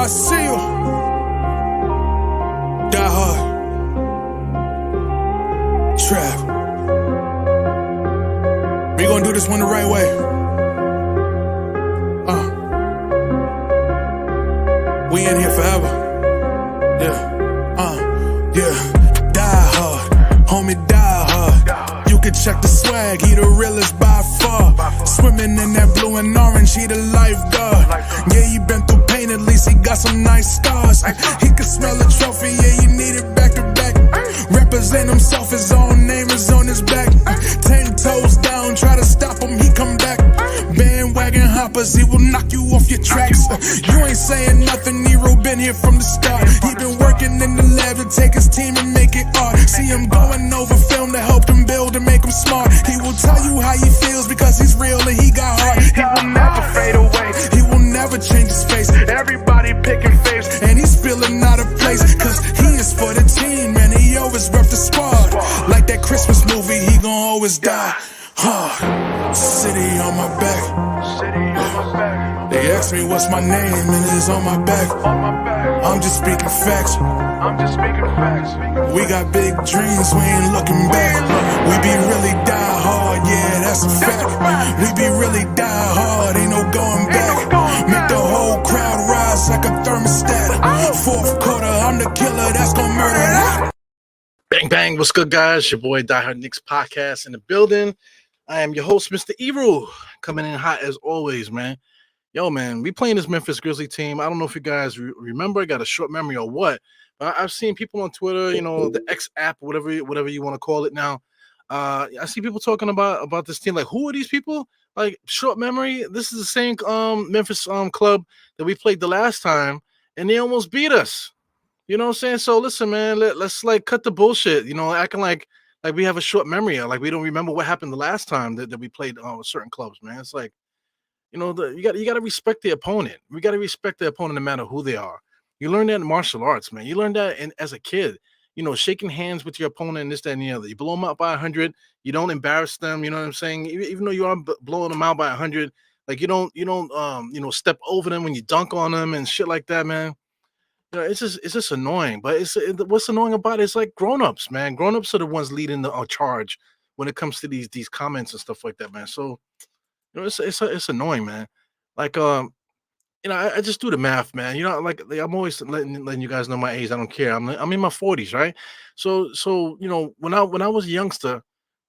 I see you. Die hard. Trap. We gonna do this one the right way. We in here forever. Yeah. Die hard. Homie, die hard. You can check the swag, he the realest by far. Swimming in that blue and orange, he the lifeguard. Yeah, he been through pain, at least he got some nice scars. He can smell a trophy, yeah, he need it back to back. Represent himself, his own name is on his back. 10 toes down, try to stop him, he come back. Bandwagon hoppers, he will knock you off your tracks. You ain't saying nothing, Nero been here from the start. He been working in the lab to take his team and make it art. See him going over film to help him build and make him smart. He will tell you how he feels because he's real and he got heart. He will never fade away, he will never change his face. Everybody picking faves and he's feeling out of place. Cause he is for the team and he always rep the squad. Like that Christmas movie, he gon' always die hard. City on my back. They ask me what's my name and it's on my back. I'm just speaking facts. We got big dreams, we ain't looking back. We be really die hard, yeah, that's a fact. We be really die hard, ain't no going back. Make the whole crowd rise like a thermostat. Fourth quarter, I'm the killer that's gonna murder that. Bang, bang. What's good, guys? Your boy, Die Hard Knicks podcast in the building. I am your host, Mr. Eru, coming in hot as always, man. Yo, man, we playing this Memphis Grizzly team. I don't know if you guys remember. I got a short memory or what. But I've seen people on Twitter, you know, the X app, whatever you want to call it now. I see people talking about this team. Like, who are these people? Like, short memory. This is the same Memphis club that we played the last time, and they almost beat us. You know what I'm saying? So listen, man, let's like cut the bullshit. You know, acting like we have a short memory, or like we don't remember what happened the last time that we played with certain clubs, man. It's like, you know, you got to respect the opponent. We got to respect the opponent no matter who they are. You learn that in martial arts, man. You learn that as a kid. You know, shaking hands with your opponent and this, that, and the other. You blow them up by 100. You don't embarrass them. You know what I'm saying? Even though you are blowing them out by 100, like you don't step over them when you dunk on them and shit like that, man. You know, it's just annoying. But what's annoying about it is like grown-ups, man. Grown-ups are the ones leading the charge when it comes to these comments and stuff like that, man. So, you know, it's annoying, man. Like you know, I just do the math, man. You know, like I'm always letting you guys know my age. I don't care. I'm in my 40s, right? So you know, when I was a youngster,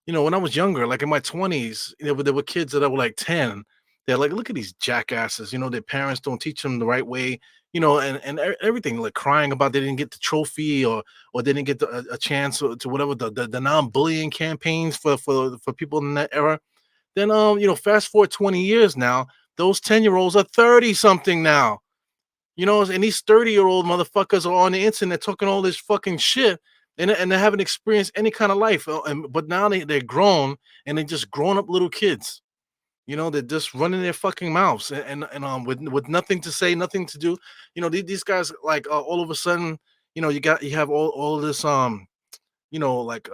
you know, when I was younger, like in my 20s, you know, there were kids that were like 10. They're like, look at these jackasses. You know, their parents don't teach them the right way. You know, and everything, like crying about they didn't get the trophy or they didn't get a chance to whatever the non-bullying campaigns for people in that era. Then you know, fast forward 20 years now. Those 10-year-olds are 30-something now, you know, and these 30-year-old motherfuckers are on the internet talking all this fucking shit, and they haven't experienced any kind of life. But now they're grown, and they're just grown-up little kids. You know, they're just running their fucking mouths and with nothing to say, nothing to do. You know, these guys, like, all of a sudden, you know, you have all this, you know, like,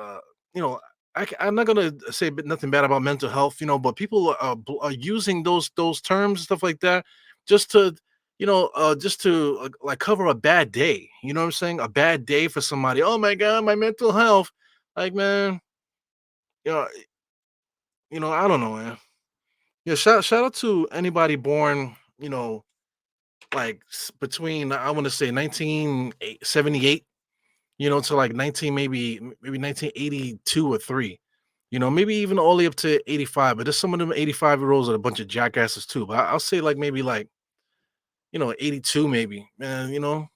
you know, I'm not gonna say nothing bad about mental health, you know, but people are using those terms and stuff like that just to, you know, like cover a bad day. You know what I'm saying? A bad day for somebody. Oh my God, my mental health. Like, man, you know, I don't know, man. Yeah, shout out to anybody born, you know, like between I want to say 1978. You know, to like 1982 or 3, you know, maybe even all the way up to 85. But there's some of them 85-year-olds are a bunch of jackasses too. But I'll say like maybe like, you know, 82 maybe, man. You know,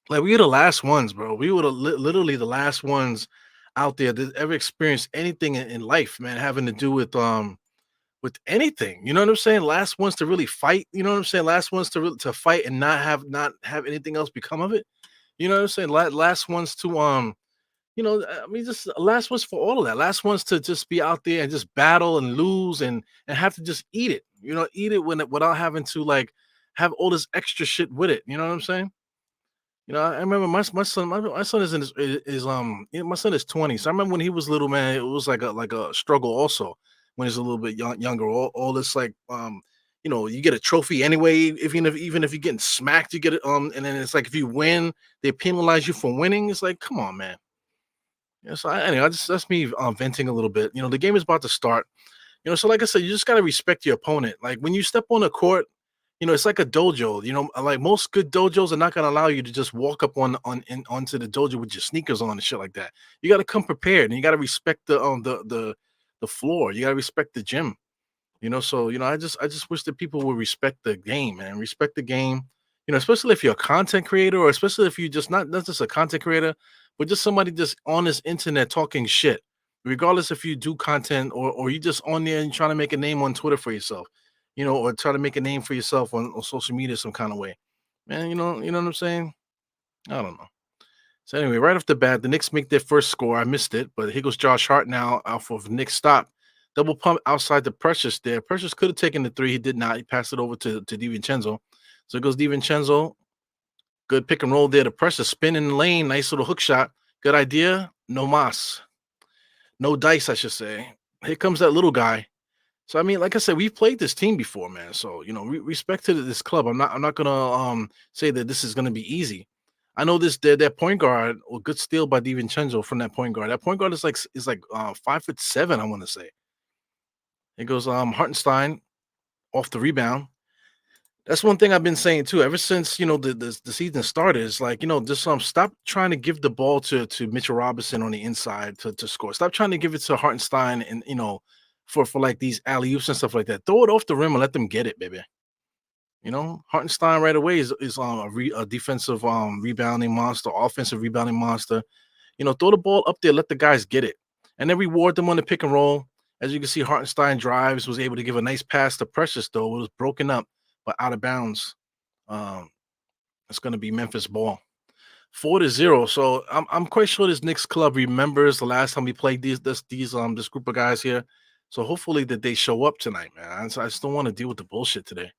like we were the last ones, bro. We were literally the last ones out there that ever experienced anything in life, man, having to do with anything. You know what I'm saying? Last ones to really fight. You know what I'm saying? Last ones to fight and not have anything else become of it. You know what I'm saying? Last ones to you know, I mean, just last ones for all of that. Last ones to just be out there and just battle and lose and have to just eat it. You know, eat it without having to like have all this extra shit with it. You know what I'm saying? You know, I remember my son is in you know, my son is 20. So I remember when he was little, man, it was like a struggle also when he's a little bit younger. All this like you get a trophy anyway. Even if you're getting smacked, you get it. And then it's like if you win, they penalize you for winning. It's like, come on, man. Yeah, so anyway, that's me venting a little bit. The game is about to start. So like I said, you just gotta respect your opponent. Like when you step on the court, it's like a dojo. Like most good dojos are not gonna allow you to just walk up onto the dojo with your sneakers on and shit like that. You gotta come prepared, and you gotta respect the floor. You gotta respect the gym. So I just wish that people would respect the game, man. Respect the game. Especially if you're a content creator, or especially if you just not just a content creator, but just somebody just on this internet talking shit. Regardless if you do content, or you just on there and trying to make a name on Twitter for yourself, or try to make a name for yourself on social media some kind of way. Man, you know what I'm saying? I don't know. So anyway, right off the bat, the Knicks make their first score. I missed it, but here goes Josh Hart now off of Knicks stop. Double pump outside the Precious there. Precious could have taken the three. He did not. He passed it over to DiVincenzo. So it goes DiVincenzo. Good pick and roll there. The Precious spin in the lane. Nice little hook shot. Good idea. No mas. No dice, I should say. Here comes that little guy. So I mean, like I said, we've played this team before, man. So respect to this club. I'm not gonna say that this is gonna be easy. I know this that point guard, or good steal by DiVincenzo from that point guard. That point guard is like 5'7", I want to say. It goes Hartenstein off the rebound. That's one thing I've been saying too. Ever since the season started, is like just stop trying to give the ball to Mitchell Robinson on the inside to score. Stop trying to give it to Hartenstein and for like these alley oops and stuff like that. Throw it off the rim and let them get it, baby. Hartenstein right away is a defensive rebounding monster, offensive rebounding monster. Throw the ball up there, let the guys get it, and then reward them on the pick and roll. As you can see, Hartenstein drives, was able to give a nice pass to Precious, though. It was broken up, but out of bounds. It's going to be Memphis ball. 4-0. So I'm quite sure this Knicks club remembers the last time we played this group of guys here. So hopefully that they show up tonight, man. I just don't want to deal with the bullshit today.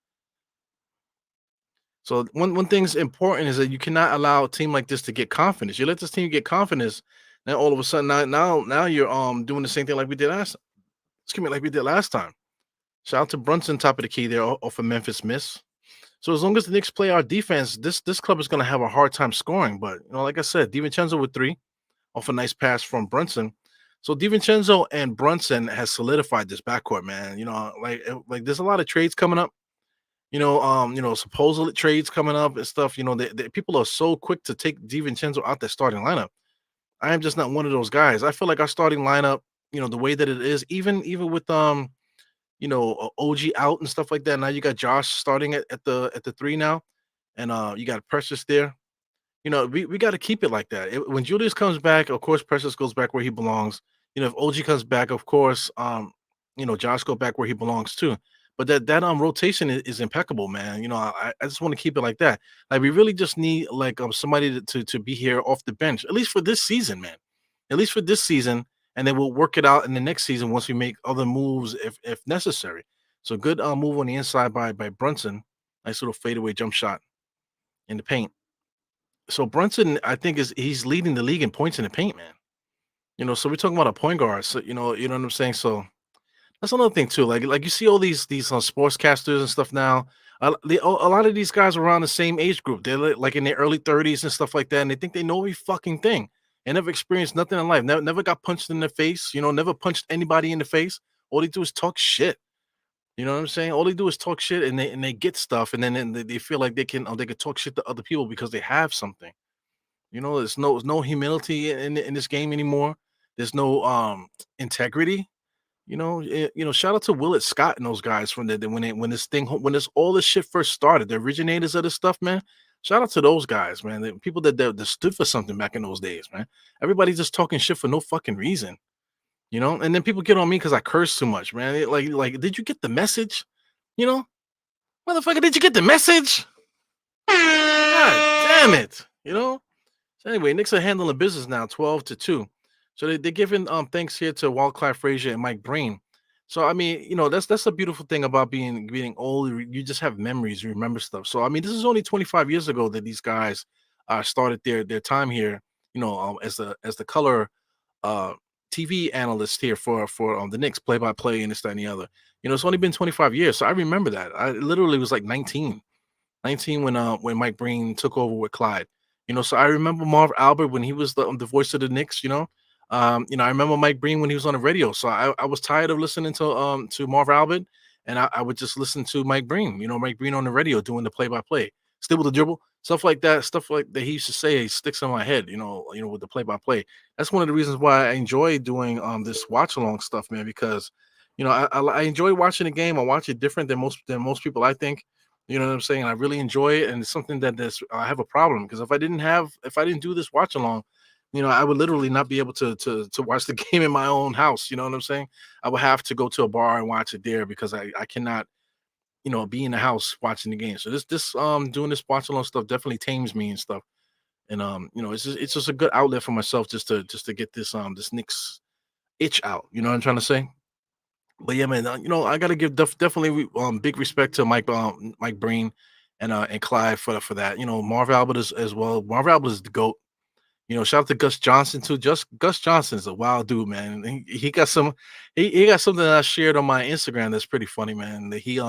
So one thing's important is that you cannot allow a team like this to get confidence. You let this team get confidence, then all of a sudden now you're doing the same thing like we did last time. Shout out to Brunson, top of the key there off a Memphis miss. So as long as the Knicks play our defense, this club is going to have a hard time scoring. But like I said, DiVincenzo with 3 off a nice pass from Brunson. So DiVincenzo and Brunson has solidified this backcourt, man. Like there's a lot of trades coming up. Supposedly trades coming up and stuff. People are so quick to take DiVincenzo out their starting lineup. I am just not one of those guys. I feel like our starting lineup, the way that it is, even with OG out and stuff like that. Now you got Josh starting at the 3 now, and you got Precious there. We got to keep it like that. When Julius comes back, of course, Precious goes back where he belongs. If OG comes back, of course, Josh go back where he belongs too. But that rotation is impeccable, man. I just want to keep it like that. Like we really just need like somebody to be here off the bench, at least for this season, man. At least for this season, and then we'll work it out in the next season once we make other moves if necessary. So good move on the inside by Brunson. Nice little fadeaway jump shot in the paint. So Brunson, I think he's leading the league in points in the paint, man. So we're talking about a point guard. So you know what I'm saying. So that's another thing too. Like you see all these sportscasters and stuff now. A lot of these guys are around the same age group. They're like in their early 30s and stuff like that, and they think they know every fucking thing and never experienced nothing in life. Never got punched in the face. Never punched anybody in the face. All they do is talk shit. You know what I'm saying? All they do is talk shit, and they get stuff, and then they feel like they can talk shit to other people because they have something. There's no humility in this game anymore. There's no integrity. Shout out to Willett Scott and those guys from when all this shit first started, the originators of this stuff, man. Shout out to those guys, man. The people that stood for something back in those days, man. Everybody's just talking shit for no fucking reason, and then people get on me because I curse too much, man. Like, did you get the message? Motherfucker, did you get the message? God damn it, So anyway, Knicks are handling business now, 12-2. So they're giving thanks here to Walt Clyde Frazier and Mike Breen. So I mean, that's a beautiful thing about being old. You just have memories, you remember stuff. So I mean, this is only 25 years ago that these guys started their time here. As the color TV analyst here for the Knicks, play by play, and this, that, and the other. It's only been 25 years, so I remember that. I literally was like 19 when Mike Breen took over with Clyde. So I remember Marv Albert when he was the voice of the Knicks. I remember Mike Breen when he was on the radio. So I was tired of listening to Marv Albert, and I would just listen to Mike Breen. Mike Breen on the radio doing the play by play, still with the dribble, stuff like that. Stuff like that he used to say sticks in my head. With the play by play. That's one of the reasons why I enjoy doing this watch along stuff, man. Because I enjoy watching the game. I watch it different than most people, I think. You know what I'm saying? I really enjoy it, and it's something I have a problem because if I didn't do this watch along, I would literally not be able to watch the game in my own house. You know what I'm saying? I would have to go to a bar and watch it there because I cannot, be in the house watching the game. So this doing this watch along stuff definitely tames me and stuff. And it's just a good outlet for myself just to get this Knicks itch out. You know what I'm trying to say? But yeah, man, I gotta give definitely big respect to Mike Breen and Clyde for that. Marv Albert as well. Marv Albert is the goat. Shout out to Gus Johnson too. Just Gus Johnson is a wild dude, man. He got he got something that I shared on my Instagram that's pretty funny, man. That he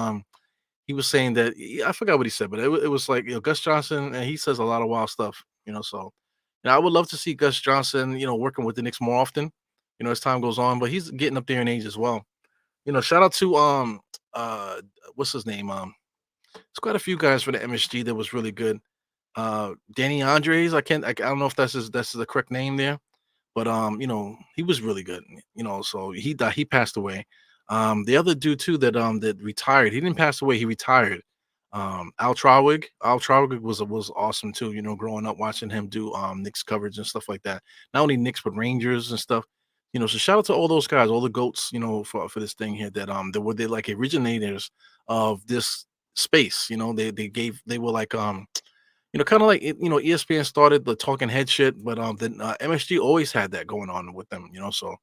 was saying that I forgot what he said, but it was like Gus Johnson, and he says a lot of wild stuff. So I would love to see Gus Johnson, working with the Knicks more often. As time goes on, but he's getting up there in age as well. Shout out to uh what's his name? It's quite a few guys for the MSG that was really good. Danny Andres, I don't know if that's the correct name there, but he was really good. So he passed away. The other dude too that retired, he didn't pass away, he retired. Al Trowig was awesome too, growing up watching him do Knicks coverage and stuff like that. Not only Knicks but Rangers and stuff. So shout out to all those guys, all the goats, for this thing here that were they like originators of this space. They were like kind of like ESPN started the talking head shit, but then MSG always had that going on with them. So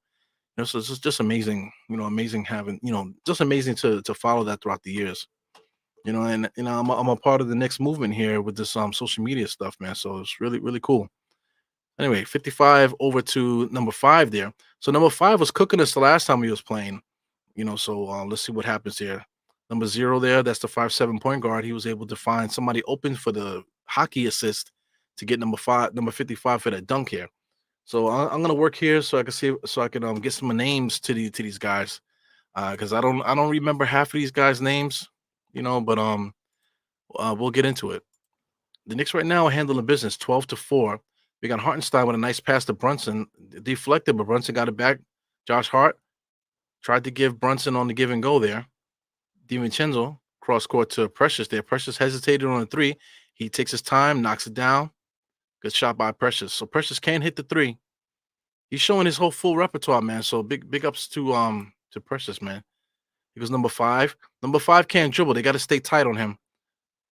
it's just amazing. Amazing having just amazing to follow that throughout the years. And I'm a part of the next movement here with this social media stuff, man. So it's really really cool. Anyway, 55 over to number 5 there. So number 5 was cooking us the last time he was playing. So let's see what happens here. Number 0 there, that's the 5'7" point guard. He was able to find somebody open for the hockey assist to get number 55 for that dunk here. So I'm gonna work here so I can get some names to these guys because I don't remember half of these guys' names, but we'll get into it. The Knicks right now are handling business 12-4. We got Hartenstein with a nice pass to Brunson, deflected, but Brunson got it back. Josh Hart tried to give Brunson on the give and go there. DiVincenzo cross court to Precious there. Precious hesitated on a 3. He takes his time, knocks it down. Good shot by Precious. So Precious can hit the 3. He's showing his whole full repertoire, man. So big ups to Precious, man. He goes number 5. Number 5 can't dribble. They got to stay tight on him.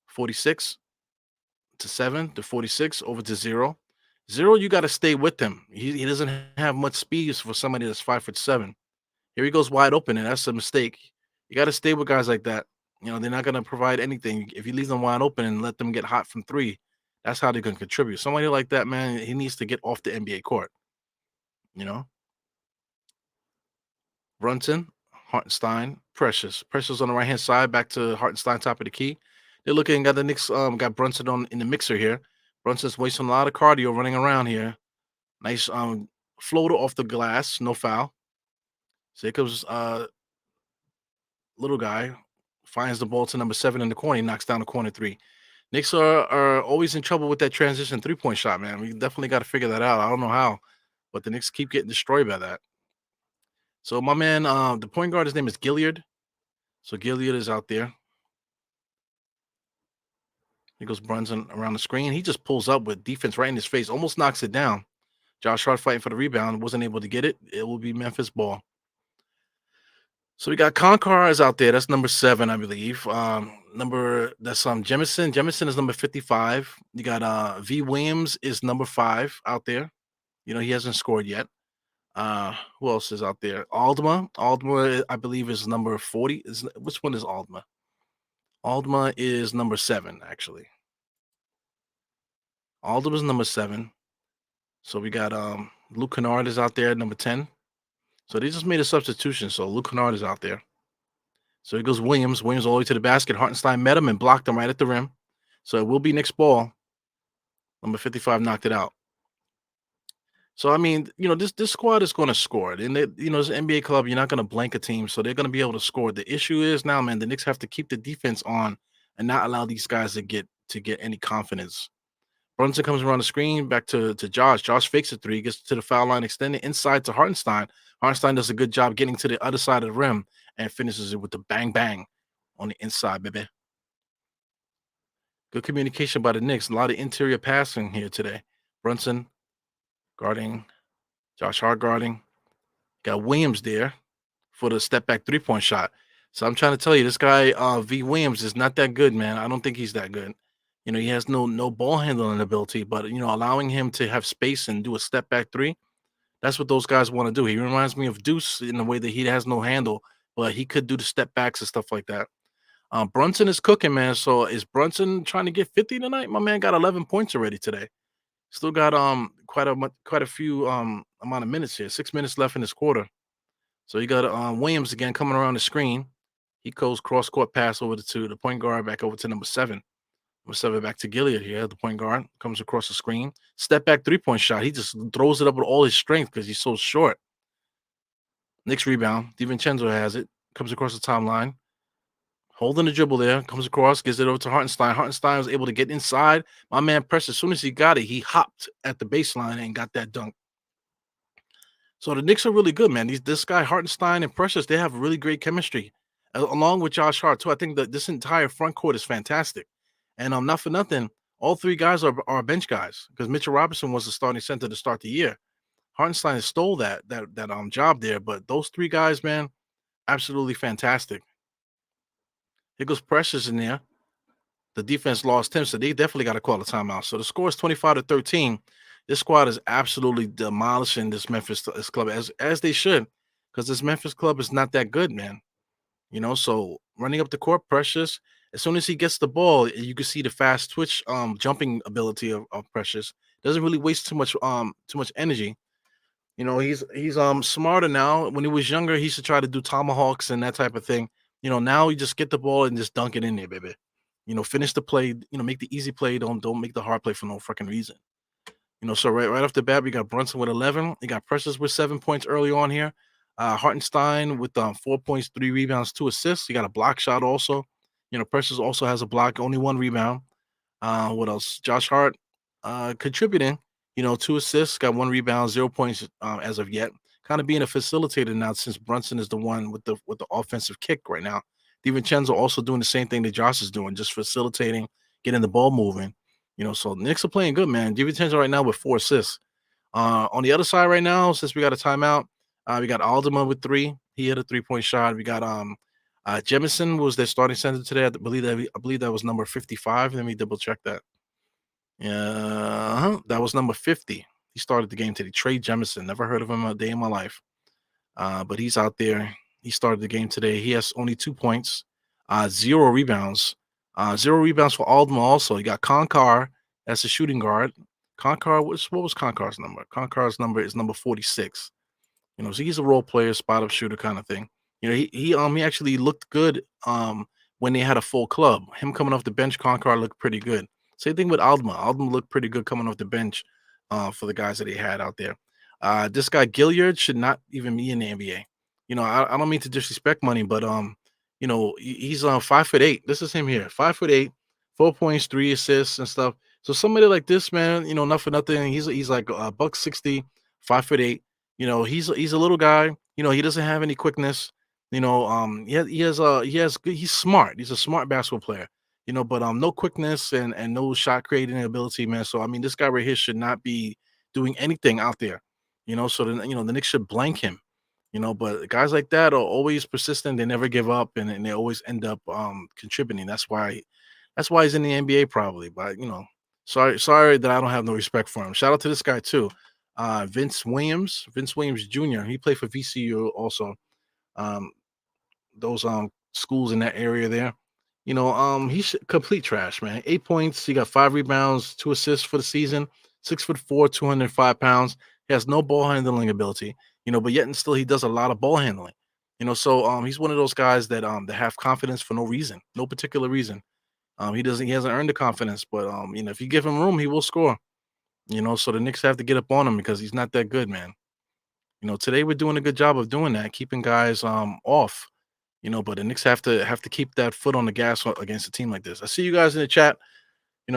46 to 7 to 46 over to 0. 0, you got to stay with him. He doesn't have much speed for somebody that's 5'7". Here he goes wide open, and that's a mistake. You got to stay with guys like that. They're not going to provide anything. If you leave them wide open and let them get hot from 3, that's how they're going to contribute. Somebody like that, man, he needs to get off the NBA court. Brunson, Hartenstein, Precious. Precious on the right-hand side, back to Hartenstein, top of the key. They're looking at the Knicks, got Brunson in the mixer here. Brunson's wasting a lot of cardio running around here. Nice floater off the glass, no foul. So here comes little guy, finds the ball to number 7 in the corner. He knocks down the corner 3. Knicks are always in trouble with that transition 3-point shot, man. We definitely got to figure that out. I don't know how, but the Knicks keep getting destroyed by that. So my man, the point guard, his name is Gilliard. So Gilliard is out there. He goes Brunson around the screen. He just pulls up with defense right in his face, almost knocks it down. Josh Hart fighting for the rebound, wasn't able to get it. It will be Memphis ball. So we got Concar is out there. That's number 7, I believe. That's Jemison. Jemison is number 55. You got V. Williams is number 5 out there. He hasn't scored yet. Who else is out there? Aldma. Aldma, I believe, is number 40. Which one is Aldma? Aldma is number 7, actually. Aldma is number 7. So we got Luke Kennard is out there, number 10. So they just made a substitution. So Luke Kennard is out there. So here goes Williams. Williams all the way to the basket. Hartenstein met him and blocked him right at the rim. So it will be Knicks ball. Number 55 knocked it out. So I mean, this squad is going to score, and this NBA club, you're not going to blank a team, so they're going to be able to score. The issue is now, man, the Knicks have to keep the defense on and not allow these guys to get any confidence. Brunson comes around the screen back to Josh. Josh fakes a three, gets to the foul line, extending inside to Hartenstein. Hartenstein does a good job getting to the other side of the rim and finishes it with the bang bang on the inside, baby. Good communication by the Knicks. A lot of interior passing here today. Brunson guarding, Josh Hart guarding. Got Williams there for the step back 3-point shot. So I'm trying to tell you, this guy V Williams is not that good, man. I don't think he's that good. He has no ball handling ability, but allowing him to have space and do a step back three, that's what those guys want to do. He reminds me of Deuce in the way that he has no handle, but he could do the step backs and stuff like that. Brunson is cooking, man. So is Brunson trying to get 50 tonight? My man got 11 points already today. Still got quite a few amount of minutes here. 6 minutes left in this quarter. So you got Williams again coming around the screen. He goes cross court pass over to the point guard, back over to number 7. Number 7 back to Gilead here. The point guard comes across the screen. Step back 3-point shot. He just throws it up with all his strength because he's so short. Knicks rebound. DiVincenzo has it. Comes across the timeline. Holding the dribble there. Comes across. Gives it over to Hartenstein. Hartenstein was able to get inside. My man Press, as soon as he got it, he hopped at the baseline and got that dunk. So the Knicks are really good, man. This guy Hartenstein and Precious, they have really great chemistry, along with Josh Hart too. I think that this entire front court is fantastic, and not for nothing, all 3 guys are bench guys because Mitchell Robinson was the starting center to start the year. Hartenstein stole that job there, but those 3 guys, man, absolutely fantastic. Here goes Precious in there. The defense lost him, so they definitely got to call a timeout. So the score is 25-13. This squad is absolutely demolishing this Memphis club as they should, because this Memphis club is not that good, man. So running up the court, Precious. As soon as he gets the ball, you can see the fast twitch, jumping ability of Precious. Doesn't really waste too much energy. He's smarter now. When he was younger, he used to try to do tomahawks and that type of thing. Now you just get the ball and just dunk it in there, baby. Finish the play. Make the easy play. Don't make the hard play for no freaking reason. So right off the bat, we got Brunson with 11. You got Precious with 7 points early on here. Hartenstein with 4 points, 3 rebounds, 2 assists. You got a block shot also. Precious also has a block, only 1 rebound. What else? Josh Hart contributing. 2 assists, got 1 rebound, 0 points as of yet. Kind of being a facilitator now since Brunson is the one with the offensive kick right now. DiVincenzo also doing the same thing that Josh is doing, just facilitating, getting the ball moving. So the Knicks are playing good, man. DiVincenzo right now with 4 assists. On the other side right now, since we got a timeout, we got Alderman with 3. He hit a 3-point shot. We got Jemison was their starting center today. I believe that was number 55. Let me double check that. Yeah, that was number 50. He started the game today. Trey Jemison. Never heard of him a day in my life. But he's out there. He started the game today. He has only 2 points, 0 rebounds. 0 rebounds for Alderman also. You got Konkar as a shooting guard. Konkar, what was Konkar's number? Konkar's number is number 46. So he's a role player, spot-up shooter kind of thing. He actually looked good when they had a full club. Him coming off the bench, Konkar looked pretty good. Same thing with Alderman. Alderman looked pretty good coming off the bench for the guys that he had out there. This guy Gilead should not even be in the NBA. I don't mean to disrespect money, but he's 5'8". This is him here, 5'8", 4 points, 3 assists and stuff. So somebody like this, man, not for nothing. He's like $160, 5'8". He's a little guy. He doesn't have any quickness. He's smart. He's a smart basketball player. But no quickness and no shot creating ability, man. So I mean, this guy right here should not be doing anything out there. So then the Knicks should blank him. But guys like that are always persistent. They never give up, and they always end up contributing. That's why he's in the NBA probably. But sorry that I don't have no respect for him. Shout out to this guy too, Vince Williams Jr. He played for VCU also. Those schools in that area there. He's complete trash, man. 8 points. He got 5 rebounds, 2 assists for the season. 6'4", 205 pounds. He has no ball handling ability, but yet and still he does a lot of ball handling. So he's one of those guys that have confidence for no reason, no particular reason. He hasn't earned the confidence, but if you give him room, he will score. So the Knicks have to get up on him because he's not that good, man. Today we're doing a good job of doing that, keeping guys off. But the Knicks have to keep that foot on the gas against a team like this. I see you guys in the chat.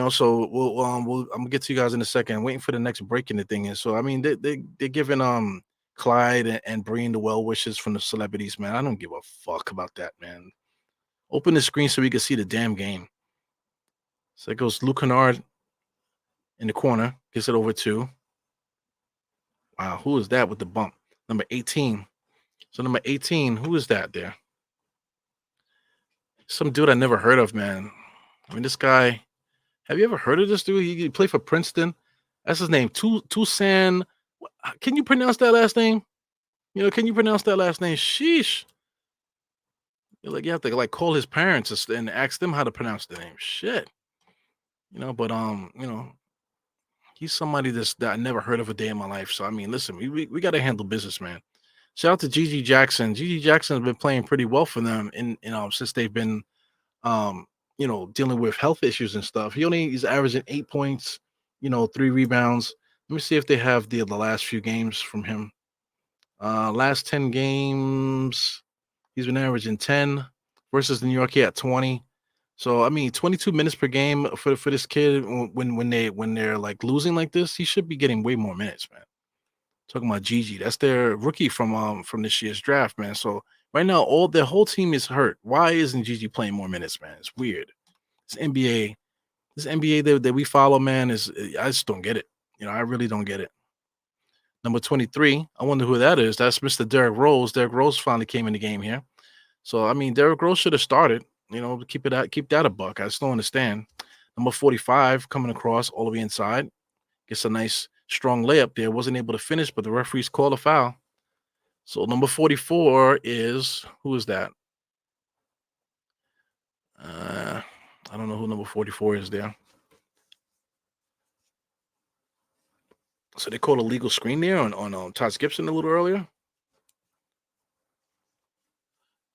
So I'm gonna get to you guys in a second. Waiting for the next break in the thing is. So I mean they're giving Clyde and Breen the well wishes from the celebrities, man. I don't give a fuck about that, man. Open the screen so we can see the damn game. So it goes Luke Kennard in the corner, gets it over to. Wow, who is that with the bump? Number 18. So number 18, who is that there? Some dude I never heard of, man. I mean, this guy. Have you ever heard of this dude? He played for Princeton. That's his name. Tucson. Can you pronounce that last name? Can you pronounce that last name? Sheesh. You have to call his parents and ask them how to pronounce the name. Shit. But he's somebody that I never heard of a day in my life. So I mean, listen, we got to handle business, man. Shout out to Gigi Jackson. Gigi Jackson has been playing pretty well for them in since they've been dealing with health issues and stuff. He's averaging 8 points, 3 rebounds. Let me see if they have the last few games from him. Last 10 games, he's been averaging 10 versus New York. He had 20. So I mean, 22 minutes per game for this kid. When they're like losing like this, he should be getting way more minutes, man. Talking about Gigi, that's their rookie from this year's draft, man. So right now, their whole team is hurt. Why isn't Gigi playing more minutes, man? It's weird. This NBA that we follow, man, I just don't get it. I really don't get it. Number 23, I wonder who that is. That's Mr. Derrick Rose. Derrick Rose finally came in the game here. So I mean, Derrick Rose should have started. Keep that a buck. I just don't understand. Number 45 coming across all the way inside, gets a nice strong layup there. Wasn't able to finish, but the referees called a foul. So number 44 is, who is that? I don't know who number 44 is there. So they called a legal screen there on Todd Gibson a little earlier.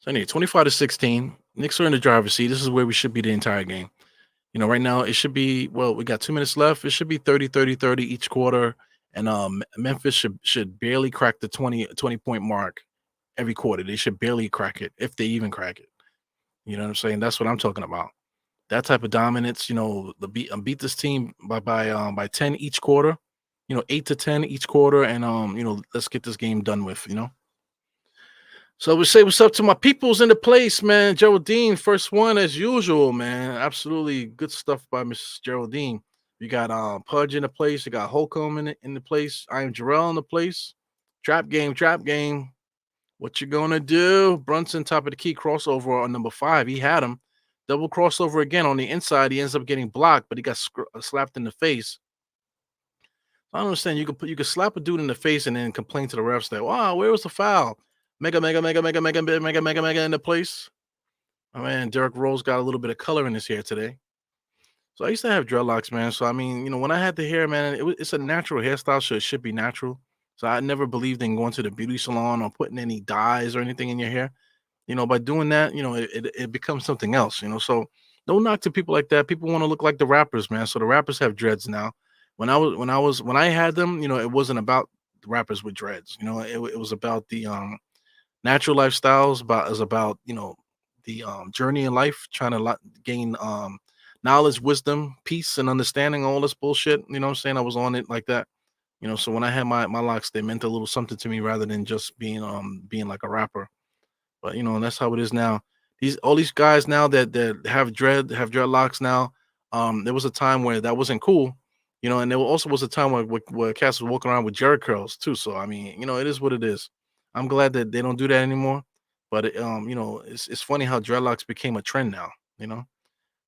So anyway, 25-16. Knicks are in the driver's seat. This is where we should be the entire game. Right now it should be, we got 2 minutes left. It should be 30-30-30 each quarter. And Memphis should barely crack the 20-point mark every quarter. They should barely crack it, if they even crack it. You know what I'm saying? That's what I'm talking about. That type of dominance, beat this team by 10 each quarter, 8 to 10 each quarter, and let's get this game done with, So we say what's up to my peoples in the place, man. Geraldine, first one as usual, man. Absolutely good stuff by Miss Geraldine. You got Pudge in the place, you got Holcomb in the place. I am Jarrell in the place. Trap game. What you gonna do? Brunson, top of the key, crossover on number 5. He had him. Double crossover again on the inside. He ends up getting blocked, but he got slapped in the face. I don't understand. You could slap a dude in the face and then complain to the refs that, wow, where was the foul? Mega in the place. Oh man, Derrick Rose got a little bit of color in his hair today. So I used to have dreadlocks, man. So I mean, when I had the hair, man, it's a natural hairstyle, so it should be natural. So I never believed in going to the beauty salon or putting any dyes or anything in your hair. By doing that, it becomes something else. So don't knock to people like that. People want to look like the rappers, man. So the rappers have dreads now. When I had them, it wasn't about the rappers with dreads. It was about the natural lifestyles. About the journey in life, trying to gain knowledge, wisdom, peace, and understanding, all this bullshit. You know what I'm saying? I was on it like that. So when I had my locks, they meant a little something to me rather than just being like a rapper. But that's how it is now. All these guys now that have dreadlocks now. There was a time where that wasn't cool, and there also was a time where cats was walking around with jerry curls too. So I mean, it is what it is. I'm glad that they don't do that anymore. But it's funny how dreadlocks became a trend now.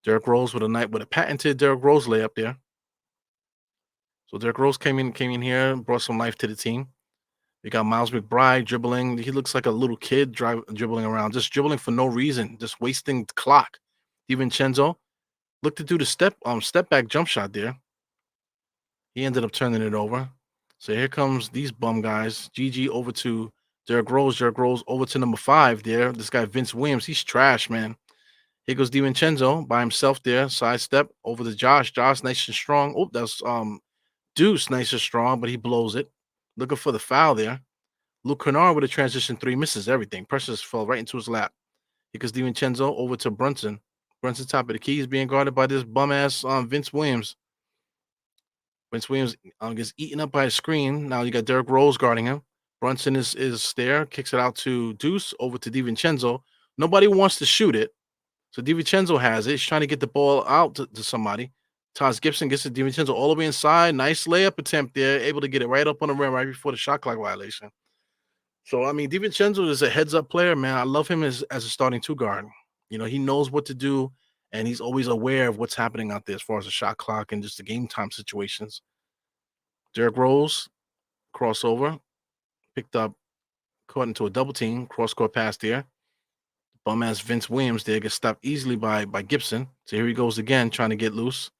Derrick Rose with a patented Derrick Rose layup there. So Derrick Rose came in here, brought some life to the team. We got Miles McBride dribbling. He looks like a little kid dribbling around, just dribbling for no reason, just wasting the clock. DiVincenzo looked to do the step back jump shot there. He ended up turning it over. So here comes these bum guys. GG over to Derrick Rose. Derrick Rose over to number 5 there. This guy Vince Williams. He's trash, man. Here goes DiVincenzo by himself there. Sidestep over to Josh. Josh nice and strong. Oh, that's Deuce nice and strong, but he blows it. Looking for the foul there. Luke Kennard with a transition 3 misses everything. Pressure fell right into his lap. Here goes DiVincenzo over to Brunson. Brunson top of the key is being guarded by this bum ass Vince Williams. Vince Williams gets eaten up by a screen. Now you got Derrick Rose guarding him. Brunson is there, kicks it out to Deuce over to DiVincenzo. Nobody wants to shoot it. So DiVincenzo has it. He's trying to get the ball out to somebody. Taj Gibson gets to DiVincenzo all the way inside. Nice layup attempt there. Able to get it right up on the rim right before the shot clock violation. So, I mean, DiVincenzo is a heads-up player, man. I love him as a starting 2 guard. You know, he knows what to do, and he's always aware of what's happening out there as far as the shot clock and just the game time situations. Derrick Rose, crossover, picked up, caught into a double team, cross-court pass there. Bum-ass Vince Williams there gets stopped easily by Gibson. So here he goes again, trying to get loose.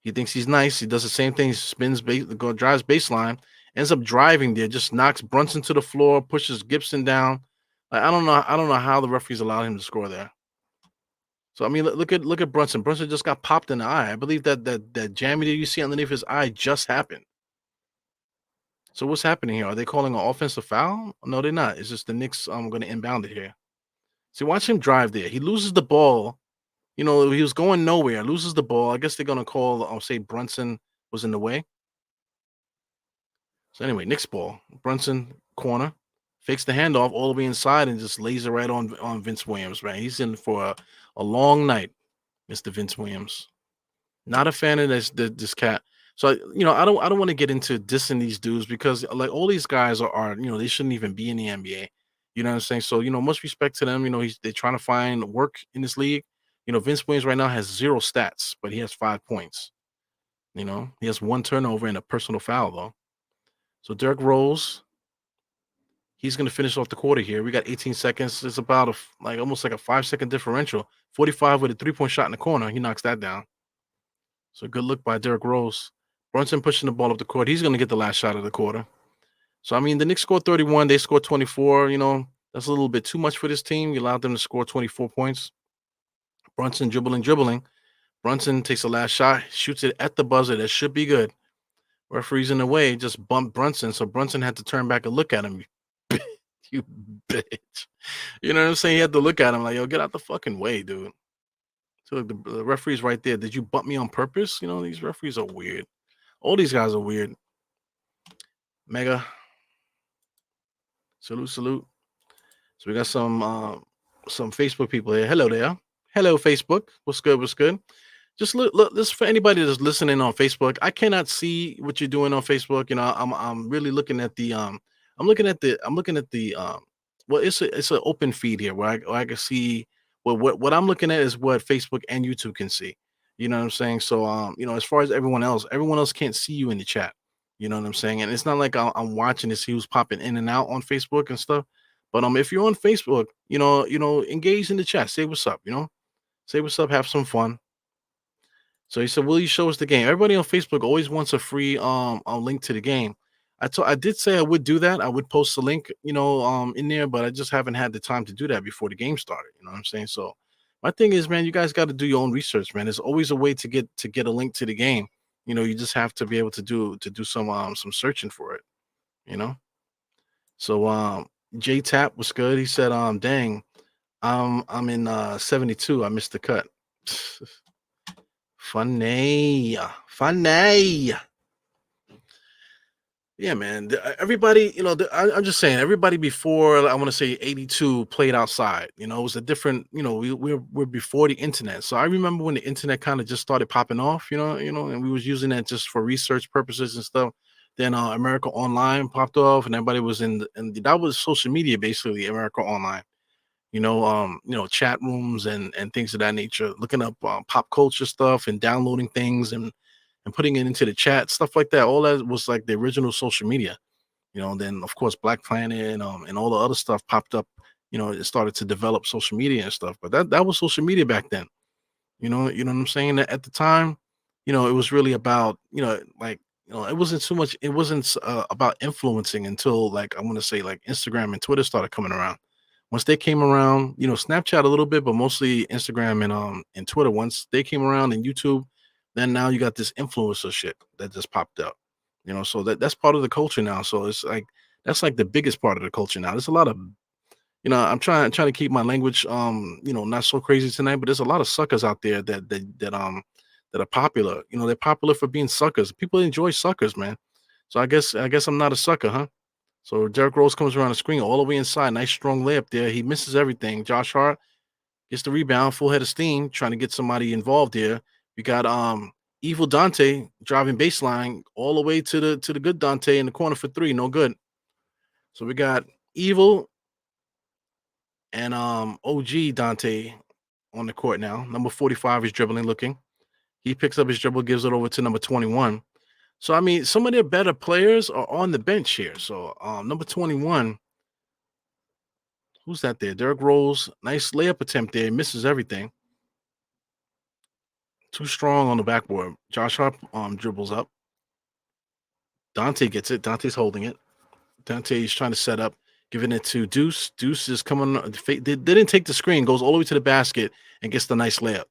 He thinks he's nice. He does the same thing. He spins, drives baseline, ends up driving there, just knocks Brunson to the floor, pushes Gibson down. I don't know how the referees allowed him to score there. So I mean, look at Brunson. Brunson just got popped in the eye. I believe that jammy that you see underneath his eye just happened. So what's happening here? Are they calling an offensive foul? No, they're not. It's just the Knicks going to inbound it here. See, watch him drive there. He loses the ball. You know, he was going nowhere, loses the ball. I guess they're going to call, say Brunson was in the way. So anyway, Knicks ball. Brunson, corner, fakes the handoff all the way inside and just lays it right on Vince Williams, right? He's in for a long night, Mr. Vince Williams. Not a fan of this cat. So, you know, I don't want to get into dissing these dudes because, like, all these guys are, you know, they shouldn't even be in the NBA. You know what I'm saying? So, you know, much respect to them. You know, they're trying to find work in this league. You know, Vince Williams right now has 0 stats, but he has 5 points. You know, he has 1 turnover and a personal foul, though. So Derrick Rose, he's going to finish off the quarter here. We got 18 seconds. It's about almost like a 5-second differential. 45 with a 3-point shot in the corner. He knocks that down. So good look by Derrick Rose. Brunson pushing the ball up the court. He's going to get the last shot of the quarter. So, I mean, the Knicks scored 31. They scored 24. You know, that's a little bit too much for this team. You allowed them to score 24 points. Brunson dribbling. Brunson takes the last shot, shoots it at the buzzer. That should be good. Referee's in the way, just bumped Brunson. So Brunson had to turn back and look at him. You bitch. You know what I'm saying? He had to look at him like, yo, get out the fucking way, dude. So the referee's right there. Did you bump me on purpose? You know, these referees are weird. All these guys are weird. Mega. Salute. So we got some Facebook people here. Hello there. Hello, Facebook. What's good? Just look this for anybody that's listening on Facebook. I cannot see what you're doing on Facebook. You know, I'm really looking at the well, it's an open feed here where I can see what I'm looking at is what Facebook and YouTube can see. You know what I'm saying? So you know, as far as everyone else can't see you in the chat. You know what I'm saying? And it's not like I'm watching to see who's popping in and out on Facebook and stuff. But if you're on Facebook, you know, engage in the chat. Say what's up, you know? Say what's up, have some fun. So he said, will you show us the game? Everybody on Facebook always wants a free a link to the game. I did say I would do that. I would post the link, you know, in there, but I just haven't had the time to do that before the game started. You know what I'm saying? So my thing is, man, you guys got to do your own research, man. There's always a way to get a link to the game. You know, you just have to be able to do some searching for it, you know. So J Tap was good. He said, dang, I'm in 72. I missed the cut. Funny. Yeah, man. Everybody, you know, I'm just saying, everybody before, I want to say 82 played outside. You know, it was a different, you know, we're before the internet. So I remember when the internet kind of just started popping off, you know, and we was using that just for research purposes and stuff. Then America Online popped off, and everybody was and that was social media, basically, America Online. You know, chat rooms and things of that nature, looking up pop culture stuff and downloading things and putting it into the chat, stuff like that. All that was like the original social media, you know. And then of course Black Planet and all the other stuff popped up. You know, it started to develop social media and stuff. But that was social media back then. You know what I'm saying? At the time, you know, it was really about, you know, like it wasn't too much. It wasn't about influencing until like I want to say like Instagram and Twitter started coming around. Once they came around, Snapchat a little bit, but mostly Instagram and Twitter. Once they came around and YouTube, then now you got this influencer shit that just popped up. So that's part of the culture now. So it's like that's like the biggest part of the culture now. There's a lot of I'm trying to keep my language not so crazy tonight, but there's a lot of suckers out there that are popular. They're popular for being suckers. People enjoy suckers, man. So I guess I'm not a sucker, huh? So Derrick Rose comes around the screen all the way inside. Nice strong layup there. He misses everything. Josh Hart gets the rebound, full head of steam, trying to get somebody involved here. You got evil Dante driving baseline all the way to the good Dante in the corner for three. No good. So we got evil and OG Dante on the court now. Number 45 is dribbling, looking. He picks up his dribble, gives it over to number 21. So I mean, some of their better players are on the bench here. So number 21, who's that there? Derrick Rose, nice layup attempt there, misses everything. Too strong on the backboard. Josh Hart dribbles up. Dante gets it. Dante's holding it. Dante's trying to set up, giving it to Deuce. Deuce is coming. They didn't take the screen, goes all the way to the basket and gets the nice layup.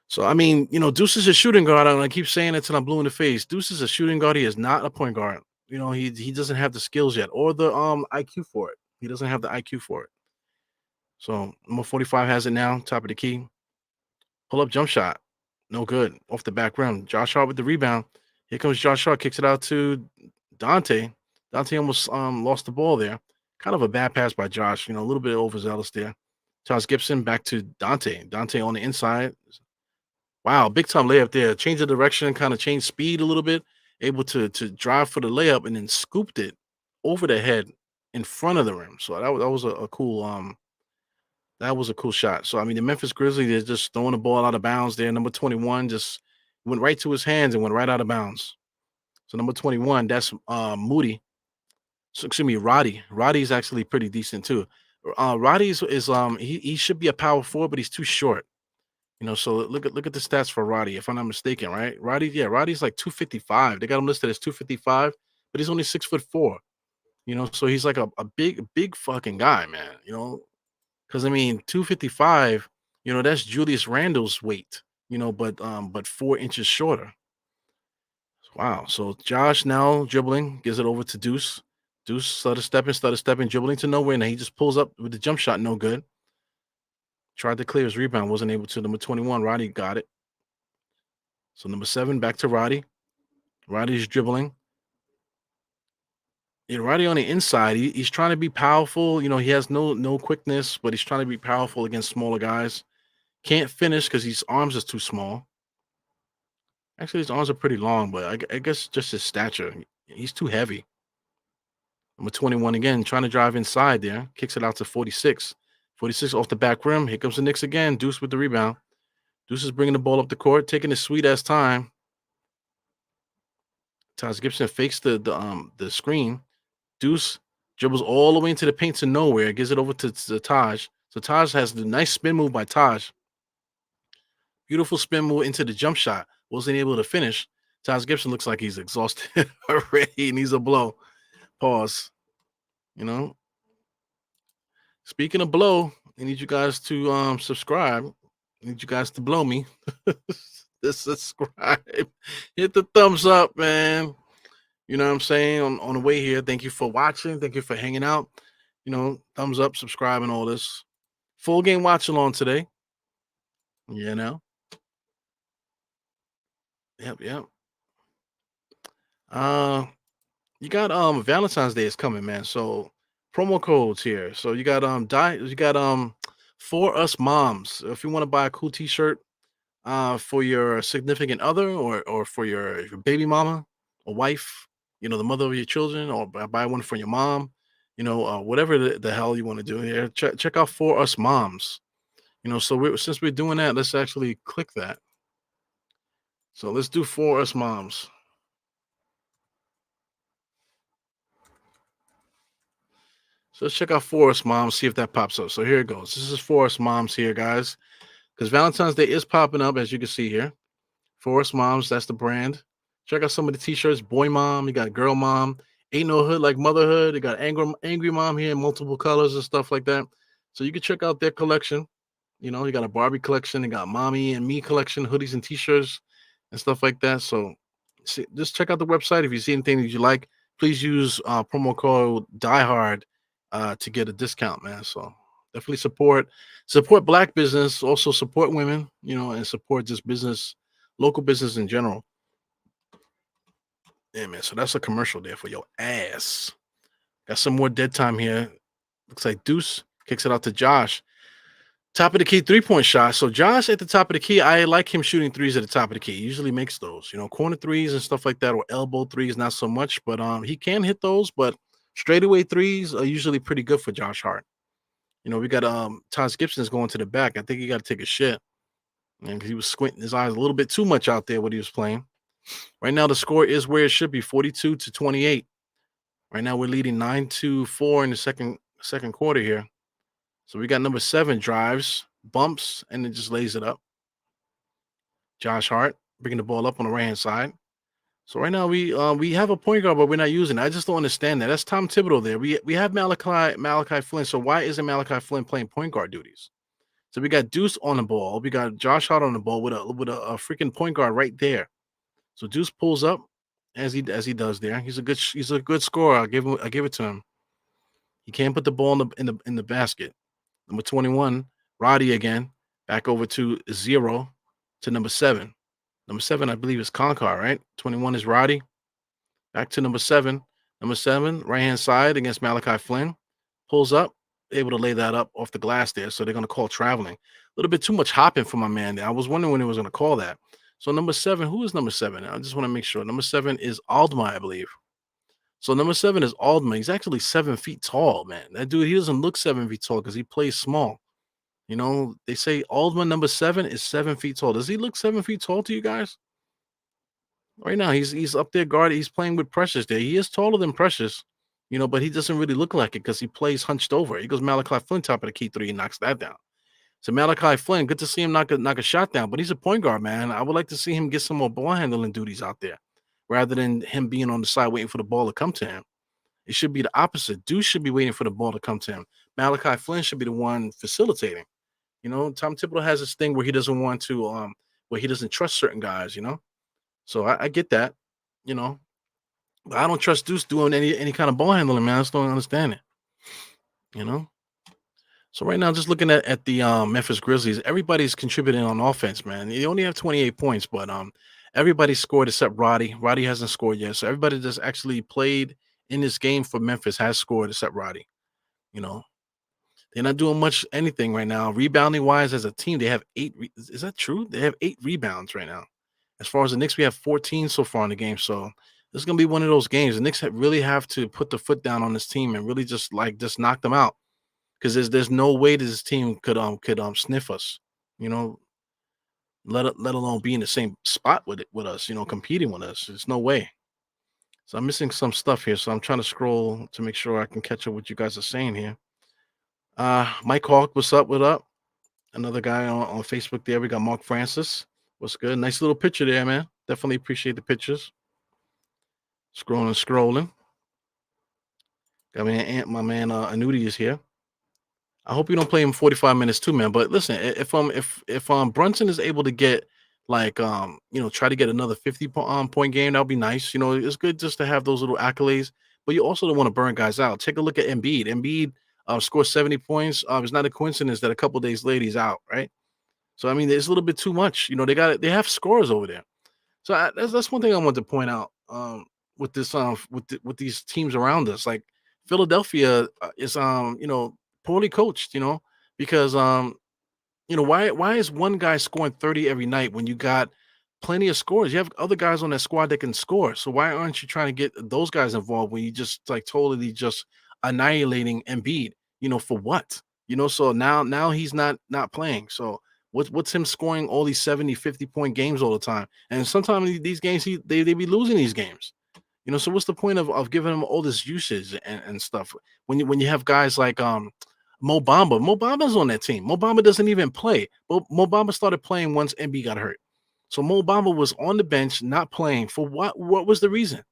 So, I mean, Deuce is a shooting guard, and I keep saying it till I'm blue in the face. Deuce is a shooting guard. He is not a point guard. He doesn't have the skills yet or the IQ for it. He doesn't have the IQ for it. So, number 45 has it now, top of the key. Pull up jump shot. No good. Off the back rim. Josh Hart with the rebound. Here comes Josh Hart, kicks it out to Dante. Dante almost lost the ball there. Kind of a bad pass by Josh, a little bit overzealous there. Charles Gibson back to Dante. Dante on the inside. Wow, big time layup there. Change of direction, kind of changed speed a little bit. Able to drive for the layup and then scooped it over the head in front of the rim. So that was a cool that was a cool shot. So I mean, the Memphis Grizzlies, they're just throwing the ball out of bounds there. Number 21 just went right to his hands and went right out of bounds. So number 21, that's Moody. So excuse me, Roddy. Roddy's actually pretty decent too. Roddy's is he should be a power forward, but he's too short. So look at the stats for Roddy, if I'm not mistaken, right? Roddy's like 255. They got him listed as 255, but he's only 6'4". So he's like a big fucking guy, man. Because I mean 255, that's Julius Randle's weight, but 4 inches shorter. Wow. So Josh now dribbling, gives it over to Deuce. Deuce started stepping, dribbling to nowhere. Now he just pulls up with the jump shot, no good. Tried to clear his rebound, wasn't able to. Number 21, Roddy got it. So number 7, back to Roddy. Roddy's dribbling. Roddy on the inside, he's trying to be powerful. He has no quickness, but he's trying to be powerful against smaller guys. Can't finish because his arms is too small. Actually, his arms are pretty long, but I guess just his stature. He's too heavy. Number 21 again, trying to drive inside there. Kicks it out to 46. 46 off the back rim. Here comes the Knicks again. Deuce with the rebound. Deuce is bringing the ball up the court, taking his sweet ass time. Taj Gibson fakes the screen. Deuce dribbles all the way into the paint to nowhere. Gives it over to Taj. So Taj has the nice spin move by Taj. Beautiful spin move into the jump shot. Wasn't able to finish. Taj Gibson looks like he's exhausted already. He needs a blow. Pause. Speaking of blow, I need you guys to subscribe. I need you guys to blow me. Just subscribe. Hit the thumbs up, man. You know what I'm saying? On the way here. Thank you for watching. Thank you for hanging out. Thumbs up, subscribe, and all this. Full game watch along today. Yep. You got Valentine's Day is coming, man. So promo codes here. So you got For Us Moms. If you want to buy a cool t-shirt for your significant other or for your baby mama or wife, the mother of your children, or buy one for your mom, whatever the hell you want to do here. Check out For Us Moms. So since we're doing that, let's actually click that. So let's do For Us Moms. So let's check out For Us Moms, see if that pops up. So here it goes. This is For Us Moms here, guys. Because Valentine's Day is popping up, as you can see here. For Us Moms, that's the brand. Check out some of the t-shirts. Boy mom, you got girl mom. Ain't no hood like motherhood. They got angry mom here in multiple colors and stuff like that. So you can check out their collection. You got a Barbie collection. They got mommy and me collection, hoodies and t-shirts and stuff like that. So just check out the website. If you see anything that you like, please use promo code diehard to get a discount, man. So definitely support black business, also support women, and support this business, local business in general. Yeah, man. So that's a commercial there for your ass. Got some more dead time here. Looks like Deuce kicks it out to Josh. Top of the key 3-point shot. So Josh at the top of the key, I like him shooting threes at the top of the key. He usually makes those, corner threes and stuff like that, or elbow threes, not so much. But he can hit those, but straightaway threes are usually pretty good for Josh Hart. We got Taj Gibson's going to the back. I think he got to take a shit. And he was squinting his eyes a little bit too much out there when he was playing. Right now, the score is where it should be, 42-28. Right now, we're leading 9-4 in the second quarter here. So we got number 7 drives, bumps, and then just lays it up. Josh Hart bringing the ball up on the right-hand side. So right now we have a point guard, but we're not using it. I just don't understand that. That's Tom Thibodeau there. We have Malachi Flynn. So why isn't Malachi Flynn playing point guard duties? So we got Deuce on the ball. We got Josh Hart on the ball with a freaking point guard right there. So Deuce pulls up as he does there. He's a good scorer. I give it to him. He can't put the ball in the basket. Number 21, Roddy again, back over to 0 to number 7. Number 7, I believe, is Concar, right? 21 is Roddy. Back to number 7. Number 7, right-hand side against Malachi Flynn. Pulls up, able to lay that up off the glass there. So they're going to call traveling. A little bit too much hopping for my man there. I was wondering when he was going to call that. So number 7, who is number 7? I just want to make sure. Number 7 is Aldma, I believe. So number 7 is Aldman. He's actually 7 feet tall, man. That dude, he doesn't look 7 feet tall because he plays small. They say Aldman number 7 is 7 feet tall. Does he look 7 feet tall to you guys? Right now, he's up there guarding. He's playing with Precious there. He is taller than Precious, but he doesn't really look like it because he plays hunched over. He goes Malachi Flynn, top of the key 3, and knocks that down. So Malachi Flynn, good to see him knock a shot down, but he's a point guard, man. I would like to see him get some more ball handling duties out there, rather than him being on the side waiting for the ball to come to him. It should be the opposite. Deuce should be waiting for the ball to come to him. Malachi Flynn should be the one facilitating. Tom Thibodeau has this thing where he doesn't want to, where he doesn't trust certain guys, So I get that, but I don't trust Deuce doing any kind of ball handling, man. I just don't understand it, So right now, just looking at the Memphis Grizzlies, everybody's contributing on offense, man. They only have 28 points, but everybody scored except Roddy. Roddy hasn't scored yet. So everybody that's actually played in this game for Memphis has scored except Roddy. They're not doing anything right now. Rebounding wise, as a team, they have 8. Is that true? They have 8 rebounds right now. As far as the Knicks, we have 14 so far in the game. So this is going to be one of those games. The Knicks really have to put the foot down on this team and really just knock them out. Because there's no way this team could sniff us, let alone be in the same spot with us, competing with us. There's no way. So I'm missing some stuff here. So I'm trying to scroll to make sure I can catch up what you guys are saying here. Mike Hawk, what's up? What up? Another guy on Facebook there. We got Mark Francis. What's good? Nice little picture there, man. Definitely appreciate the pictures. Scrolling. Got my man Anudi is here. I hope you don't play him 45 minutes too, man. But listen, if Brunson is able to get try to get another 50 point game, that'll be nice. It's good just to have those little accolades, but you also don't want to burn guys out. Take a look at Embiid. Embiid scored 70 points. It's not a coincidence that a couple days later he's out, right? So I mean, there's a little bit too much. They have scores over there. So that's one thing I want to point out with this with these teams around us. Like Philadelphia is poorly coached, because why is one guy scoring 30 every night when you got plenty of scores? You have other guys on that squad that can score. So why aren't you trying to get those guys involved when you just totally just annihilating Embiid? For what? So now he's not playing. So what's him scoring all these 70, 50 point games all the time? And sometimes these games they be losing these games. So what's the point of giving him all this usage and stuff when you have guys like Mo Bamba? Mo Bamba's on that team. Mo Bamba doesn't even play. But Mo Bamba started playing once Embiid got hurt. So Mo Bamba was on the bench, not playing. For what? What was the reason?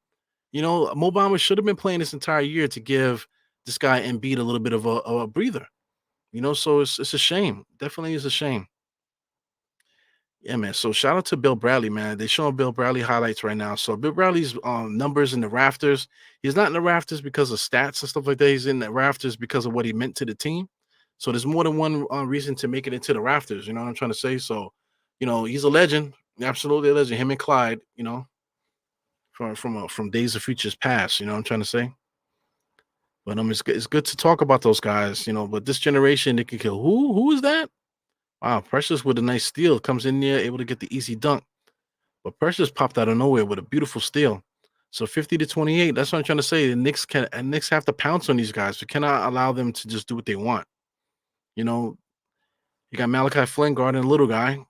Mo Bamba should have been playing this entire year to give this guy Embiid a little bit of a breather. So it's a shame. Definitely is a shame. Yeah, man. So shout out to Bill Bradley, man. They showing Bill Bradley highlights right now. So Bill Bradley's numbers in the rafters. He's not in the rafters because of stats and stuff like that. He's in the rafters because of what he meant to the team. So there's more than one reason to make it into the rafters. You know what I'm trying to say? So, he's a legend, absolutely a legend. Him and Clyde. From days of futures past. You know what I'm trying to say? But it's good to talk about those guys. But this generation, they can kill. Who is that? Wow, Precious with a nice steal comes in there, able to get the easy dunk. But Precious popped out of nowhere with a beautiful steal. So 50-28. That's what I'm trying to say. The Knicks have to pounce on these guys. We cannot allow them to just do what they want. You got Malachi Flynn guarding a little guy.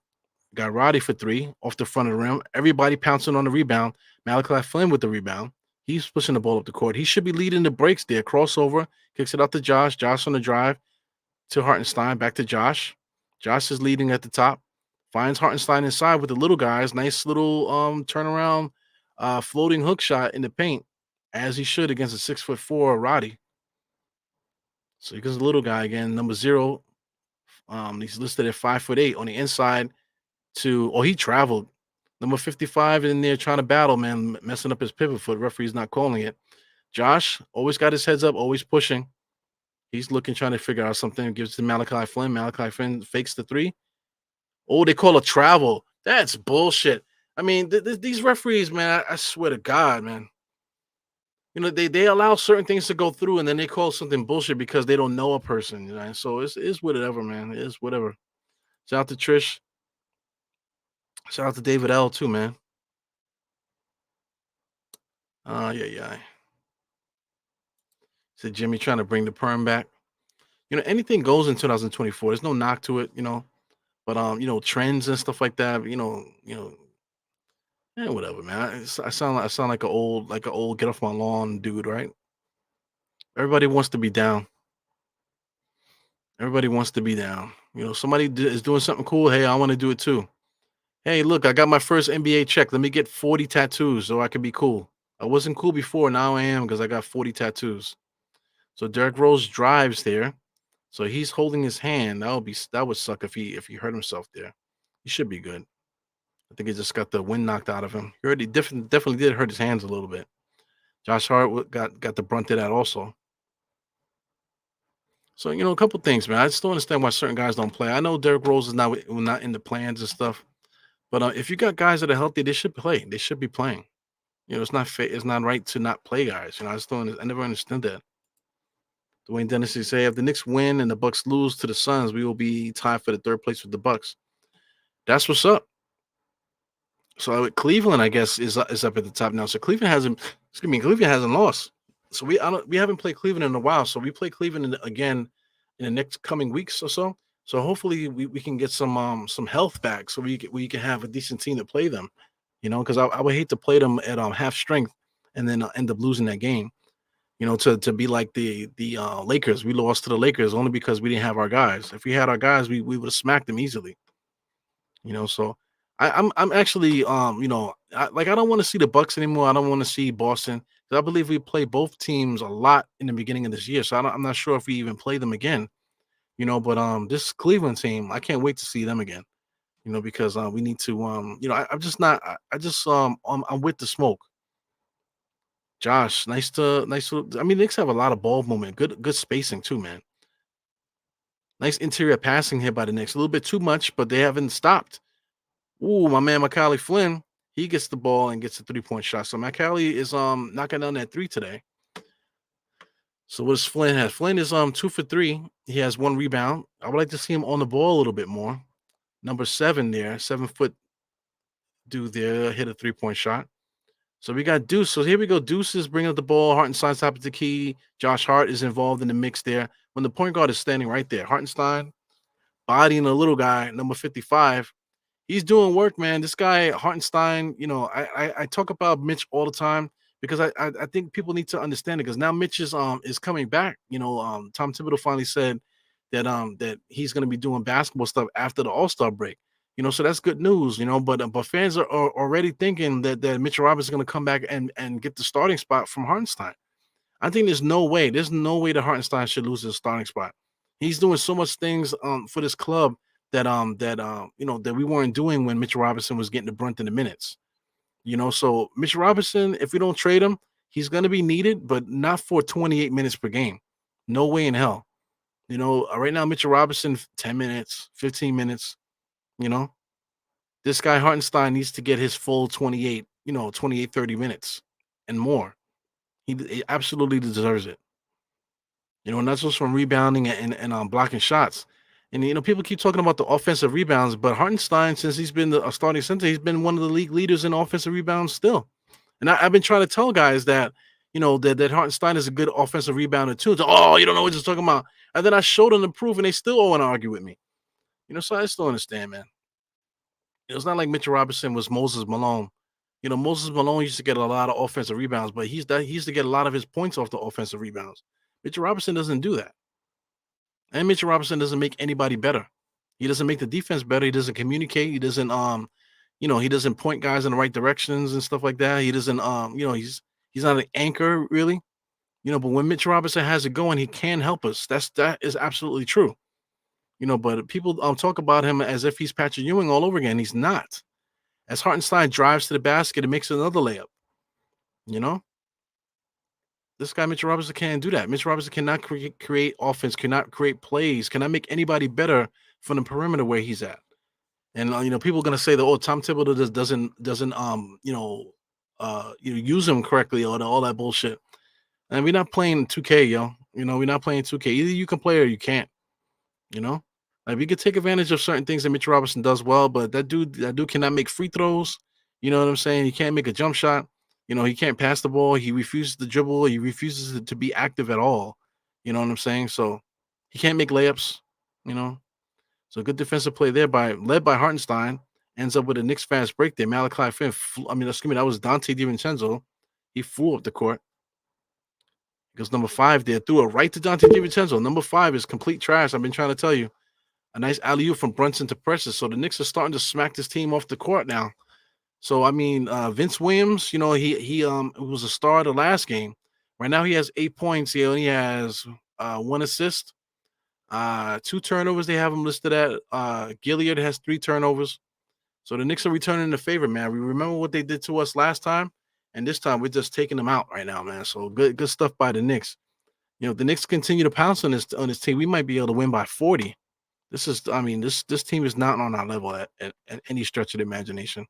Got Roddy for three off the front of the rim. Everybody pouncing on the rebound. Malachi Flynn with the rebound. He's pushing the ball up the court. He should be leading the breaks there. Crossover, kicks it out to Josh. Josh on the drive to Hartenstein. Back to Josh. Josh is leading at the top. Finds Hartenstein inside with the little guys. Nice little turnaround floating hook shot in the paint, as he should against a 6'4" Roddy. So he goes the little guy again, number 0. He's listed at 5'8" on the inside he traveled. Number 55 in there trying to battle, man, messing up his pivot foot. Referee's not calling it. Josh always got his heads up, always pushing. He's looking, trying to figure out something. Gives to Malachi Flynn. Malachi Flynn fakes the 3. Oh, they call a travel. That's bullshit. I mean, these referees, man, I swear to God, man. They allow certain things to go through, and then they call something bullshit because they don't know a person. So it's whatever, man. It is whatever. Shout out to Trish. Shout out to David L. too, man. Yeah. Said Jimmy trying to bring the perm back. Anything goes in 2024. There's no knock to it, But trends and stuff like that, whatever, man. I sound like an old get off my lawn dude, right? Everybody wants to be down. Everybody wants to be down. Somebody is doing something cool. Hey, I want to do it too. Hey, look, I got my first NBA check. Let me get 40 tattoos so I could be cool. I wasn't cool before. Now I am because I got 40 tattoos. So Derrick Rose drives there. So he's holding his hand. That would suck if he hurt himself there. He should be good. I think he just got the wind knocked out of him. He already definitely did hurt his hands a little bit. Josh Hart got the brunt of that also. So a couple things, man. I just don't understand why certain guys don't play. I know Derrick Rose is not in the plans and stuff, but if you got guys that are healthy, they should play. They should be playing. It's not it's not right to not play guys. I never understood that. Dwayne Dennis say if the Knicks win and the Bucks lose to the Suns, we will be tied for the 3rd place with the Bucks. That's what's up. So Cleveland, I guess, is up at the top now. So Cleveland hasn't lost. So we haven't played Cleveland in a while. So we play Cleveland again in the next coming weeks or so. So hopefully we can get some health back, so we can have a decent team to play them. Because I would hate to play them at half strength and then end up losing that game. To be like the Lakers. We lost to the Lakers only because we didn't have our guys. If we had our guys, we would have smacked them easily. So I'm actually I don't want to see the Bucks anymore. I don't want to see Boston. I believe we play both teams a lot in the beginning of this year. So I'm not sure if we even play them again. But this Cleveland team, I can't wait to see them again. Because we need to I'm just not I'm with the smoke. Josh, nice to. I mean, Knicks have a lot of ball movement, good spacing too, man. Nice interior passing here by the Knicks. A little bit too much, but they haven't stopped. Ooh, my man Macaulay Flynn, he gets the ball and gets a 3-point shot. So Macaulay is knocking down that 3 today. So what does Flynn have? Flynn is 2 for 3. He has 1 rebound. I would like to see him on the ball a little bit more. Number 7 there, 7-foot dude there, hit a 3-point shot. So we got Deuce. So here we go. Deuce is bringing up the ball. Hartenstein's top of the key. Josh Hart is involved in the mix there. When the point guard is standing right there, Hartenstein bodying a little guy, number 55. He's doing work, man. This guy, Hartenstein, I talk about Mitch all the time because I think people need to understand it because now Mitch is coming back. Tom Thibodeau finally said that he's going to be doing basketball stuff after the All-Star break. So that's good news. But fans are already thinking that Mitchell Robinson is going to come back and get the starting spot from Hartenstein. I think there's no way that Hartenstein should lose his starting spot. He's doing so much things for this club that we weren't doing when Mitchell Robinson was getting the brunt in the minutes. So Mitchell Robinson, if we don't trade him, he's going to be needed, but not for 28 minutes per game. No way in hell. Right now Mitchell Robinson 10 minutes, 15 minutes, you know. This guy Hartenstein needs to get his full 28, 28 30 minutes and more. He absolutely deserves it. Not just from rebounding and blocking shots. And people keep talking about the offensive rebounds, but Hartenstein, since he's been a starting center, he's been one of the league leaders in offensive rebounds still. And I've been trying to tell guys that, that Hartenstein is a good offensive rebounder too. Oh, you don't know what you're talking about. And then I showed them the proof, and they still want to argue with me. So I still understand, man. It's not like Mitchell Robinson was Moses Malone. Moses Malone used to get a lot of offensive rebounds, but he used to get a lot of his points off the offensive rebounds. Mitchell Robinson doesn't do that. And Mitchell Robinson doesn't make anybody better. He doesn't make the defense better. He doesn't communicate. He doesn't he doesn't point guys in the right directions and stuff like that. He doesn't he's not an anchor really. But when Mitchell Robinson has it going, he can help us. That is absolutely true. But people talk about him as if he's Patrick Ewing all over again. He's not. As Hartenstein drives to the basket and makes another layup. This guy, Mitchell Robinson, can't do that. Mitchell Robinson cannot create offense, cannot create plays, cannot make anybody better from the perimeter where he's at. And people are gonna say that Tom Thibodeau doesn't use him correctly or all that bullshit. And we're not playing 2K, yo. We're not playing 2K. Either you can play or you can't. Like we could take advantage of certain things that Mitchell Robinson does well, but that dude cannot make free throws. You know what I'm saying? He can't make a jump shot. He can't pass the ball. He refuses to dribble. He refuses to be active at all. You know what I'm saying? So he can't make layups. So good defensive play there led by Hartenstein. Ends up with a Knicks fast break there. Malachi Flynn. That was Dante DiVincenzo. He flew up the court. Because number 5 there threw it right to Dante DiVincenzo. Number 5 is complete trash. I've been trying to tell you. A nice alley-oop from Brunson to Precious. So the Knicks are starting to smack this team off the court now. So Vince Williams, he was a star of the last game. Right now he has 8 points. He only has 1 assist, 2 turnovers. They have him listed at. Gilliard has 3 turnovers. So the Knicks are returning the favor, man. We remember what they did to us last time, and this time we're just taking them out right now, man. So good stuff by the Knicks. The Knicks continue to pounce on this team. We might be able to win by 40. This team is not on our level at any stretch of the imagination.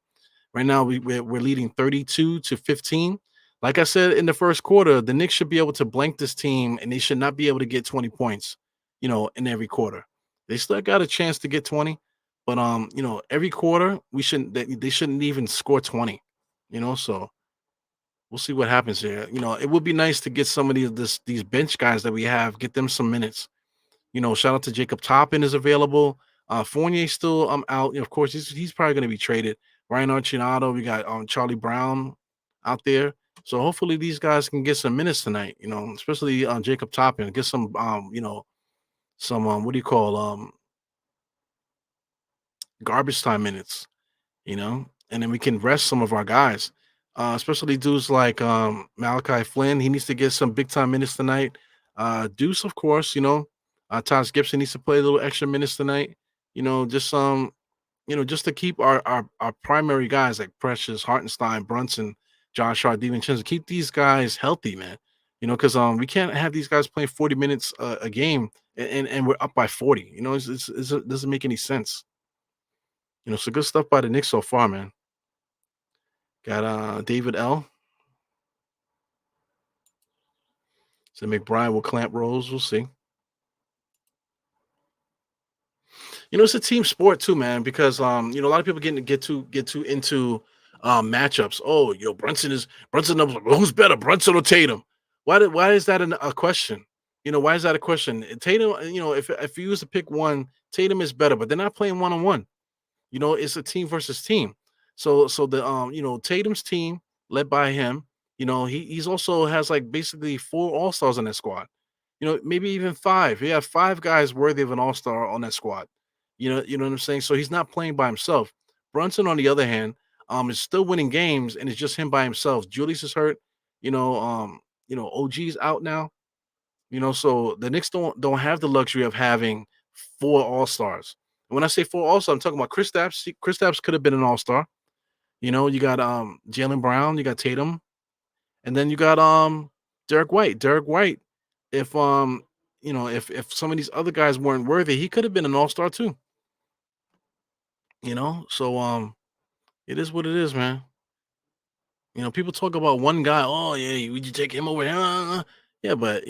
Right now, we're leading 32-15. Like I said in the first quarter, the Knicks should be able to blank this team, and they should not be able to get 20 points, in every quarter. They still got a chance to get 20, but every quarter they shouldn't even score 20. So we'll see what happens here. It would be nice to get some of these bench guys that we have, get them some minutes. Shout out to Jacob Toppin is available. Fournier's still out. Of course, he's probably going to be traded. Ryan Archinato, we got Charlie Brown out there. So hopefully these guys can get some minutes tonight, especially Jacob Toppin, get some garbage time minutes, and then we can rest some of our guys, especially dudes like Malachi Flynn. He needs to get some big time minutes tonight. Deuce, of course, Taj Gibson needs to play a little extra minutes tonight, just just to keep our primary guys like Precious, Hartenstein, Brunson, Josh Hart, DiVincenzo, keep these guys healthy, man. Because we can't have these guys playing 40 minutes a game and we're up by 40. It doesn't make any sense. So good stuff by the Knicks so far, man. Got David L. So McBride will clamp rolls. We'll see. It's a team sport too, man, because a lot of people get too into matchups. Oh, Brunson who's better, Brunson or Tatum? Why is that a question? Why is that a question? Tatum, if you was to pick one, Tatum is better, but they're not playing one-on-one. It's a team versus team. So the Tatum's team led by him, he's also has like basically 4 all-stars on that squad. Maybe even 5. You have 5 guys worthy of an all-star on that squad. You know what I'm saying? So he's not playing by himself. Brunson, on the other hand, is still winning games, and it's just him by himself. Julius is hurt. OG's out now. So the Knicks don't have the luxury of having four All Stars. When I say four All Stars, I'm talking about Kristaps. Kristaps could have been an All Star. You got Jalen Brown, you got Tatum, and then you got Derek White. Derek White, if if some of these other guys weren't worthy, he could have been an All Star too. So it is what it is, man. People talk about one guy. Oh yeah, would you take him over here? Yeah, but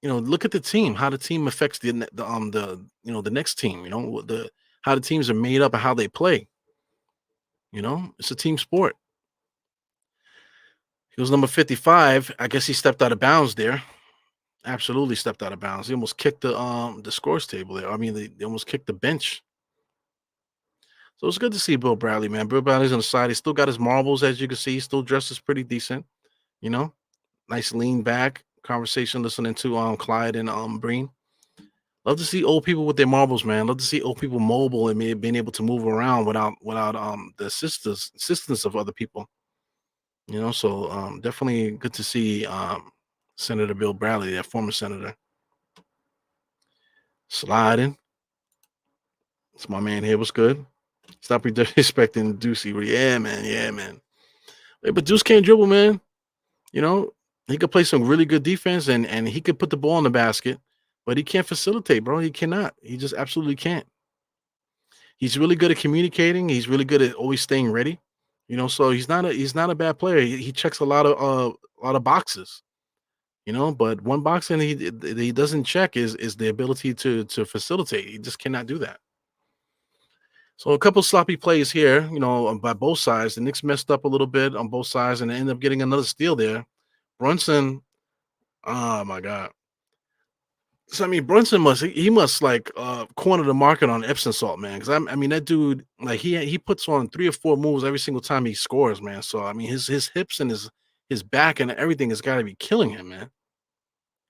look at the team. How the team affects the next team. How the teams are made up and how they play. It's a team sport. He was number 55. I guess he stepped out of bounds there. Absolutely stepped out of bounds. He almost kicked the scores table there. I mean, they almost kicked the bench. So it's good to see Bill Bradley, man. Bill Bradley's on the side. He still got his marbles, as you can see. He still dresses pretty decent. You know, nice lean back conversation listening to Clyde and Breen. Love to see old people with their marbles, man. Love to see old people mobile and being able to move around without the assistance of other people. So definitely good to see Senator Bill Bradley, that former senator, sliding. It's my man here. What's good? Stop disrespecting Deucey. Yeah, man. Yeah, man. Hey, but Deuce can't dribble, man. He could play some really good defense and he could put the ball in the basket, but he can't facilitate, bro. He cannot. He just absolutely can't. He's really good at communicating. He's really good at always staying ready. So he's not a bad player. He checks a lot of boxes. But one box and he doesn't check is the ability to facilitate. He just cannot do that. So a couple sloppy plays here, by both sides. The Knicks messed up a little bit on both sides and they end up getting another steal there. Brunson, oh my God. So I mean, Brunson must like corner the market on Epsom salt, man. Because I mean that dude, like he puts on 3 or 4 moves every single time he scores, man. So I mean his hips and his back and everything has got to be killing him, man.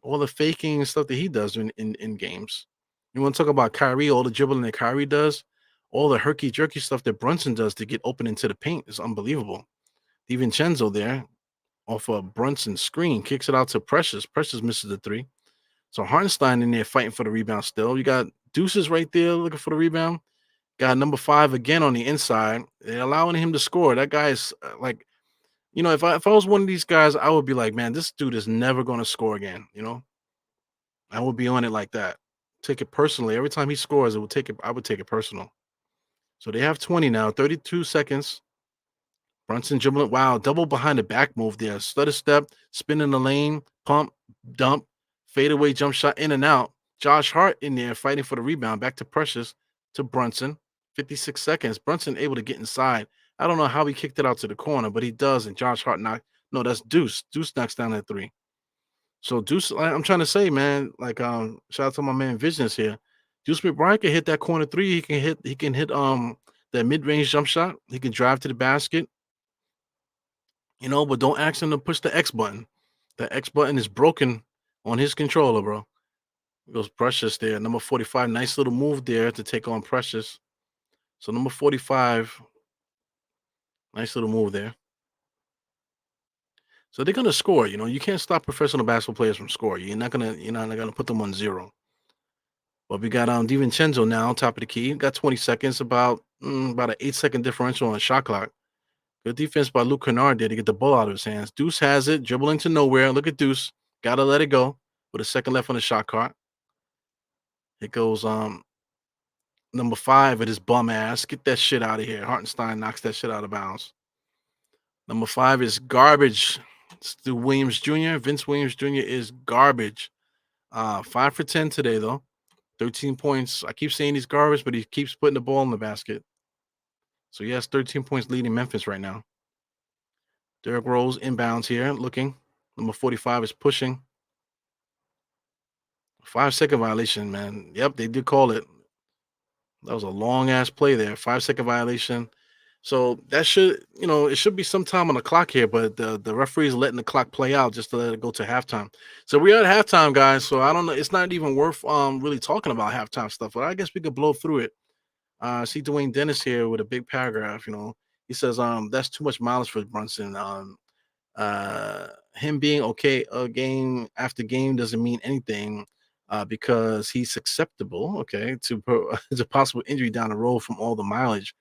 All the faking and stuff that he does in games. You want to talk about Kyrie, all the dribbling that Kyrie does, all the herky jerky stuff that Brunson does to get open into the paint is unbelievable. DiVincenzo there off a Brunson screen kicks it out to Precious. Precious misses the 3. So Hartenstein in there fighting for the rebound still. You got Deuces right there looking for the rebound. Got number 5 again on the inside. They're allowing him to score. That guy is like, if I was one of these guys, I would be like, man, this dude is never going to score again. I would be on it like that. Take it personally. Every time he scores, I would take it personal. So they have 20 now, 32 seconds. Brunson dribbling. Wow, double behind the back move there. Stutter step, spin in the lane, pump, dump. Fadeaway jump shot in and out. Josh Hart in there fighting for the rebound. Back to Precious to Brunson. 56 seconds. Brunson able to get inside. I don't know how he kicked it out to the corner, but he does. And Josh Hart no, that's Deuce. Deuce knocks down that 3. So Deuce, I'm trying to say, man, like shout out to my man Visions here. Deuce McBride can hit that corner 3. He can hit that mid-range jump shot. He can drive to the basket. But don't ask him to push the X button. The X button is broken on his controller, bro. It goes Precious there. Number 45. Nice little move there to take on Precious. So number 45. Nice little move there. So they're gonna score. You can't stop professional basketball players from scoring. You're not gonna put them on 0. But we got DiVincenzo now, top of the key. Got 20 seconds, about an 8-second differential on the shot clock. Good defense by Luke Kennard there to get the ball out of his hands. Deuce has it, dribbling to nowhere. Look at Deuce. Gotta let it go. With a second left on the shot clock. It goes number 5 at his bum ass. Get that shit out of here. Hartenstein knocks that shit out of bounds. Number 5 is garbage. It's the Williams Jr. Vince Williams Jr. is garbage. 5 for 10 today, though. 13 points. I keep saying he's garbage, but he keeps putting the ball in the basket. So he has 13 points leading Memphis right now. Derrick Rose inbounds here, looking. Number 45 is pushing. 5-second violation, man. Yep, they did call it. That was a long-ass play there. 5-second violation. So that should, it should be some time on the clock here, but the referee's letting the clock play out just to let it go to halftime. So we are at halftime, guys. So I don't know. It's not even worth really talking about halftime stuff, but I guess we could blow through it. I see Dwayne Dennis here with a big paragraph. He says that's too much mileage for Brunson. Him being okay game after game doesn't mean anything because he's susceptible, okay, to possible injury down the road from all the mileage.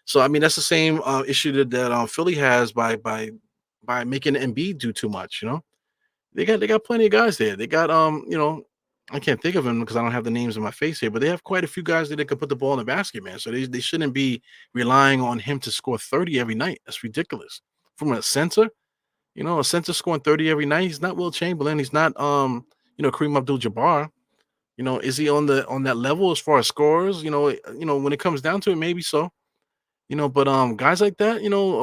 So I mean that's the same issue that Philly has by making Embiid do too much. They got plenty of guys there. They got I can't think of them because I don't have the names in my face here, but they have quite a few guys that they can put the ball in the basket, man. So they shouldn't be relying on him to score 30 every night. That's ridiculous. From a center, a center scoring 30 every night. He's not Will Chamberlain. He's not Kareem Abdul-Jabbar. Is he on that level as far as scores? When it comes down to it, maybe so. But guys like that,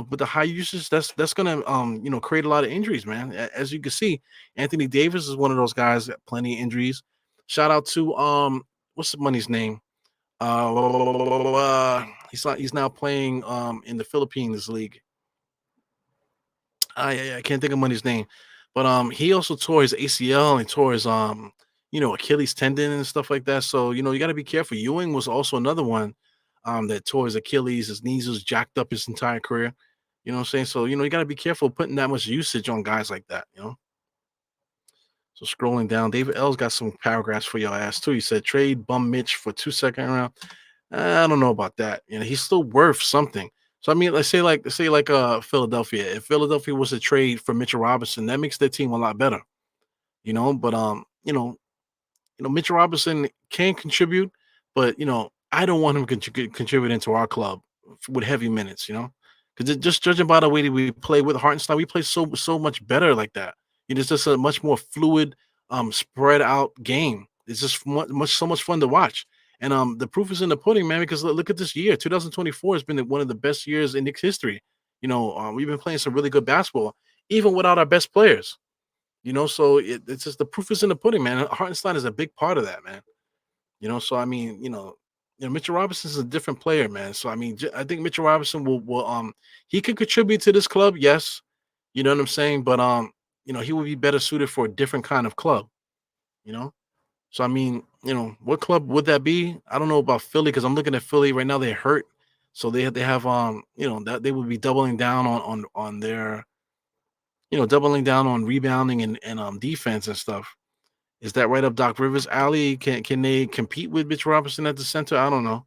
with the high usage, that's gonna create a lot of injuries, man. As you can see, Anthony Davis is one of those guys that plenty of injuries. Shout out to what's the money's name? He's now playing in the Philippines league. I can't think of money's name, but he also tore his ACL and tore his Achilles tendon and stuff like that. So you got to be careful. Ewing was also another one that tore his Achilles. His knees was jacked up his entire career. You know what I'm saying? So you got to be careful putting that much usage on guys like that. So scrolling down, David L's got some paragraphs for your ass too. He said trade bum Mitch for 2 second round. I don't know about that. He's still worth something. So I mean, let's say Philadelphia. If Philadelphia was to trade for Mitchell Robinson, that makes their team a lot better. But Mitchell Robinson can contribute, but I don't want him contributing to our club with heavy minutes. Because just judging by the way that we play with Hartenstein, we play so much better like that. It's just a much more fluid, spread out game. It's just so much fun to watch. And the proof is in the pudding, man. Because look at this year, 2024 has been one of the best years in Knicks history. We've been playing some really good basketball, even without our best players. So it's just the proof is in the pudding, man. Hartenstein is a big part of that, man. So I mean, Mitchell Robinson is a different player, man. So I mean, I think Mitchell Robinson will he could contribute to this club, yes. You know what I'm saying? But he would be better suited for a different kind of club, you know. So I mean, what club would that be? I don't know about Philly because I'm looking at Philly right now. They're hurt, so they have that they would be doubling down on their doubling down on rebounding and defense and stuff. Is that right up Doc Rivers' alley? Can they compete with Mitch Robinson at the center? I don't know,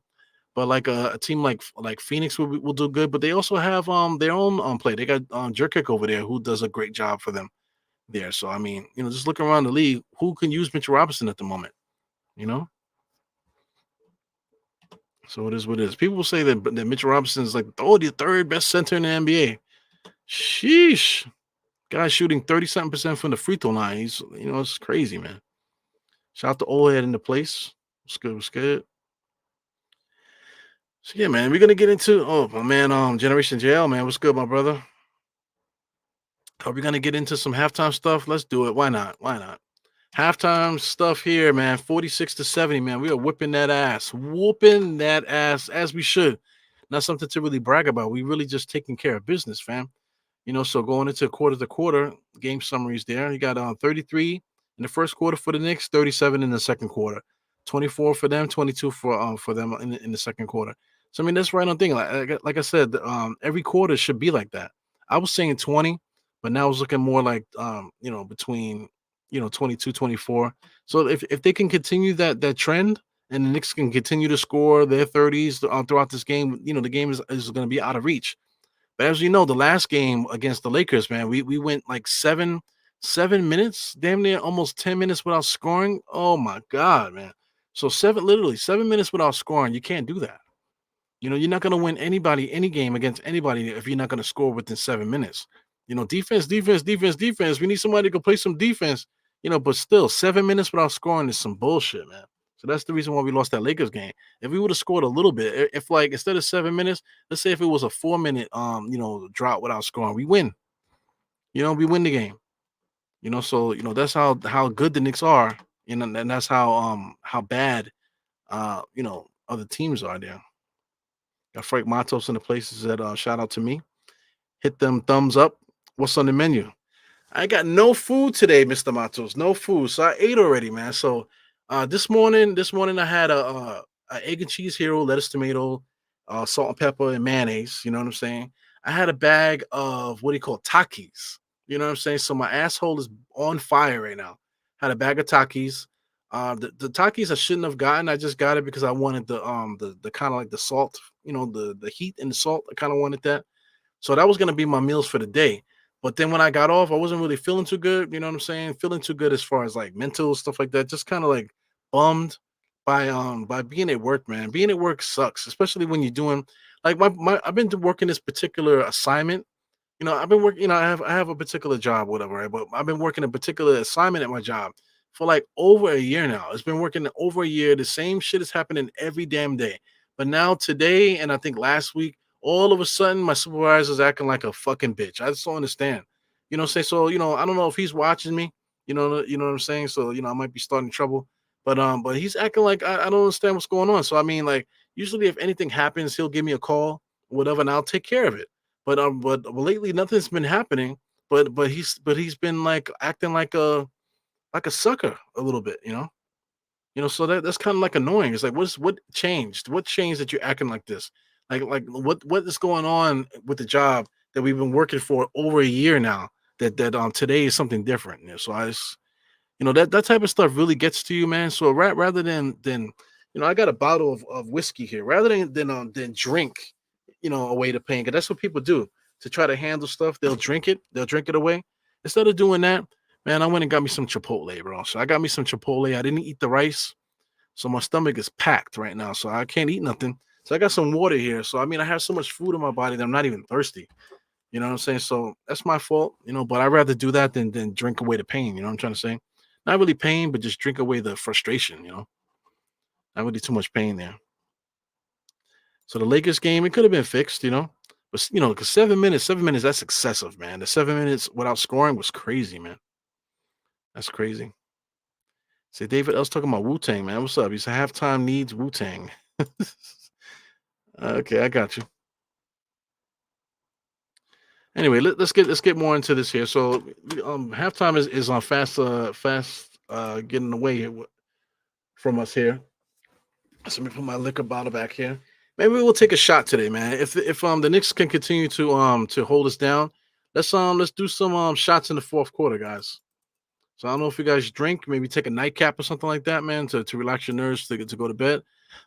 but like a team like Phoenix will do good. But they also have their own play. They got Jerkic over there who does a great job for them there. So I mean, just looking around the league, who can use Mitchell Robinson at the moment? You know. So it is what it is. People will say that Mitchell Robinson is like the third best center in the NBA. Sheesh, guy shooting 30-something% from the free throw line. He's it's crazy, man. Shout out to old head in the place. What's good? What's good? So yeah, man, we're gonna get into my man, Generation JL, man. What's good, my brother? Are we gonna get into some halftime stuff? Let's do it. Why not? Why not? Halftime stuff here, man. 46-70, man. We are whooping that ass as we should. Not something to really brag about. We really just taking care of business, fam. So going into quarter to quarter, game summaries there. You got 33 in the first quarter for the Knicks, 37 in the second quarter, 24 for them, 22 for them in the second quarter. So I mean that's right on thing. Like I said, every quarter should be like that. I was saying 20, but now it's looking more like between 22, 24. So if they can continue that trend and the Knicks can continue to score their 30s throughout this game, the game is going to be out of reach. But as you know, the last game against the Lakers, man, we went like 7 minutes, damn near almost 10 minutes without scoring. Oh my God, man. So literally 7 minutes without scoring. You can't do that. You're not going to win any game against anybody if you're not going to score within 7 minutes. Defense, defense, defense, defense. We need somebody to go play some defense, but still 7 minutes without scoring is some bullshit, man. So that's the reason why we lost that Lakers game. If we would have scored a little bit, if like instead of 7 minutes, let's say if it was a 4 minute drought without scoring, we win. We win the game. So that's how good the Knicks are, and that's how bad other teams are there. Got Frank Matos in the places that shout out to me. Hit them thumbs up. What's on the menu? I got no food today, Mr. Matos. No food. So I ate already, man. So this morning I had a egg and cheese hero, lettuce, tomato, salt and pepper, and mayonnaise. You know what I'm saying? I had a bag of what do you call Takis. You know what I'm saying? So my asshole is on fire right now. Had a bag of Takis. The Takis I shouldn't have gotten. I just got it because I wanted the kind of like the salt, the heat and the salt. I kind of wanted that. So that was gonna be my meals for the day. But then when I got off, I wasn't really feeling too good. You know what I'm saying? Feeling too good as far as like mental stuff like that. Just kind of like bummed by being at work, man. Being at work sucks, especially when you're doing like my I've been working this particular assignment. I've been working, I have a particular job, whatever, right? But I've been working a particular assignment at my job for like over a year now. It's been working over a year. The same shit is happening every damn day. But now today, and I think last week, all of a sudden my supervisor's acting like a fucking bitch. I just don't understand. What I'm saying? So, I don't know if he's watching me, you know what I'm saying? So, I might be starting trouble. But he's acting like I don't understand what's going on. So I mean, like, usually if anything happens, he'll give me a call, whatever, and I'll take care of it. But lately nothing's been happening. But he's been like acting like a sucker a little bit, So that's kind of like annoying. It's like what changed? What changed that you're acting like this? Like what is going on with the job that we've been working for over a year now? That today is something different. So I just that type of stuff really gets to you, man. So rather than I got a bottle of whiskey here. Rather than drink, away the pain, because that's what people do to try to handle stuff. They'll drink it. They'll drink it away. Instead of doing that, man, I went and got me some Chipotle, bro. So I got me some Chipotle. I didn't eat the rice, so my stomach is packed right now. So I can't eat nothing. So I got some water here. So I mean, I have so much food in my body that I'm not even thirsty. You know what I'm saying? So that's my fault, but I'd rather do that than drink away the pain. You know what I'm trying to say? Not really pain, but just drink away the frustration, Not really too much pain there. So the Lakers game, it could have been fixed, But because 7 minutes, that's excessive, man. The 7 minutes without scoring was crazy, man. That's crazy. Say David L's talking about Wu Tang, man. What's up? He said halftime needs Wu Tang. Okay, I got you. Anyway, let's get more into this here. So halftime is on fast getting away from us here. So let me put my liquor bottle back here. Maybe we'll take a shot today, man. If the Knicks can continue to hold us down, let's do some shots in the fourth quarter, guys. So I don't know if you guys drink, maybe take a nightcap or something like that, man, to relax your nerves to go to bed.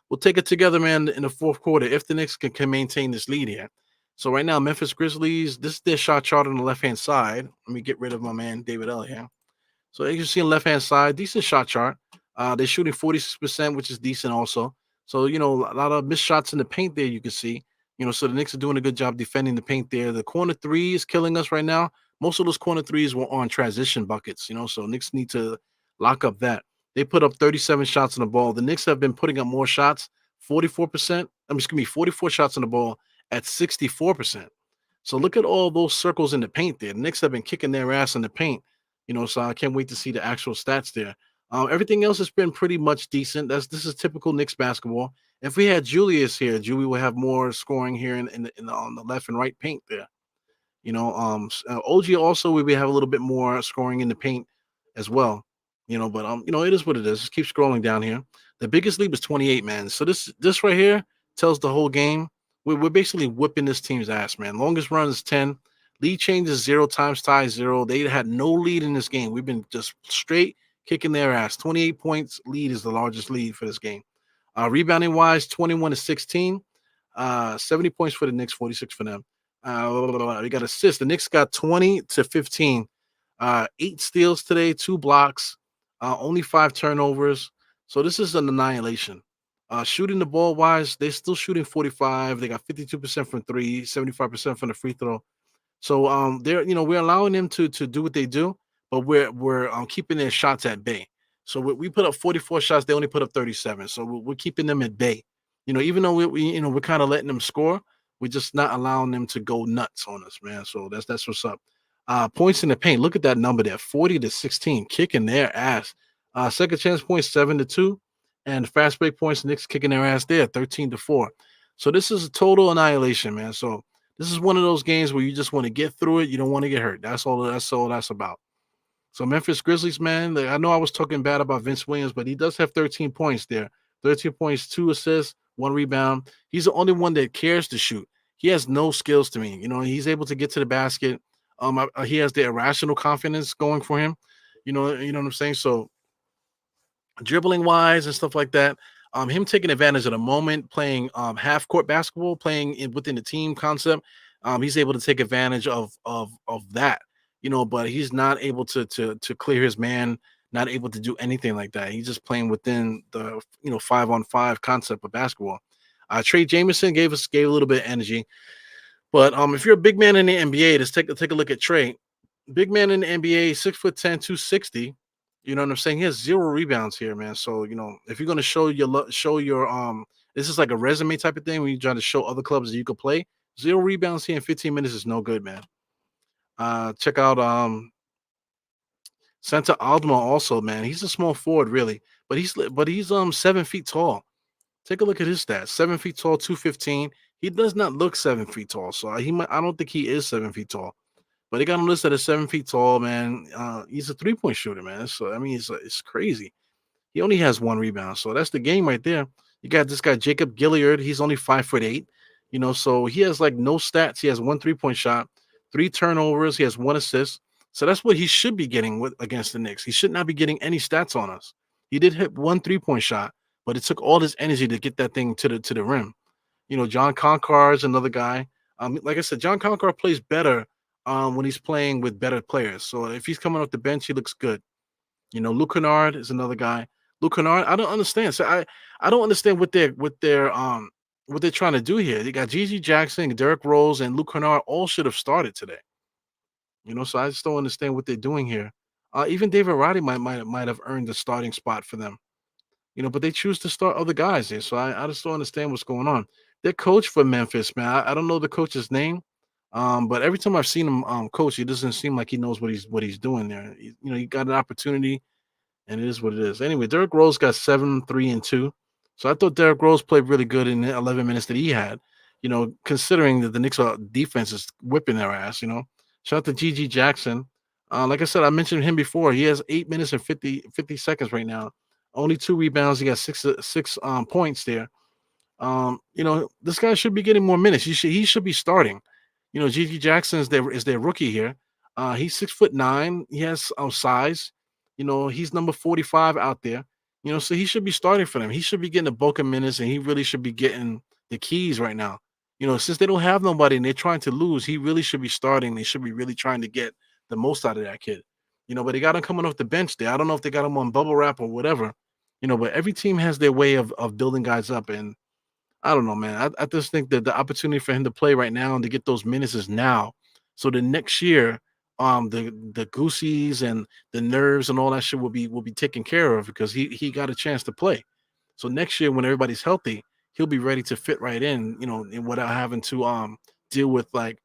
We'll take it together, man, in the fourth quarter if the Knicks can maintain this lead here. So right now, Memphis Grizzlies, this is their shot chart on the left-hand side. Let me get rid of my man David L here. So as you see on the left-hand side, decent shot chart. They're shooting 46%, which is decent also. So, a lot of missed shots in the paint there you can see. So the Knicks are doing a good job defending the paint there. The corner three is killing us right now. Most of those corner threes were on transition buckets, so Knicks need to lock up that. They put up 37 shots on the ball. The Knicks have been putting up more shots, 44%. 44 shots on the ball at 64%. So look at all those circles in the paint there. The Knicks have been kicking their ass in the paint, so I can't wait to see the actual stats there. Everything else has been pretty much decent. This is typical Knicks basketball. If we had Julius here, Julie will have more scoring here on the left and right paint there. OG also we have a little bit more scoring in the paint as well. But it is what it is. Just keep scrolling down here. The biggest lead was 28, man. So this right here tells the whole game. We're basically whipping this team's ass, man. Longest run is 10. Lead changes 0 times tie 0. They had no lead in this game. We've been just straight kicking their ass. 28 points lead is the largest lead for this game. Rebounding wise, 21 to 16. 70 points for the Knicks, 46 for them. We got assists. The Knicks got 20 to 15. 8 steals today, 2 blocks, only 5 turnovers. So this is an annihilation. Shooting the ball wise, they're still shooting 45. They got 52% from 3, 75% from the free throw. So we're allowing them to do what they do, but we're keeping their shots at bay. So we put up 44 shots, they only put up 37. So we're keeping them at bay. Even though we're kind of letting them score, we're just not allowing them to go nuts on us, man. So that's what's up. Points in the paint. Look at that number there, 40 to 16, kicking their ass. Second chance points, 7 to 2, and fast break points, Knicks kicking their ass there, 13 to 4. So this is a total annihilation, man. So this is one of those games where you just want to get through it. You don't want to get hurt. That's all that's about. So Memphis Grizzlies, man. I know I was talking bad about Vince Williams, but he does have 13 points there. 13 points, 2 assists, 1 rebound. He's the only one that cares to shoot. He has no skills to me. He's able to get to the basket. He has the irrational confidence going for him. You know what I'm saying. So dribbling wise and stuff like that. Him taking advantage of the moment, playing half court basketball, playing within the team concept. He's able to take advantage of that, but he's not able to clear his man, not able to do anything like that. He's just playing within the 5-on-5 concept of basketball. Trey Jameson gave a little bit of energy, but if you're a big man in the NBA, just take a look at Trey. Big man in the NBA, 6'10", 260. You know what I'm saying? He has 0 rebounds here, man. So if you're gonna show your this is like a resume type of thing when you try to show other clubs that you could play. 0 rebounds here in 15 minutes is no good, man. Check out Santa Aldama also, man. He's a small forward, really, but he's 7 feet tall. Take a look at his stats: 7 feet tall, 215. He does not look 7 feet tall, so I don't think he is 7 feet tall. But they got him listed as 7 feet tall, man. He's a 3-point shooter, man. So I mean, it's crazy. He only has 1 rebound, so that's the game right there. You got this guy Jacob Gilliard. He's only 5'8". So he has like no stats. He has 1 3-point shot, 3 turnovers. He has 1 assist. So that's what he should be getting against the Knicks. He should not be getting any stats on us. He did hit 1 3-point shot, but it took all his energy to get that thing to the rim. John Concar is another guy. Like I said, John Concar plays better when he's playing with better players. So if he's coming off the bench, he looks good. Luke Kennard is another guy. Luke Kennard, I don't understand. So I don't understand what they're trying to do here. They got Gigi Jackson, Derrick Rose, and Luke Kennard all should have started today. So I just don't understand what they're doing here. Even David Roddy might have earned the starting spot for them. But they choose to start other guys here. So I just don't understand what's going on. Their coach for Memphis, man, I don't know the coach's name. But every time I've seen him coach, he doesn't seem like he knows what he's doing there. He got an opportunity, and it is what it is. Anyway, Derrick Rose got 7, 3, and 2. So I thought Derrick Rose played really good in the 11 minutes that he had. Considering that the Knicks defense is whipping their ass. Shout out to Gigi Jackson. Like I said, I mentioned him before. He has 8 minutes and 50 seconds right now. Only 2 rebounds. He got six points there. This guy should be getting more minutes. He should be starting. Gigi Jackson is their rookie here. He's 6'9". He has size. He's number 45 out there. So he should be starting for them. He should be getting the bulk of minutes, and he really should be getting the keys right now. Since they don't have nobody and they're trying to lose, he really should be starting. They should be really trying to get the most out of that kid. But they got him coming off the bench there. I don't know if they got him on bubble wrap or whatever. But every team has their way of building guys up, and I don't know, man. I just think that the opportunity for him to play right now and to get those minutes is now. So the next year, the goosies and the nerves and all that shit will be taken care of because he got a chance to play. So next year, when everybody's healthy, he'll be ready to fit right in, without having to deal with like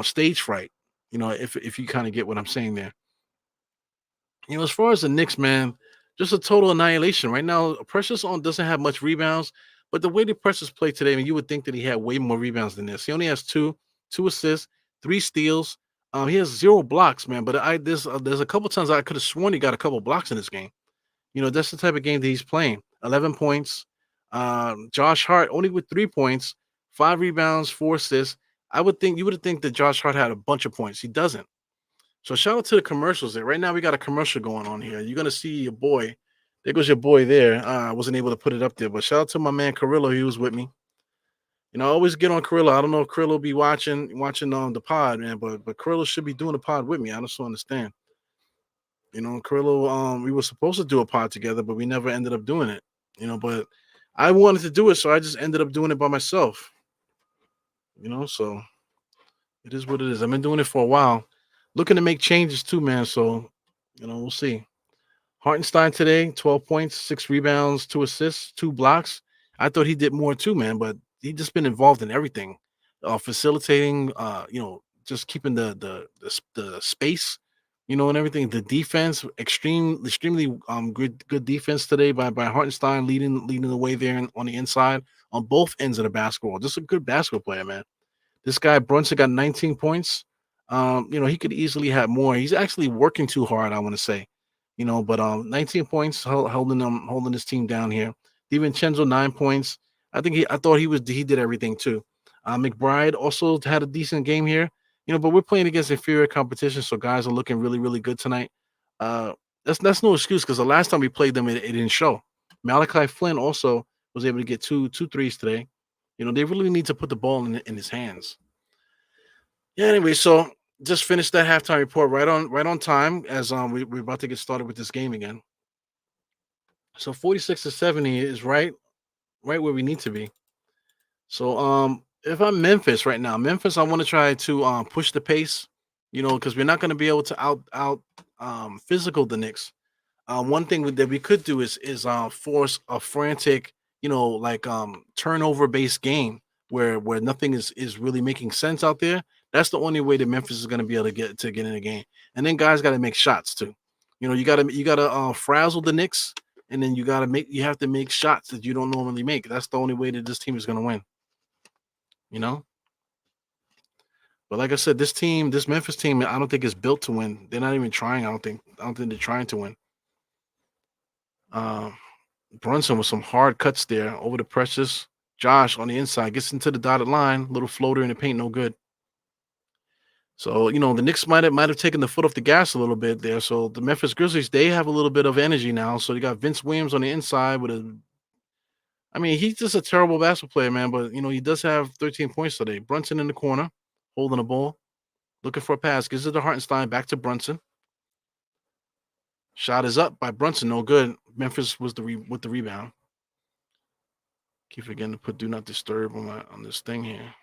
stage fright. If you kind of get what I'm saying there. As far as the Knicks, man, just a total annihilation. Right now, Precious on doesn't have much rebounds, but the way the Precious played today, I mean, you would think that he had way more rebounds than this. He only has two assists, 3 steals. He has 0 blocks, man. But there's a couple times I could have sworn he got a couple blocks in this game. That's the type of game that he's playing. 11 points. Josh Hart only with 3 points, 5 rebounds, 4 assists. You would think that Josh Hart had a bunch of points. He doesn't. So shout out to the commercials there. Right now we got a commercial going on here. You're gonna see your boy. There goes your boy there. I wasn't able to put it up there, but shout out to my man Carrillo. He was with me. I always get on Carrillo. I don't know if Carrillo be watching the pod, man, but Carrillo should be doing the pod with me. I just don't understand. Carrillo, we were supposed to do a pod together, but we never ended up doing it. But I wanted to do it, so I just ended up doing it by myself. So it is what it is. I've been doing it for a while. Looking to make changes too, man. So, we'll see. Hartenstein today, 12 points, 6 rebounds, 2 assists, 2 blocks. I thought he did more too, man, but he just been involved in everything. Facilitating, just keeping the space and everything. The defense, extremely good defense today by Hartenstein, leading the way there on the inside on both ends of the basketball. Just a good basketball player, man. This guy Brunson got 19 points. He could easily have more. He's actually working too hard, I want to say. But 19 points holding his team down here. DiVincenzo 9 points. I thought he did everything too. McBride also had a decent game here. But we're playing against inferior competition, so guys are looking really, really good tonight. Uh, that's no excuse because the last time we played them, it didn't show. Malachi Flynn also was able to get two threes today. They really need to put the ball in his hands. Yeah. Anyway, so just finished that halftime report right on time as we're about to get started with this game again. So 46-70 is right where we need to be. So if I'm Memphis right now, Memphis, I want to try to push the pace, because we're not going to be able to out physical the Knicks. One thing that we could do is force a frantic, like turnover based game where nothing is really making sense out there. That's the only way that Memphis is going to be able to get in the game. And then guys got to make shots too. You gotta frazzle the Knicks, and then you have to make shots that you don't normally make. That's the only way that this team is going to win. You know. But like I said, this Memphis team, I don't think is built to win. They're not even trying. I don't think they're trying to win. Uh, Brunson with some hard cuts there over the Precious. Josh on the inside gets into the dotted line. Little floater in the paint, no good. So the Knicks might have taken the foot off the gas a little bit there. So the Memphis Grizzlies, they have a little bit of energy now. So you got Vince Williams on the inside with a. I mean, he's just a terrible basketball player, man. But he does have 13 points today. Brunson in the corner, holding the ball, looking for a pass. Gives it to Hartenstein, back to Brunson. Shot is up by Brunson, no good. Memphis was with the rebound. Keep forgetting to put do not disturb on this thing here.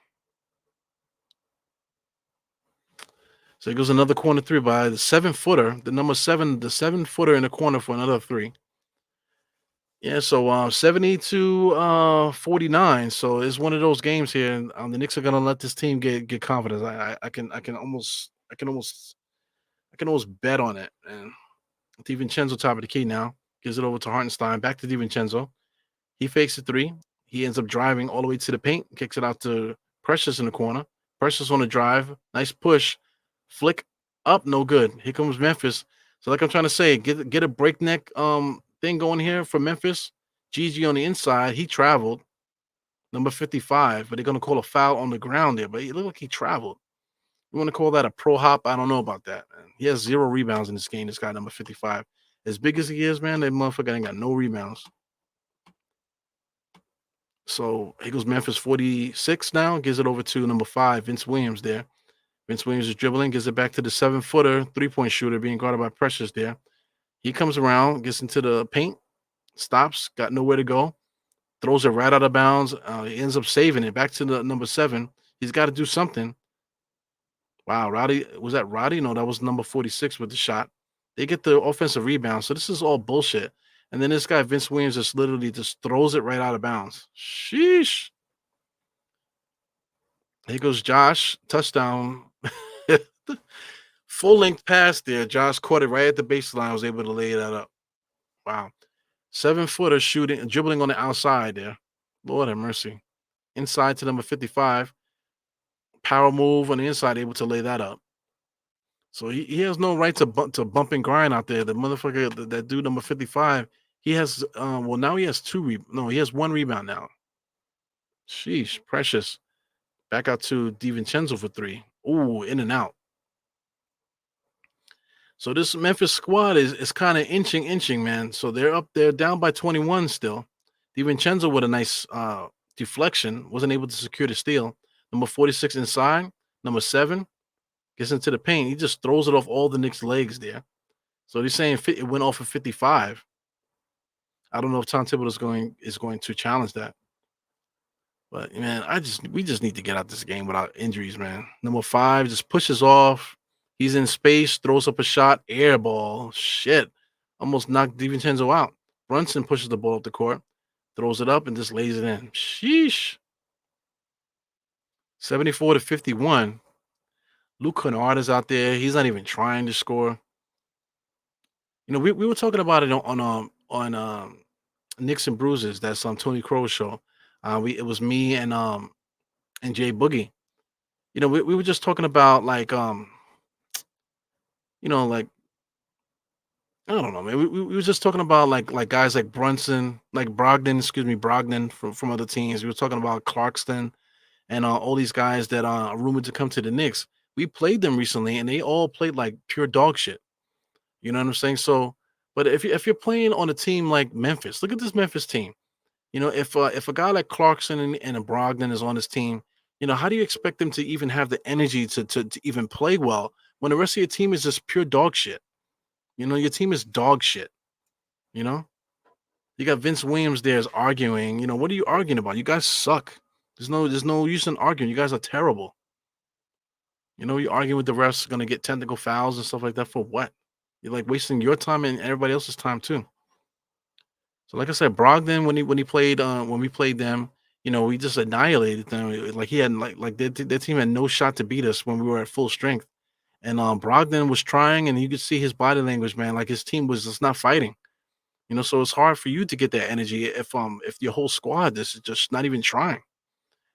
So it goes another corner three by the 7-footer, the number 7, the 7-footer in the corner for another three. Yeah, so 70 to 49. So it's one of those games here, and the Knicks are gonna let this team get confidence. I can almost bet on it. And DiVincenzo top of the key now gives it over to Hartenstein, back to DiVincenzo. He fakes the three. He ends up driving all the way to the paint, kicks it out to Precious in the corner. Precious on the drive, nice push, flick up, no good. Here comes Memphis. So like I'm trying to say, get a breakneck thing going here for Memphis. GG on the inside, he traveled, number 55, but they're gonna call a foul on the ground there. But it looked like he traveled. You want to call that a pro hop? I don't know about that, man. He has 0 rebounds in this game. This guy, number 55. As big as he is, man, that motherfucker ain't got no rebounds. So here goes Memphis 46 now. Gives it over to number 5, Vince Williams there. Vince Williams is dribbling, gives it back to the 7-footer, three-point shooter being guarded by Precious there. He comes around, gets into the paint, stops, got nowhere to go, throws it right out of bounds. He ends up saving it back to the number 7. He's got to do something. Wow, Roddy, was that Roddy? No, that was number 46 with the shot. They get the offensive rebound. So this is all bullshit. And then this guy, Vince Williams, just literally just throws it right out of bounds. Sheesh. Here goes Josh. Touchdown. Full length pass there. Josh caught it right at the baseline. Was able to lay that up. Wow. 7-footer shooting, dribbling on the outside there. Lord have mercy. Inside to number 55. Power move on the inside, able to lay that up. So he has no right to bump and grind out there. The motherfucker, that dude number 55, he has now he has he has 1 rebound now. Sheesh, Precious. Back out to DiVincenzo for 3. Ooh, in and out. So this Memphis squad is kind of inching, man. So they're down by 21 still. DiVincenzo with a nice deflection, wasn't able to secure the steal. Number 46 inside, number 7 gets into the paint. He just throws it off all the Knicks' legs there. So he's saying it went off of 55. I don't know if Tom Thibodeau is going to challenge that. But man, we just need to get out this game without injuries, man. Number 5 just pushes off. He's in space, throws up a shot, air ball. Shit. Almost knocked DiVincenzo out. Brunson pushes the ball up the court, throws it up, and just lays it in. Sheesh. 74 to 51. Luke Kennard is out there. He's not even trying to score. we were talking about it on Knicks and Bruises. That's on Tony Crow's show. We It was me and Jay Boogie. We were just talking about like like I don't know, man. We were just talking about like guys like Brunson, like Brogdon, excuse me, Brogdon from other teams. We were talking about Clarkston and all these guys that are rumored to come to the Knicks. We played them recently, and they all played like pure dog shit. You know what I'm saying? So, but if you're playing on a team like Memphis, look at this Memphis team. If a guy like Clarkson and a Brogdon is on his team, how do you expect them to even have the energy to even play well when the rest of your team is just pure dog shit? Your team is dog shit. You know, you got Vince Williams there is arguing. What are you arguing about? You guys suck. There's no use in arguing. You guys are terrible. You're arguing with the refs, gonna get technical fouls and stuff like that for what? You're like wasting your time and everybody else's time too. So like I said, Brogdon when we played them, we just annihilated them. Like he had like their team had no shot to beat us when we were at full strength. And Brogdon was trying, and you could see his body language, man. Like his team was just not fighting. So it's hard for you to get that energy if your whole squad is just not even trying.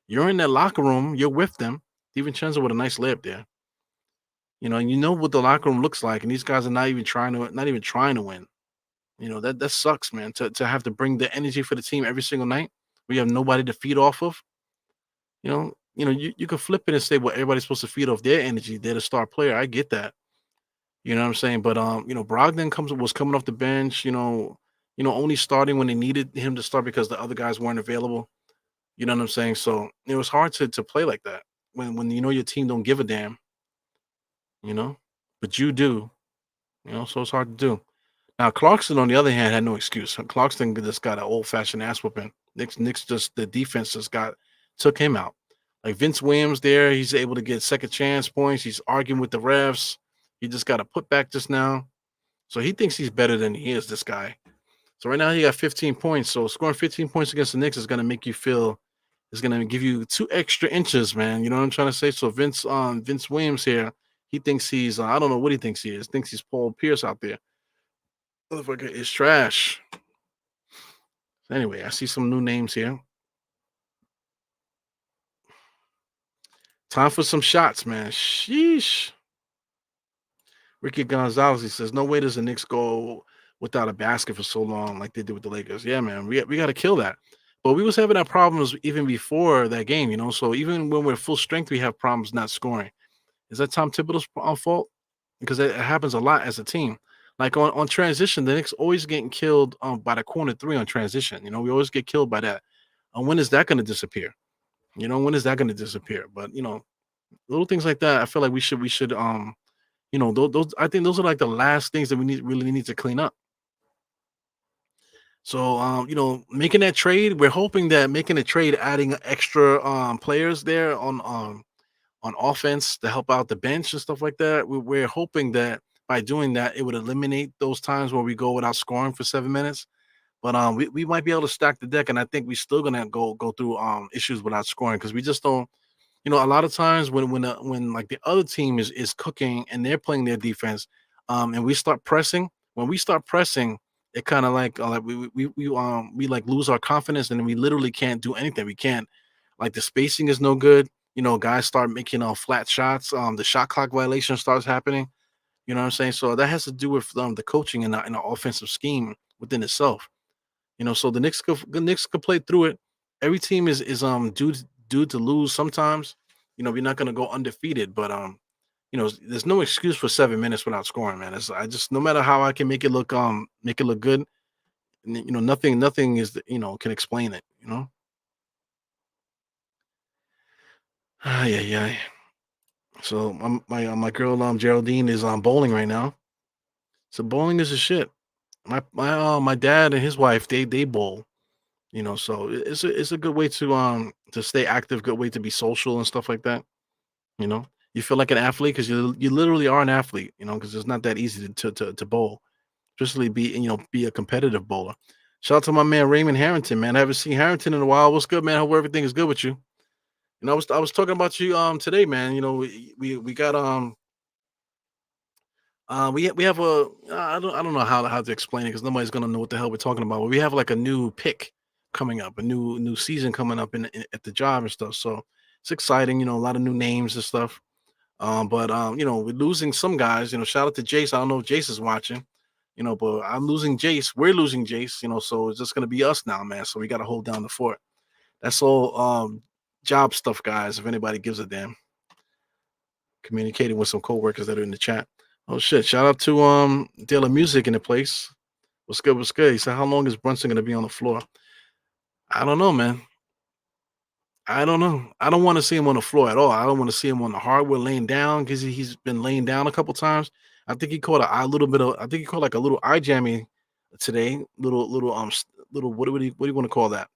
You're in that locker room, you're with them. DiVincenzo with a nice layup there. And you know what the locker room looks like, and these guys are not even trying to win. That sucks, man. To have to bring the energy for the team every single night. We have nobody to feed off of. You can flip it and say, well, everybody's supposed to feed off their energy. They're the star player. I get that. You know what I'm saying? But Brogdon was coming off the bench, only starting when they needed him to start because the other guys weren't available. You know what I'm saying? So it was hard to play like that when your team don't give a damn, you know, but you do, so it's hard to do. Now Clarkson, on the other hand, had no excuse. Clarkson just got an old fashioned ass whooping. Knicks just the defense just took him out. Like Vince Williams there, he's able to get second chance points. He's arguing with the refs. He just got a putback just now. So he thinks he's better than he is, this guy. So right now he got 15 points. So scoring 15 points against the Knicks is gonna make you feel is gonna give you 2 extra inches, man. You know what I'm trying to say? So Vince Williams here, he thinks he's I don't know what he thinks he is. Thinks he's Paul Pierce out there. Motherfucker is trash. Anyway, I see some new names here. Time for some shots, man. Sheesh. Ricky Gonzalez, he says, no way does the Knicks go without a basket for so long like they did with the Lakers. Yeah, man, we got to kill that. But we was having our problems even before that game, So even when we're full strength, we have problems not scoring. Is that Tom Thibodeau's fault? Because it happens a lot as a team. Like on transition, the Knicks always getting killed by the corner three on transition. We always get killed by that. And when is that going to disappear? When is that going to disappear? But little things like that, I feel like we should those I think those are like the last things that we really need to clean up. So making that trade, we're hoping that making a trade, adding extra players there on offense to help out the bench and stuff like that. We're hoping that by doing that, it would eliminate those times where we go without scoring for 7 minutes. But we might be able to stack the deck, and I think we're still gonna go through issues without scoring because we just don't. A lot of times when like the other team is cooking and they're playing their defense, and when we start pressing, it kind of like we like lose our confidence and we literally can't do anything. We can't like the spacing is no good. Guys start making flat shots. The shot clock violation starts happening. You know what I'm saying? So that has to do with the coaching and the offensive scheme within itself. So the Knicks could play through it. Every team is due to lose sometimes. We're not gonna go undefeated, but there's no excuse for 7 minutes without scoring, man. I just no matter how I can make it look good, nothing is can explain it. Yeah, yeah. So my girl Geraldine is bowling right now. So bowling is a shit. My dad and his wife they bowl. So it's a good way to stay active, good way to be social and stuff like that. You feel like an athlete because you literally are an athlete. Because it's not that easy to bowl, especially be a competitive bowler. Shout out to my man Raymond Harrington, man. I haven't seen Harrington in a while. What's good, man? Hope everything is good with you. I was talking about you today, man. We got We have a I don't know how to explain it because nobody's gonna know what the hell we're talking about. But we have like a new pick coming up, a new season coming up at the job and stuff. So it's exciting, a lot of new names and stuff. But we're losing some guys. Shout out to Jace. I don't know if Jace is watching. But I'm losing Jace. We're losing Jace. So it's just gonna be us now, man. So we got to hold down the fort. That's all job stuff, guys. If anybody gives a damn, communicating with some coworkers that are in the chat. Oh shit! Shout out to De La Music in the place. What's good? What's good? He said, "How long is Brunson gonna be on the floor?" I don't know, man. I don't know. I don't want to see him on the floor at all. I don't want to see him on the hardwood laying down because he's been laying down a couple times. I think he caught a little bit of. I think he caught like a little eye jammy today. Little what do you want to call that?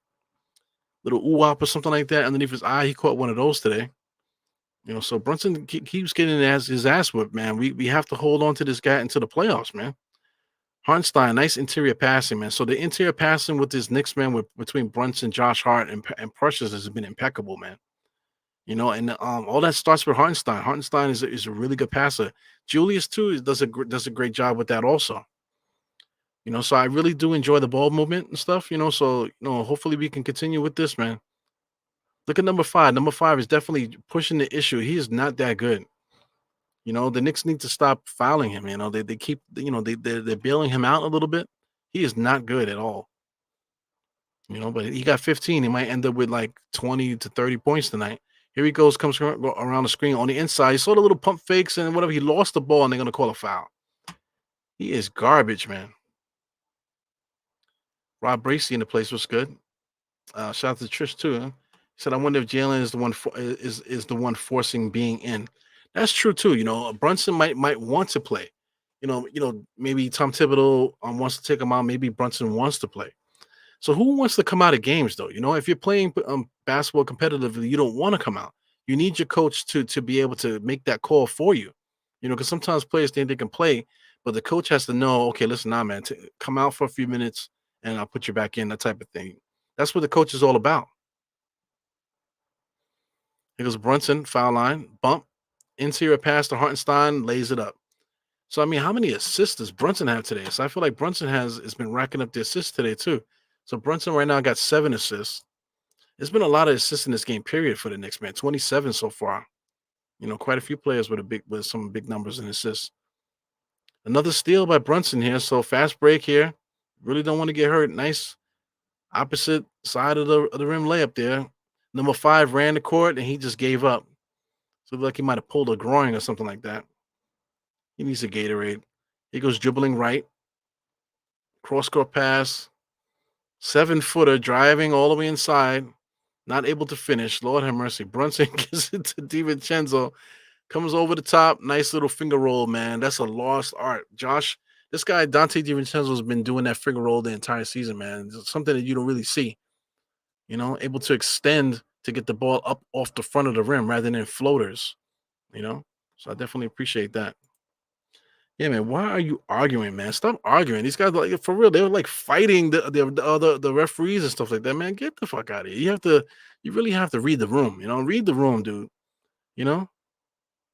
Little ooh wop or something like that underneath his eye. He caught one of those today. So Brunson keeps getting his ass whipped, man. We have to hold on to this guy into the playoffs, man. Hartenstein, nice interior passing, man. So the interior passing with this Knicks, man, between Brunson, Josh Hart, and Precious has been impeccable, man. And all that starts with Hartenstein. Hartenstein is a really good passer. Julius too does a great job with that also. So I really do enjoy the ball movement and stuff. So hopefully we can continue with this, man. Look at number 5. Number 5 is definitely pushing the issue. He is not that good. The Knicks need to stop fouling him. They keep, they're bailing him out a little bit. He is not good at all. But he got 15. He might end up with like 20 to 30 points tonight. Here he goes, comes around the screen on the inside. He saw the little pump fakes and whatever. He lost the ball and they're going to call a foul. He is garbage, man. Rob Bracey in the place was good. Shout out to Trish too. Huh? He said, "I wonder if Jalen is the one is the one forcing being in." That's true too. Brunson might want to play. Maybe Tom Thibodeau wants to take him out. Maybe Brunson wants to play. So who wants to come out of games though? If you're playing basketball competitively, you don't want to come out. You need your coach to be able to make that call for you. Because sometimes players think they can play, but the coach has to know, okay, listen, nah, man, come out for a few minutes and I'll put you back in, that type of thing. That's what the coach is all about. Here goes Brunson, foul line, bump, interior pass to Hartenstein, lays it up. So, I mean, how many assists does Brunson have today? So I feel like Brunson has been racking up the assists today too. So Brunson right now got 7 assists. There's been a lot of assists in this game, period, for the Knicks, man. 27 so far. Quite a few players with some big numbers in assists. Another steal by Brunson here. So fast break here. Really don't want to get hurt. Nice opposite side of the rim layup there. Number 5 ran the court and he just gave up. So like he might have pulled a groin or something like that. He needs a Gatorade. He goes dribbling right. Cross-court pass. 7-footer driving all the way inside. Not able to finish. Lord have mercy. Brunson gives it to DiVincenzo. Comes over the top. Nice little finger roll, man. That's a lost art. Josh, this guy, Dante DiVincenzo, has been doing that finger roll the entire season, man. It's something that you don't really see. Able to extend to get the ball up off the front of the rim rather than floaters. So I definitely appreciate that. Yeah, man. Why are you arguing, man? Stop arguing. These guys, like, for real, they were like fighting the referees and stuff like that, man. Get the fuck out of here. You really have to read the room. Read the room, dude.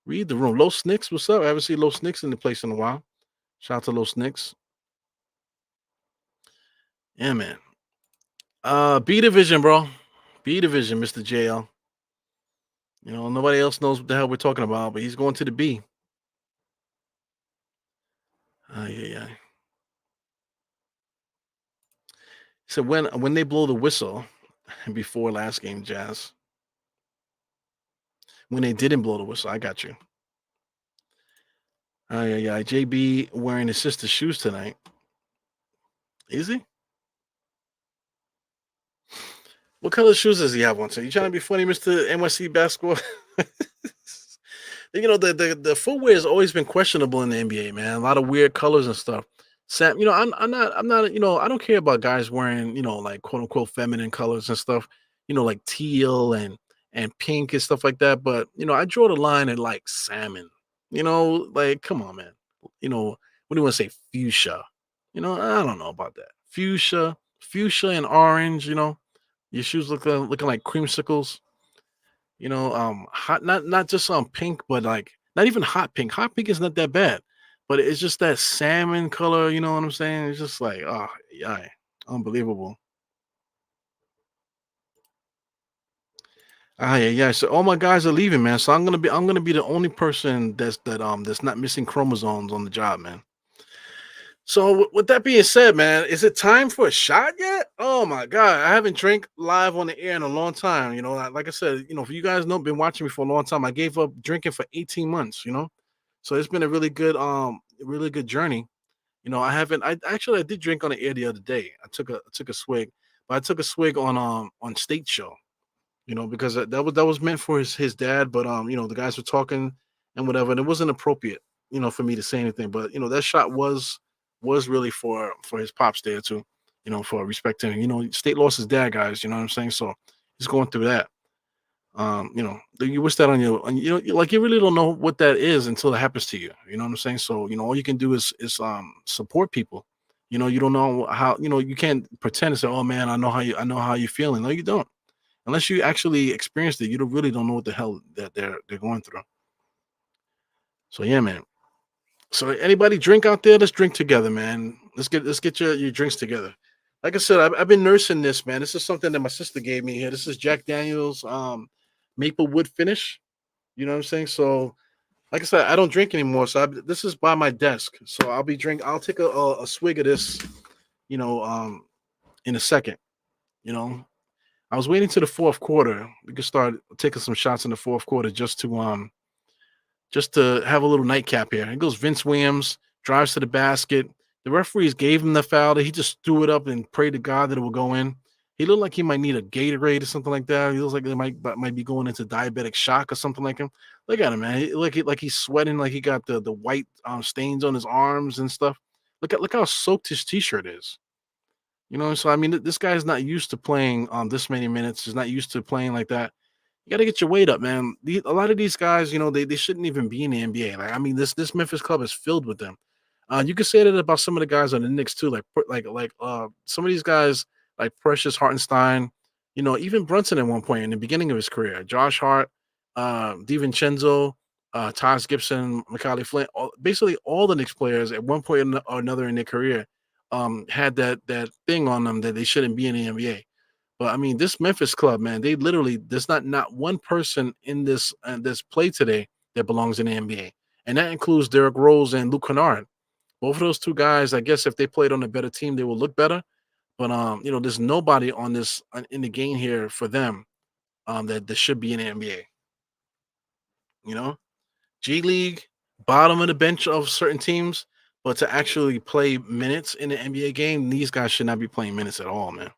Read the room. Low Snicks, what's up? I haven't seen Low Snicks in the place in a while. Shout out to Low Snicks. Yeah, man. B division, bro. B division, Mr. JL. Nobody else knows what the hell we're talking about, but he's going to the B. Yeah. So when they blow the whistle before last game, Jazz. When they didn't blow the whistle, I got you. Yeah. JB wearing his sister's shoes tonight. Is he? What color shoes does he have on? So you trying to be funny, Mr. NYC basketball? The footwear has always been questionable in the NBA, man. A lot of weird colors and stuff. Sam, I'm not, I don't care about guys wearing, like quote unquote feminine colors and stuff, like teal and pink and stuff like that. But, I draw the line at like salmon, like, come on, man. What do you want to say? Fuchsia. I don't know about that. Fuchsia and orange, your shoes looking like creamsicles. Hot, not just pink, but like not even hot pink. Hot pink is not that bad, but it's just that salmon color. You know what I'm saying? It's just like, oh yeah, unbelievable. Ah, yeah, yeah. So all my guys are leaving, man. So I'm gonna be the only person that's not missing chromosomes on the job, man. So with that being said, man, is it time for a shot yet? Oh my god, I haven't drank live on the air in a long time. Like I said, for you guys know, been watching me for a long time. I gave up drinking for 18 months. So it's been a really good journey. I haven't. I did drink on the air the other day. I took a swig, but I took a swig on State Show. Because that was meant for his dad, but the guys were talking and whatever, and it wasn't appropriate, for me to say anything. But that shot was really for his pops there too, for respecting. State lost his dad, guys. You know what I'm saying? So he's going through that. You wish that on like you really don't know what that is until it happens to you. You know what I'm saying? So all you can do is support people. You don't know how. You can't pretend to say, "Oh man, I know how you feeling." No, you don't, unless you actually experienced it. You don't know what the hell that they're going through. So yeah, man. So anybody drink out there? Let's drink together, man. Let's get your drinks together. Like I said, I've been nursing this, man. This is something that my sister gave me here. This is Jack Daniel's maple wood finish. You know what I'm saying? So like I said, I don't drink anymore. So this is by my desk. So I'll take a swig of this. You know, um, in a second. You know, I was waiting to the fourth quarter. We could start taking some shots in the fourth quarter just to have a little nightcap here. It goes Vince Williams, drives to the basket. The referees gave him the foul. He just threw it up and prayed to God that it would go in. He looked like he might need a Gatorade or something like that. He looks like he might be going into diabetic shock or something like him. Look at him, man. Like he's sweating, like he got the white stains on his arms and stuff. Look how soaked his t-shirt is. So I mean, this guy is not used to playing this many minutes. He's not used to playing like that. You got to get your weight up, man. A lot of these guys, they shouldn't even be in the NBA. Like, I mean, this Memphis club is filled with them. You could say that about some of the guys on the Knicks too, some of these guys like Precious Hartenstein, even Brunson at one point in the beginning of his career, Josh Hart, DiVincenzo, Taj Gibson, Macaulay Flint, basically all the Knicks players at one point or another in their career had that thing on them that they shouldn't be in the NBA. But I mean, this Memphis club, man, they literally there's not one person in this play today that belongs in the NBA, and that includes Derrick Rose and Luke Kennard. Both of those two guys, I guess, if they played on a better team, they will look better. But there's nobody on this in the game here for them that should be in the NBA. You know, G League, bottom of the bench of certain teams, but to actually play minutes in the NBA game, these guys should not be playing minutes at all, man.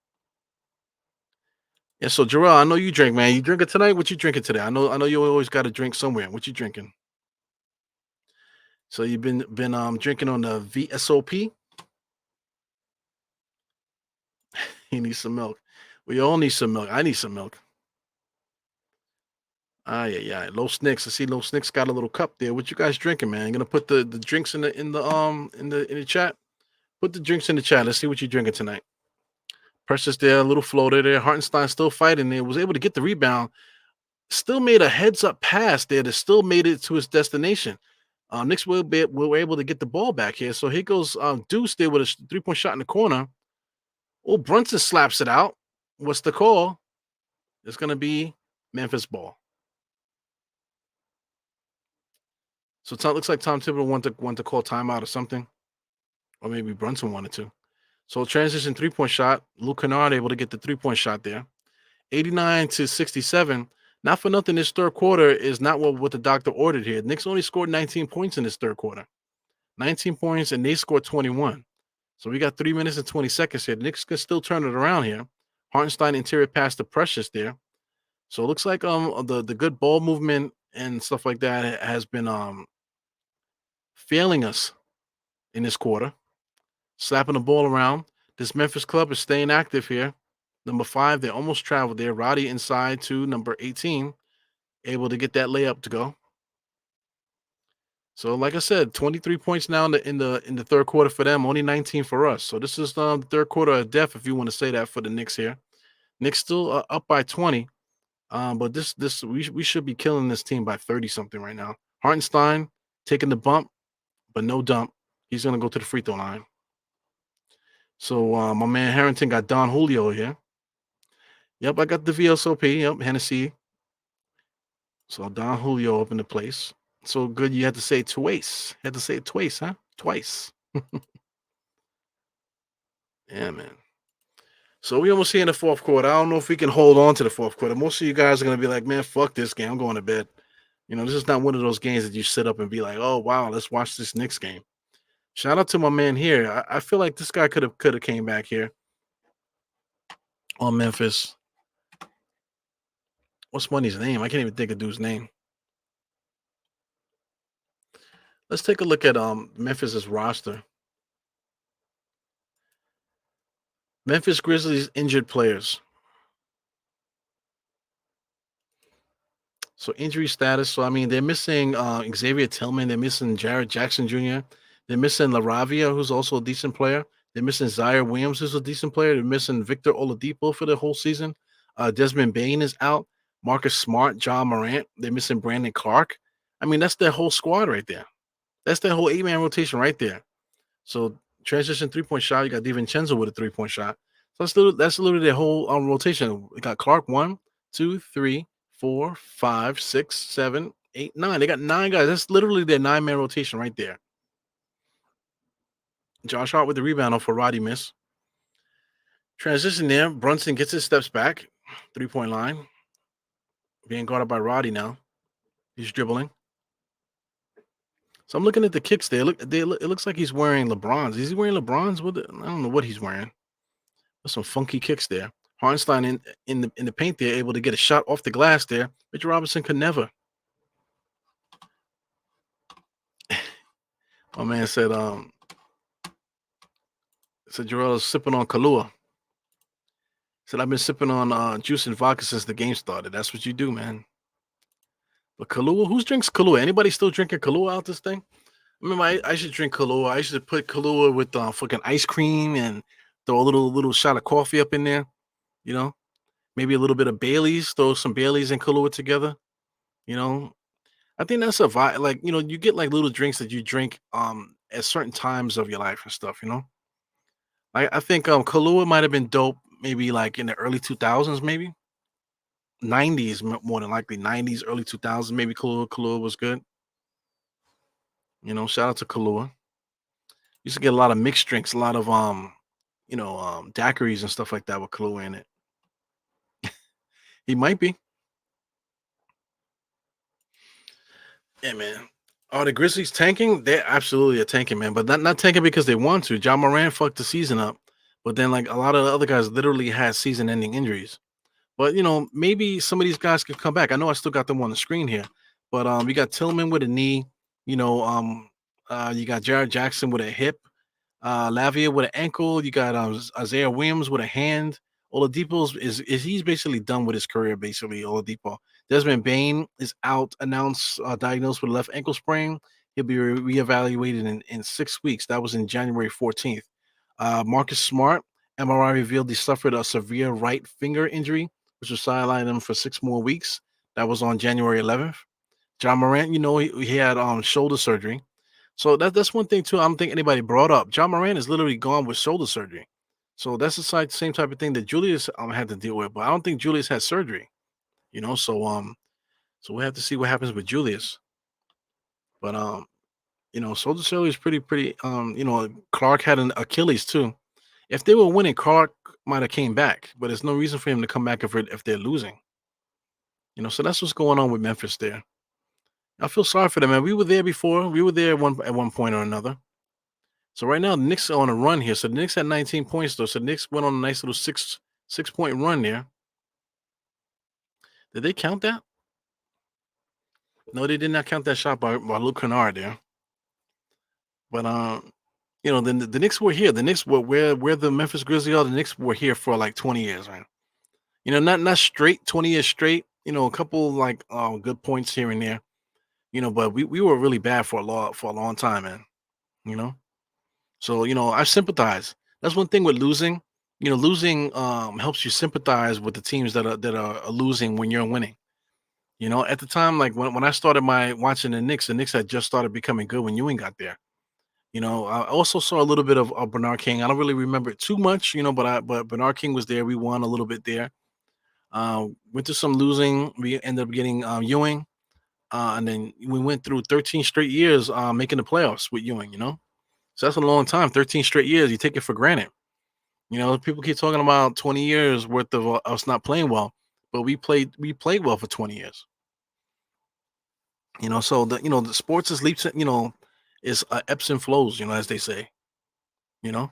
Yeah, so Jarrell, I know you drink, man. You drinking tonight? What you drinking today? I know you always got to drink somewhere. What you drinking? So you've been drinking on the VSOP. You need some milk. We all need some milk. I need some milk. Ah, yeah, yeah. Low Snicks. I see Low Snicks got a little cup there. What you guys drinking, man? Gonna put the drinks in the chat. Put the drinks in the chat. Let's see what you're drinking tonight. Precious there, a little floater there. Hartenstein still fighting there. Was able to get the rebound. Still made a heads up pass there that still made it to his destination. Knicks were able to get the ball back here. So here goes Deuce there with a 3-point shot in the corner. Oh, Brunson slaps it out. What's the call? It's going to be Memphis ball. So it looks like Tom Thibodeau wanted to call timeout or something. Or maybe Brunson wanted to. So transition 3-point shot. Luke Kennard able to get the 3-point shot there. 89-67. Not for nothing, this third quarter is not what the doctor ordered here. Knicks only scored 19 points in this third quarter. 19 points, and they scored 21. So we got 3 minutes and 20 seconds here. The Knicks can still turn it around here. Hartenstein interior pass to Precious there. So it looks like the good ball movement and stuff like that has been failing us in this quarter. Slapping the ball around. This Memphis club is staying active here. Number 5, they almost traveled there. Roddy inside to number 18, able to get that layup to go. So, like I said, 23 points now in the third quarter for them, only 19 for us. So this is the third quarter of death, if you want to say that, for the Knicks here. Knicks still up by 20, but we should be killing this team by 30 something right now. Hartenstein taking the bump, but no dump. He's gonna go to the free throw line. So my man Harrington got Don Julio here. Yep, I got the VSOP. Yep, Hennessy. So Don Julio up in the place. So good you had to say it twice. Had to say it twice, huh? Twice. Yeah, man. So we almost here in the fourth quarter. I don't know if we can hold on to the fourth quarter. Most of you guys are gonna be like, man, fuck this game. I'm going to bed. This is not one of those games that you sit up and be like, oh wow, let's watch this Knicks game. Shout out to my man here. I feel like this guy could have came back here on Memphis. What's Money's name? I can't even think of dude's name. Let's take a look at Memphis's roster. Memphis Grizzlies injured players. So injury status. So I mean, they're missing Xavier Tillman. They're missing Jared Jackson Jr. They're missing LaRavia, who's also a decent player. They're missing Zaire Williams, who's a decent player. They're missing Victor Oladipo for the whole season. Desmond Bane is out. Marcus Smart, John Morant. They're missing Brandon Clark. I mean, that's their whole squad right there. That's their whole 8-man rotation right there. So transition 3-point shot. You got DiVincenzo with a 3-point shot. So that's literally their whole rotation. We got Clark 1, 2, 3, 4, 5, 6, 7, 8, 9. They got 9 guys. That's literally their 9-man rotation right there. Josh Hart with the rebound off a Roddy miss. Transition there. Brunson gets his steps back. 3-point line. Being guarded by Roddy now. He's dribbling. So I'm looking at the kicks there. It looks like he's wearing LeBrons. Is he wearing LeBrons? I don't know what he's wearing. There's some funky kicks there. Hartenstein in the paint there, able to get a shot off the glass there. Mitchell Robinson could never. My man said Jarrell is sipping on Kahlua. Said I've been sipping on juice and vodka since the game started. That's what you do, man. But Kahlua, who drinks Kahlua? Anybody still drinking Kahlua out this thing? I remember I should drink Kahlua. I should put Kahlua with fucking ice cream and throw a little shot of coffee up in there. Maybe a little bit of Bailey's. Throw some Bailey's and Kahlua together. I think that's a vibe. Like, you get like little drinks that you drink at certain times of your life and stuff. I think Kahlua might have been dope. Maybe like in the early 2000s, maybe 90s, more than likely 90s, early 2000s. Maybe Kahlua was good. Shout out to Kahlua. Used to get a lot of mixed drinks, a lot of daiquiris and stuff like that with Kahlua in it. He might be. Yeah, man. Are the Grizzlies tanking? They absolutely are tanking, man. But not tanking because they want to. John Morant fucked the season up. But then, like, a lot of the other guys literally had season-ending injuries. But, maybe some of these guys could come back. I know I still got them on the screen here. But we got Tillman with a knee. You got Jared Jackson with a hip. Lavia with an ankle. You got Isaiah Williams with a hand. Oladipo he's basically done with his career, basically, Oladipo. Desmond Bane is out, announced, diagnosed with a left ankle sprain. He'll be reevaluated in 6 weeks. That was in January 14th. Marcus Smart, MRI revealed he suffered a severe right finger injury, which was sidelined him for 6 more weeks. That was on January 11th. John Morant, he had shoulder surgery. So that's one thing, too, I don't think anybody brought up. John Morant is literally gone with shoulder surgery. So that's the same type of thing that Julius had to deal with. But I don't think Julius had surgery, So we'll have to see what happens with Julius. But, shoulder surgery is pretty, Clark had an Achilles, too. If they were winning, Clark might have came back. But there's no reason for him to come back if they're losing. So that's what's going on with Memphis there. I feel sorry for them, man. We were there before. We were there at one point or another. So right now, the Knicks are on a run here. So the Knicks had 19 points, though. So the Knicks went on a nice little six-point run there. Did they count that? No, they did not count that shot by Luke Kennard there. But then the Knicks were here. The Knicks were where the Memphis Grizzlies are. The Knicks were here for like 20 years, man. Not straight 20 years straight. A couple like good points here and there. But we were really bad for a long time, man. So, I sympathize. That's one thing with losing. Losing helps you sympathize with the teams that are losing when you're winning. At the time, like when I started watching the Knicks had just started becoming good when Ewing got there. I also saw a little bit of Bernard King. I don't really remember it too much, but Bernard King was there. We won a little bit there. Went through some losing. We ended up getting Ewing, and then we went through 13 straight years making the playoffs with Ewing. So that's a long time. 13 straight years. You take it for granted. People keep talking about 20 years worth of us not playing well, but we played well for 20 years. So the sports is leaps. Is ebbs and flows. As they say. You know.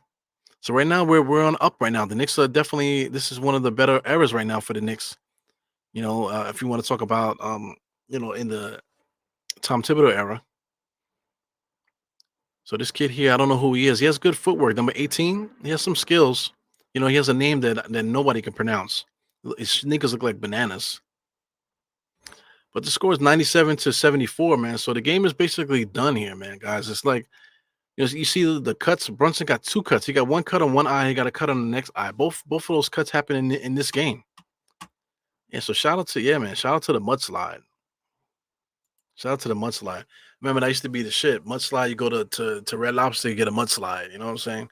So right now we're on up right now. The Knicks are definitely this is one of the better eras right now for the Knicks. If you want to talk about in the Tom Thibodeau era. So this kid here, I don't know who he is. He has good footwork. Number 18, he has some skills. He has a name that nobody can pronounce. His sneakers look like bananas. But the score is 97-74, man. So the game is basically done here, man, guys. It's like you see the cuts. Brunson got two cuts. He got one cut on one eye. He got a cut on the next eye. Both of those cuts happen in this game. Yeah. So shout out to man. Shout out to the mudslide. Shout out to the mudslide. Remember, that used to be the shit. Mudslide. You go to Red Lobster, you get a mudslide. You know what I'm saying?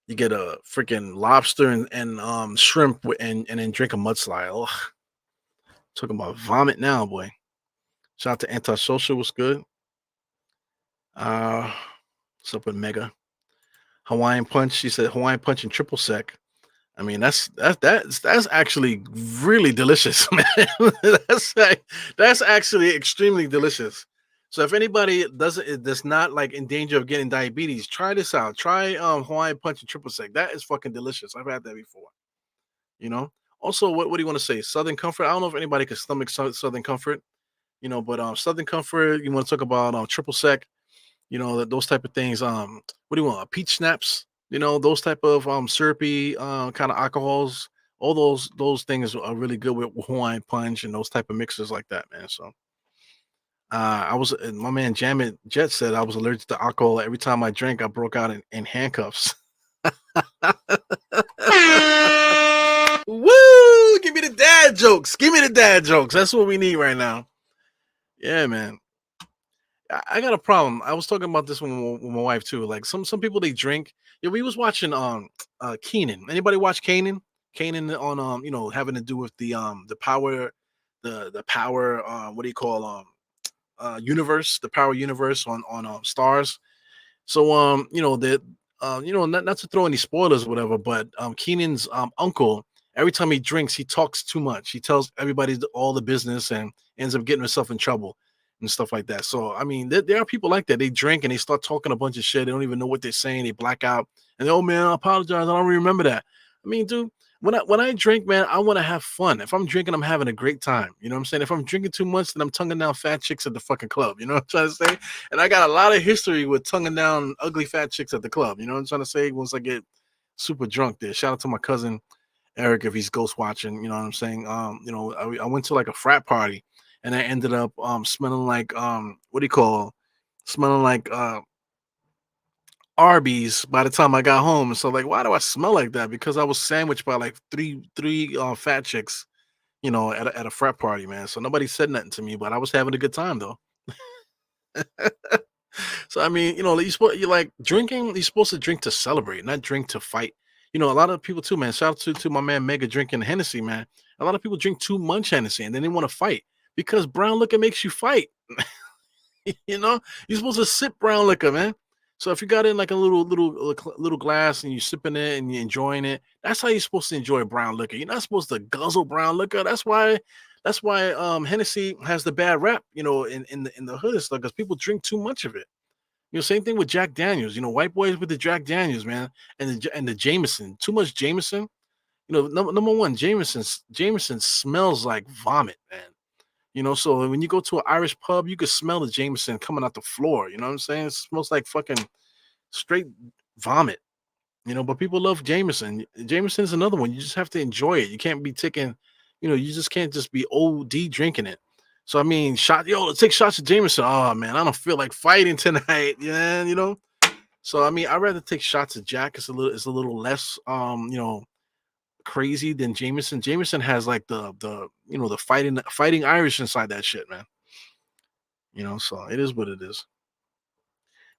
You get a freaking lobster and shrimp and then drink a mudslide. Ugh. Talking about vomit now, boy. Shout out to Antisocial. What's good? What's up with Mega? Hawaiian Punch. She said Hawaiian Punch and triple sec. I mean, that's actually really delicious, man. that's actually extremely delicious. So if anybody that's not like in danger of getting diabetes, try this out. Try Hawaiian Punch and triple sec. That is fucking delicious. I've had that before. Also, what do you want to say? Southern Comfort. I don't know if anybody can stomach Southern Comfort. But Southern Comfort. You want to talk about triple sec? Those type of things. What do you want? Peach snaps. Those type of syrupy kind of alcohols. All those things are really good with Hawaiian Punch and those type of mixers like that, man. So my man Jet said I was allergic to alcohol. Every time I drank, I broke out in handcuffs. Woo! Give me the dad jokes. Give me the dad jokes. That's what we need right now. Yeah, man. I got a problem. I was talking about this with my wife too. Like some people they drink. Yeah, we was watching Keenan. Anybody watch Kanan? Kanan on having to do with the power the power what do you call universe, the power universe on stars. So not to throw any spoilers or whatever, but Keenan's uncle, every time he drinks, he talks too much. He tells everybody all the business and ends up getting himself in trouble and stuff like that. So I mean, there are people like that. They drink and they start talking a bunch of shit. They don't even know what they're saying. They black out and oh man, I apologize. I don't remember that. I mean, dude, when I drink, man, I want to have fun. If I'm drinking, I'm having a great time. You know what I'm saying? If I'm drinking too much, then I'm tonguing down fat chicks at the fucking club. You know what I'm trying to say? And I got a lot of history with tonguing down ugly fat chicks at the club. You know what I'm trying to say? Once I get super drunk there. Shout out to my cousin Eric if he's ghost watching. You know what I'm saying? I went to like a frat party and I ended up smelling like what do you call? Smelling like Arby's by the time I got home. And so like, why do I smell like that? Because I was sandwiched by like three fat chicks, at a frat party, man. So nobody said nothing to me, but I was having a good time though. So I mean, you like drinking, you're supposed to drink to celebrate, not drink to fight. A lot of people too, man. Shout out to my man Mega drinking Hennessy, man. A lot of people drink too much Hennessy and then they want to fight because brown liquor makes you fight. You're supposed to sip brown liquor, man. So if you got in like a little glass and you're sipping it and you're enjoying it, that's how you're supposed to enjoy brown liquor. You're not supposed to guzzle brown liquor. That's why Hennessy has the bad rap, in the hood and stuff, because people drink too much of it. Same thing with Jack Daniels. White boys with the Jack Daniels, man, and the Jameson. Too much Jameson. Number one, Jameson smells like vomit, man. So when you go to an Irish pub, you can smell the Jameson coming out the floor. You know what I'm saying? It smells like fucking straight vomit. But people love Jameson. Jameson is another one. You just have to enjoy it. You can't be taking, you just can't just be OD drinking it. So I mean, let's take shots of Jameson. Oh man, I don't feel like fighting tonight. Yeah, So I mean, I'd rather take shots of Jack. It's a little less crazy than Jameson. Jameson has like the fighting Irish inside that shit, man. So it is what it is.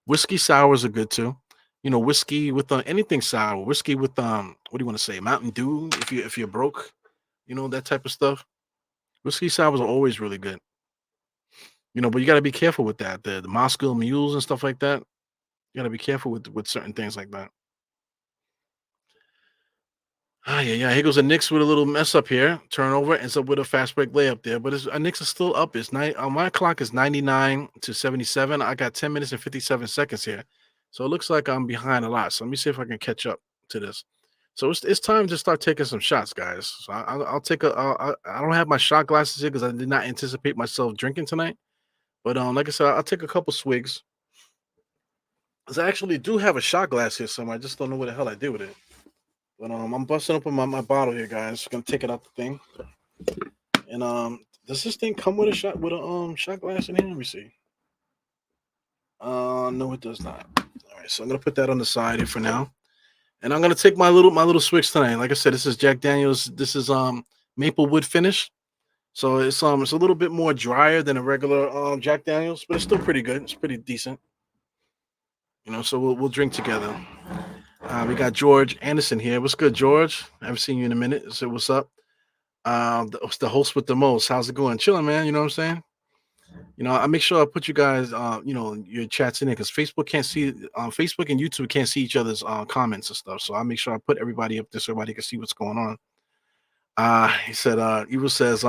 Whiskey sours are good too. Whiskey with anything sour. Whiskey with what do you want to say? Mountain Dew. If you're broke, that type of stuff. Whiskey sours are always really good. But you got to be careful with that. The Moscow mules and stuff like that. You got to be careful with certain things like that. Ah, yeah, yeah. Here goes the Knicks with a little mess up here. Turnover ends up with a fast break layup there, but Knicks is still up. It's night. My clock is 99 to 77. I got 10 minutes and 57 seconds here, so it looks like I'm behind a lot. So let me see if I can catch up to this. So it's time to start taking some shots, guys. So I'll take a. I don't have my shot glasses here because I did not anticipate myself drinking tonight. But like I said, I'll take a couple swigs. Cause I actually do have a shot glass here somewhere. I just don't know what the hell I did with it. But I'm busting open my bottle here, guys. Gonna take it out the thing. And does this thing come with a shot glass in here? Let me see. No, it does not. All right, so I'm gonna put that on the side here for now. And I'm gonna take my little swig tonight. Like I said, this is Jack Daniels. This is maple wood finish. So it's a little bit more drier than a regular Jack Daniels, but it's still pretty good. It's pretty decent. So we'll drink together. We got George Anderson here. What's good, George? I haven't seen you in a minute. So what's up? The host with the most. How's it going? Chilling, man. You know what I'm saying? I make sure I put you guys, your chats in there because Facebook and YouTube can't see each other's comments and stuff. So I make sure I put everybody up there so everybody can see what's going on. He said, Evil says,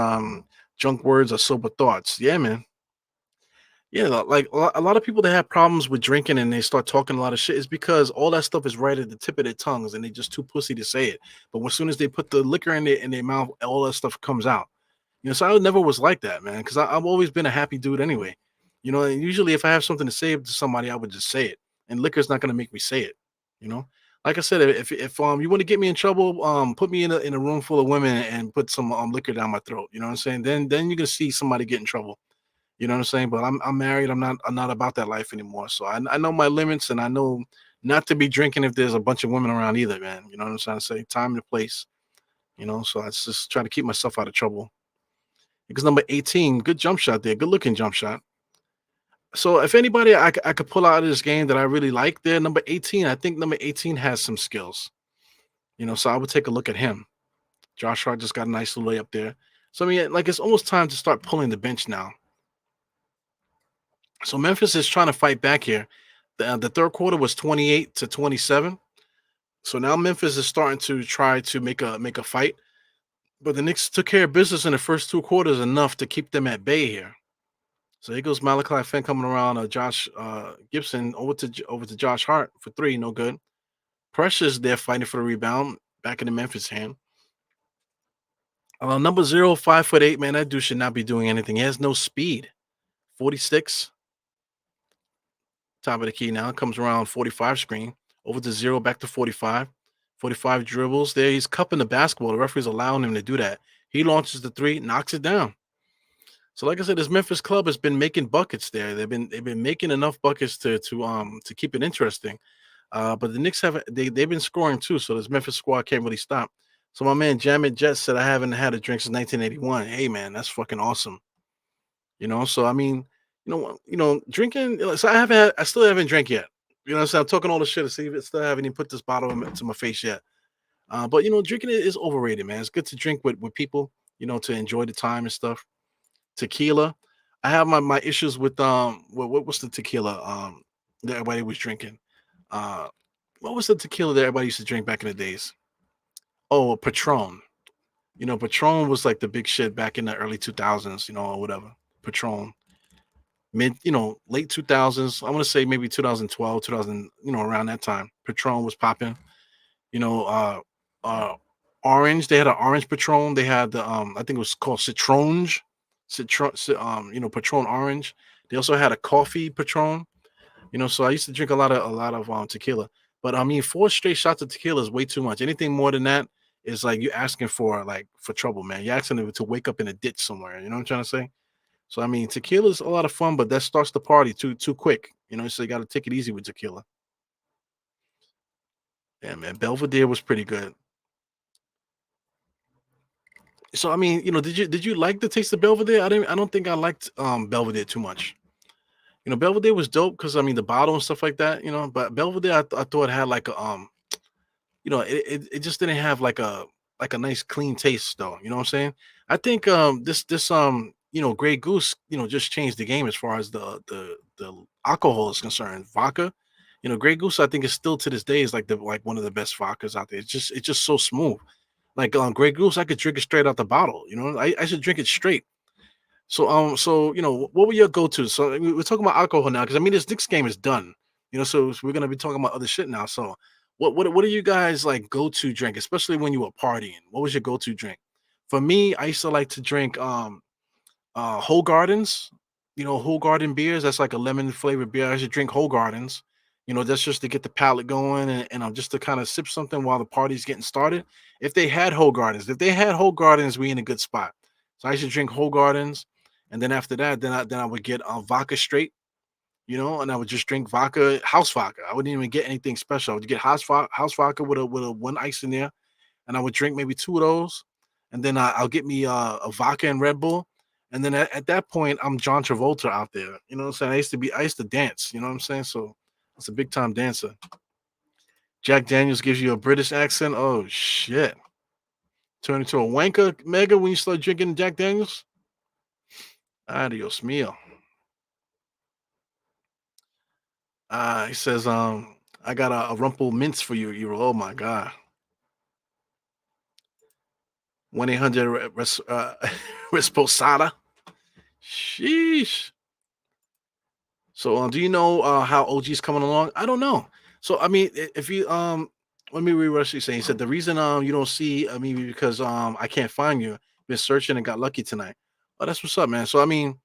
drunk words are sober thoughts. Yeah, man. Yeah, like a lot of people that have problems with drinking and they start talking a lot of shit is because all that stuff is right at the tip of their tongues and they just too pussy to say it. But as soon as they put the liquor in their mouth, all that stuff comes out. So I never was like that, man, because I've always been a happy dude anyway. And usually if I have something to say to somebody, I would just say it. And liquor's not gonna make me say it. You know, like I said, if you want to get me in trouble, put me in a room full of women and put some liquor down my throat. You know what I'm saying? Then you can see somebody get in trouble. You know what I'm saying? But I'm married. I'm not about that life anymore. So I know my limits and I know not to be drinking if there's a bunch of women around either, man. You know what I'm trying to say? Time and place. So I just trying to keep myself out of trouble. Because number 18, good jump shot there, good looking jump shot. So if anybody I could pull out of this game that I really like there, number 18, I think number 18 has some skills. So I would take a look at him. Josh Hart just got a nice little layup there. So I mean, like it's almost time to start pulling the bench now. So Memphis is trying to fight back here. The third quarter was 28 to 27. So now Memphis is starting to try to make a fight. But the Knicks took care of business in the first two quarters enough to keep them at bay here. So here goes Malachi Finn coming around. Josh Gibson over to Josh Hart for three, no good. Precious there fighting for the rebound back in the Memphis hand. Number 0, 5'8", man, that dude should not be doing anything. He has no speed. 46. Top of the key now. Comes around 45 screen. Over to 0, back to 45. 45 dribbles there. He's cupping the basketball. The referee's allowing him to do that. He launches the three, knocks it down. So, like I said, this Memphis club has been making buckets there. They've been making enough buckets to keep it interesting. But the Knicks they've been scoring too. So this Memphis squad can't really stop. So my man Jamit Jet said, I haven't had a drink since 1981. Hey man, that's fucking awesome. So I mean, drinking. So I still haven't drank yet. You know what I'm saying? I'm talking all the shit to see if it still haven't even put this bottle to my face yet. But drinking is overrated, man. It's good to drink with people, to enjoy the time and stuff. Tequila. I have my issues with what was the tequila that everybody was drinking? What was the tequila that everybody used to drink back in the days? Oh, Patron. Patron was like the big shit back in the early 2000s, or whatever. Patron. Late 2000s. I want to say maybe 2012, 2000, around that time. Patron was popping. You know, orange. They had an orange Patron. They had the I think it was called Citronge. Patron orange. They also had a coffee Patron. So I used to drink a lot of tequila. But I mean, 4 straight shots of tequila is way too much. Anything more than that is like you asking for trouble, man. You're asking to wake up in a ditch somewhere. You know what I'm trying to say? So I mean, tequila is a lot of fun, but that starts the party too quick. So you got to take it easy with tequila. Yeah, man. Belvedere was pretty good. So I mean, did you like the taste of Belvedere? I don't think I liked Belvedere too much. Belvedere was dope because I mean the bottle and stuff like that. But Belvedere I thought had like a it just didn't have like a nice clean taste though. You know what I'm saying? I think this Grey Goose just changed the game as far as the alcohol is concerned. Vodka, Grey Goose I think is still to this day is like one of the best vodkas out there. It's just so smooth. Like Grey Goose, I could drink it straight out the bottle. I should drink it straight. So what were your go-to? So we're talking about alcohol now because I mean this Knicks game is done. So we're gonna be talking about other shit now. So what do you guys like go-to drink, especially when you were partying? What was your go-to drink? For me, I used to like to drink Whole Gardens, Whole Garden beers. That's like a lemon flavored beer. I should drink Whole Gardens. That's just to get the palate going and just to kind of sip something while the party's getting started. If they had Whole Gardens, we in a good spot. So I should drink Whole Gardens, and then after that, then I would get vodka straight, and I would just drink vodka, house vodka. I wouldn't even get anything special. I would get house vodka with a one ice in there, and I would drink maybe two of those, and then I'll get me a vodka and Red Bull, and then at that point I'm John Travolta out there. You know what I'm saying? I used to dance. You know what I'm saying? So it's a big time dancer. Jack Daniels gives you a British accent. Oh shit! Turn into a wanker, mega, when you start drinking Jack Daniels. Adios mio. He says, I got a rumple mints for you, Eero. Oh my god. 1-800 Resposada. Sheesh. So, do you know how OG's coming along? I don't know. So, I mean, if you let me read what she's saying. He said the reason you don't see me because I can't find you. Been searching and got lucky tonight. Oh, that's what's up, man. So, I mean,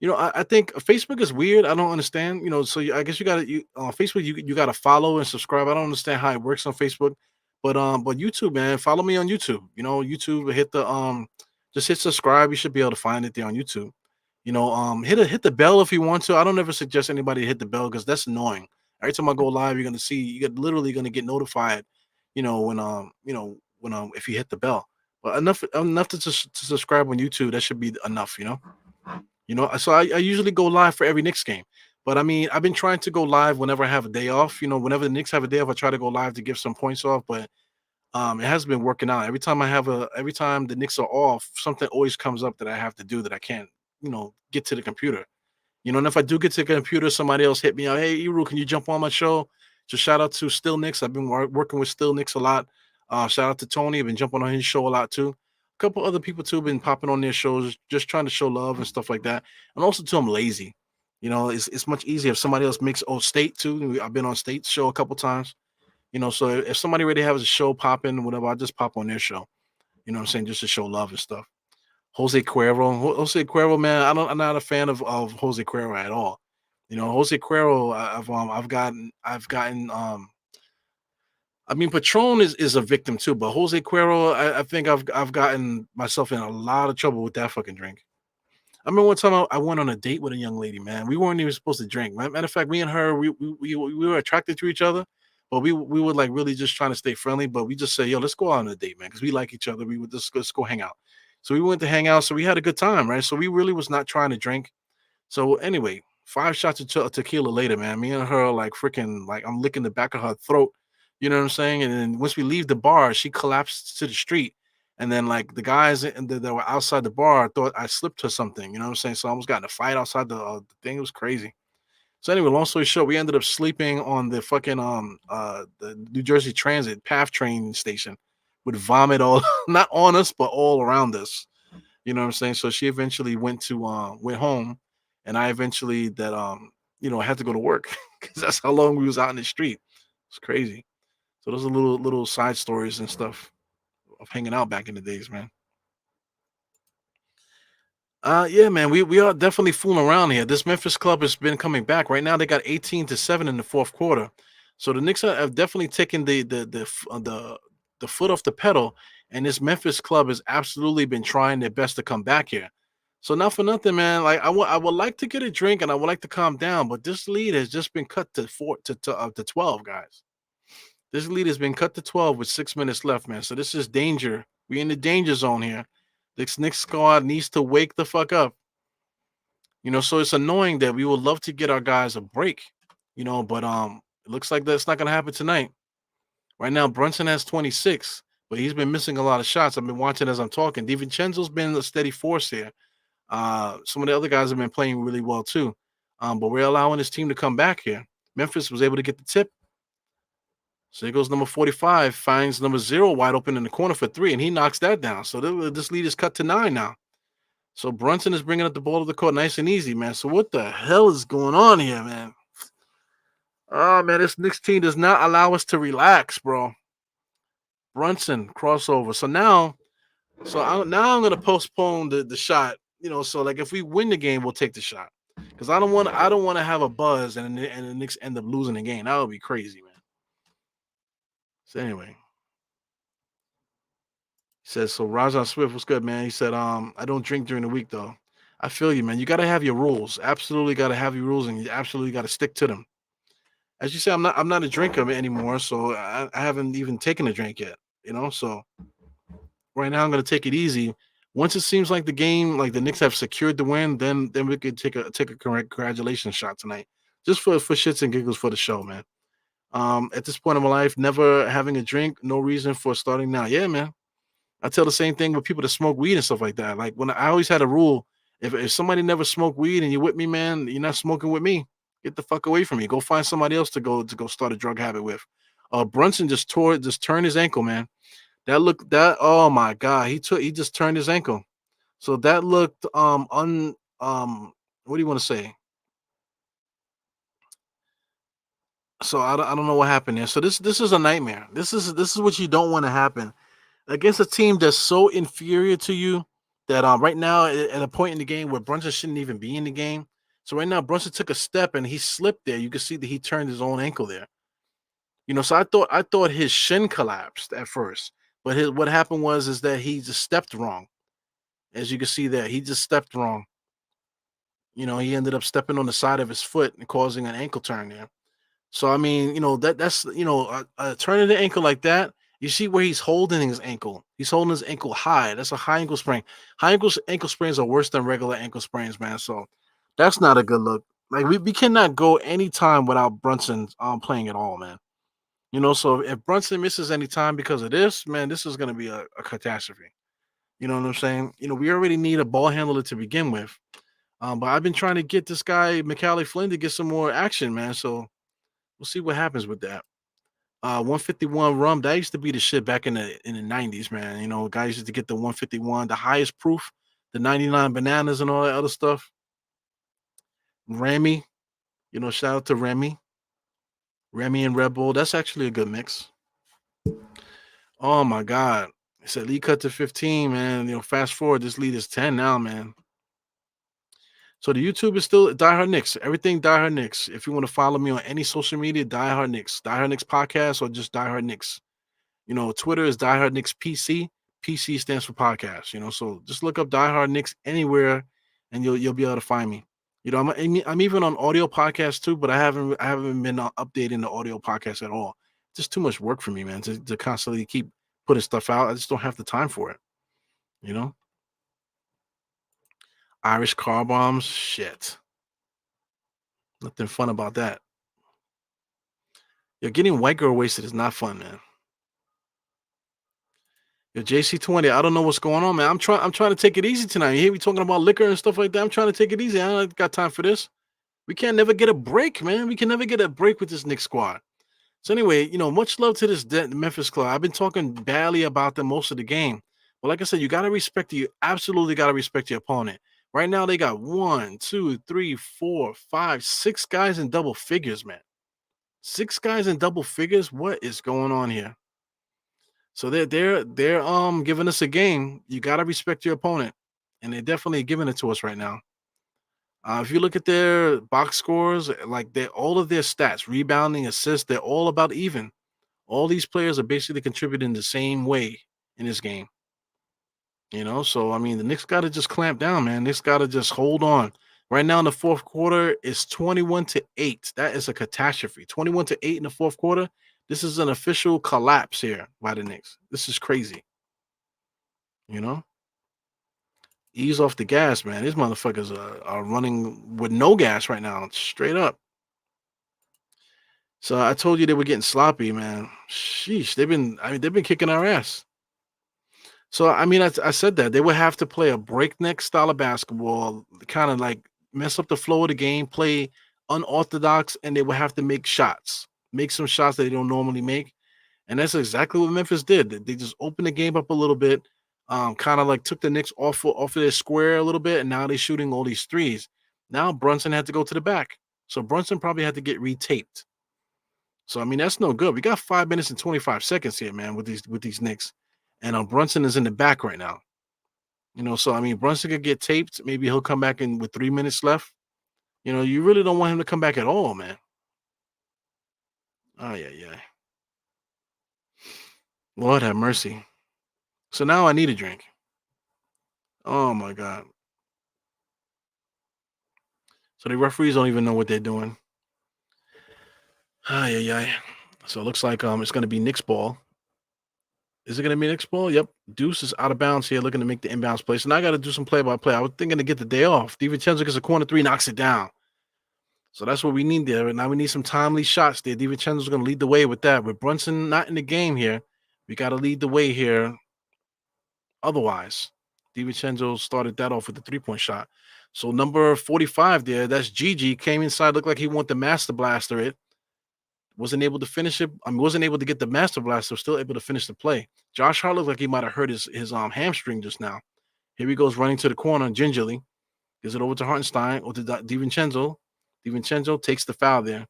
I think Facebook is weird. I don't understand. So I guess you got to you on Facebook. You got to follow and subscribe. I don't understand how it works on Facebook, but YouTube, man, follow me on YouTube. YouTube, hit the just hit subscribe. You should be able to find it there on YouTube. Hit the bell if you want to. I don't ever suggest anybody to hit the bell because that's annoying. Every time I go live, you're gonna see you're literally gonna get notified. When if you hit the bell. But enough to subscribe on YouTube. That should be enough. So I usually go live for every Knicks game. But I mean, I've been trying to go live whenever I have a day off. Whenever the Knicks have a day off, I try to go live to give some points off. But it hasn't been working out. Every time the Knicks are off, something always comes up that I have to do that I can't, get to the computer. And if I do get to the computer, somebody else hit me out. Hey, Eru, can you jump on my show? Just shout out to Still Knicks. I've been working with Still Knicks a lot. Shout out to Tony. I've been jumping on his show a lot too. A couple other people too have been popping on their shows, just trying to show love and stuff like that. And also too, I'm lazy. It's much easier if somebody else makes State too. I've been on State's show a couple times. So if somebody already has a show popping, whatever, I just pop on their show. You know what I'm saying? Just to show love and stuff. Jose Cuervo, man, I'm not a fan of Jose Cuervo at all. Jose Cuervo, I've gotten I mean, Patron is a victim too, but Jose Cuervo, I think I've gotten myself in a lot of trouble with that fucking drink. I remember one time I went on a date with a young lady, man. We weren't even supposed to drink. Matter of fact, me and her, we were attracted to each other, but we were like really just trying to stay friendly. But we just said, yo, let's go out on a date, man, because we like each other. We would just let's go hang out. So we went to hang out. So we had a good time, right? So we really was not trying to drink. So anyway, 5 shots of tequila later, man. Me and her like freaking like I'm licking the back of her throat. You know what I'm saying? And then once we leave the bar, she collapsed to the street. And then like the guys that were outside the bar thought I slipped her something. You know what I'm saying? So I almost got in a fight outside the thing. It was crazy. So anyway, long story short, we ended up sleeping on the fucking the New Jersey Transit PATH train station with vomit all not on us but all around us. You know what I'm saying? So she eventually went home, and I eventually had to go to work because that's how long we was out in the street. It's crazy. So those are little side stories and stuff of hanging out back in the days, man. Yeah, man, we are definitely fooling around here. This Memphis club has been coming back. Right now, they got 18-7 in the fourth quarter. So the Knicks have definitely taken the foot off the pedal, and this Memphis club has absolutely been trying their best to come back here. So not for nothing, man. Like I would like to get a drink and I would like to calm down, but this lead has just been cut to 12, guys. This lead has been cut to 12 with 6 minutes left, man. So this is danger. We're in the danger zone here. This Knicks squad needs to wake the fuck up. So it's annoying that we would love to get our guys a break, but it looks like that's not gonna happen tonight. Right now, Brunson has 26, but he's been missing a lot of shots. I've been watching as I'm talking. DiVincenzo's been a steady force here. Some of the other guys have been playing really well too. But we're allowing this team to come back here. Memphis was able to get the tip. So here goes number 45, finds number 0 wide open in the corner for 3, and he knocks that down. So this lead is cut to 9 now. So Brunson is bringing up the ball to the court nice and easy, man. So what the hell is going on here, man? Oh, man, this Knicks team does not allow us to relax, bro. Brunson crossover. Now I'm gonna postpone the shot. So like if we win the game, we'll take the shot because I don't want to have a buzz and the Knicks end up losing the game. That would be crazy, man. So anyway, he says so. Rajon Swift was good, man. He said, I don't drink during the week though. I feel you, man. You got to have your rules. Absolutely got to have your rules, and you absolutely got to stick to them. As you say, I'm not a drinker anymore, so I haven't even taken a drink yet. So right now I'm gonna take it easy. Once it seems like the game, like the Knicks have secured the win, then we could take a congratulations shot tonight, just for shits and giggles for the show, man. At this point in my life, never having a drink, no reason for starting now. Yeah, man. I tell the same thing with people that smoke weed and stuff like that. Like when I always had a rule, if somebody never smoked weed and you're with me, man, you're not smoking with me. Get the fuck away from me. Go find somebody else to go start a drug habit with. Brunson just turned his ankle, man. Oh my god, he just turned his ankle. So that looked what do you want to say? So I don't know what happened there. So this is a nightmare. This is what you don't want to happen against a team that's so inferior to you that right now at a point in the game where Brunson shouldn't even be in the game. So right now Brunson took a step and he slipped there. You can see that he turned his own ankle there. So I thought his shin collapsed at first, but what happened is that he just stepped wrong. As you can see there, he just stepped wrong. He ended up stepping on the side of his foot and causing an ankle turn there. So I mean, that's turning the ankle like that. You see where he's holding his ankle. He's holding his ankle high. That's a high ankle sprain. High ankle sprains are worse than regular ankle sprains, man. So that's not a good look. Like we cannot go any time without Brunson playing at all, man. So if Brunson misses any time because of this, man, this is going to be a catastrophe. You know what I'm saying? We already need a ball handler to begin with. But I've been trying to get this guy, McCallie Flynn, to get some more action, man. So we'll see what happens with that. 151 rum, that used to be the shit back in the 90s, man. Guys used to get the 151, the highest proof, the 99 bananas and all that other stuff. Remy, shout out to Remy. Remy and Red Bull, that's actually a good mix. Oh my God. It said lead cut to 15, man. Fast forward, this lead is 10 now, man. So the YouTube is still Die Hard Knicks. Everything Die Hard Knicks. If you want to follow me on any social media, Die Hard Knicks. Die Hard Knicks podcast or just Die Hard Knicks. Twitter is Die Hard Knicks PC. PC stands for podcast. So just look up Die Hard Knicks anywhere, and you'll be able to find me. I'm even on audio podcast too, but I haven't been updating the audio podcast at all. Just too much work for me, man, to constantly keep putting stuff out. I just don't have the time for it. Irish car bombs, shit. Nothing fun about that. Getting white girl wasted is not fun, man. JC20, I don't know what's going on, man. I'm trying to take it easy tonight. You hear me talking about liquor and stuff like that? I'm trying to take it easy. I don't got time for this. We can't never get a break, man. We can never get a break with this Knicks squad. So anyway, much love to this Memphis club. I've been talking badly about them most of the game. But like I said, you absolutely got to respect your opponent. Right now, they got 1, 2, 3, 4, 5, 6 guys in double figures, man. 6 guys in double figures. What is going on here? So they're giving us a game. You got to respect your opponent, and they're definitely giving it to us right now. If you look at their box scores, like all of their stats, rebounding, assists, they're all about even. All these players are basically contributing the same way in this game. So I mean, the Knicks got to just clamp down, man. Knicks got to just hold on. Right now in the fourth quarter, it's 21-8. That is a catastrophe. 21-8 in the fourth quarter. This is an official collapse here by the Knicks. This is crazy. Ease off the gas, man. These motherfuckers are running with no gas right now, straight up. So I told you they were getting sloppy, man. Sheesh, they've been kicking our ass. So I mean, I said that they would have to play a breakneck style of basketball, kind of like mess up the flow of the game, play unorthodox, and they would have to make some shots that they don't normally make. And that's exactly what Memphis did. They just opened the game up a little bit, kind of like took the Knicks off of their square a little bit, and now they're shooting all these threes. Now Brunson had to go to the back, so Brunson probably had to get retaped. So I mean that's no good. We got 5 minutes and 25 seconds here, man, with these Knicks, and Brunson is in the back right now. So I mean Brunson could get taped. Maybe he'll come back in with 3 minutes left. You really don't want him to come back at all, man. Oh yeah. Lord have mercy. So now I need a drink. Oh my god. So the referees don't even know what they're doing. Ah yeah. So it looks like it's gonna be Knicks ball. Is it gonna be Knicks ball? Yep. Deuce is out of bounds here, looking to make the inbounds play. So now I gotta do some play-by-play. I was thinking to get the day off. DiVincenzo gets a corner three, knocks it down. So that's what we need there. Now we need some timely shots there. DiVincenzo's gonna lead the way with that. With Brunson not in the game here, we gotta lead the way here. Otherwise, DiVincenzo started that off with the three-point shot. So number 45 there, that's Gigi, came inside, looked like he wanted the master blaster it. Wasn't able to finish it. Wasn't able to get the master blaster, still able to finish the play. Josh Hart looked like he might have hurt his hamstring just now. Here he goes running to the corner gingerly. Gives it over to Hartenstein or to DiVincenzo. DiVincenzo takes the foul there.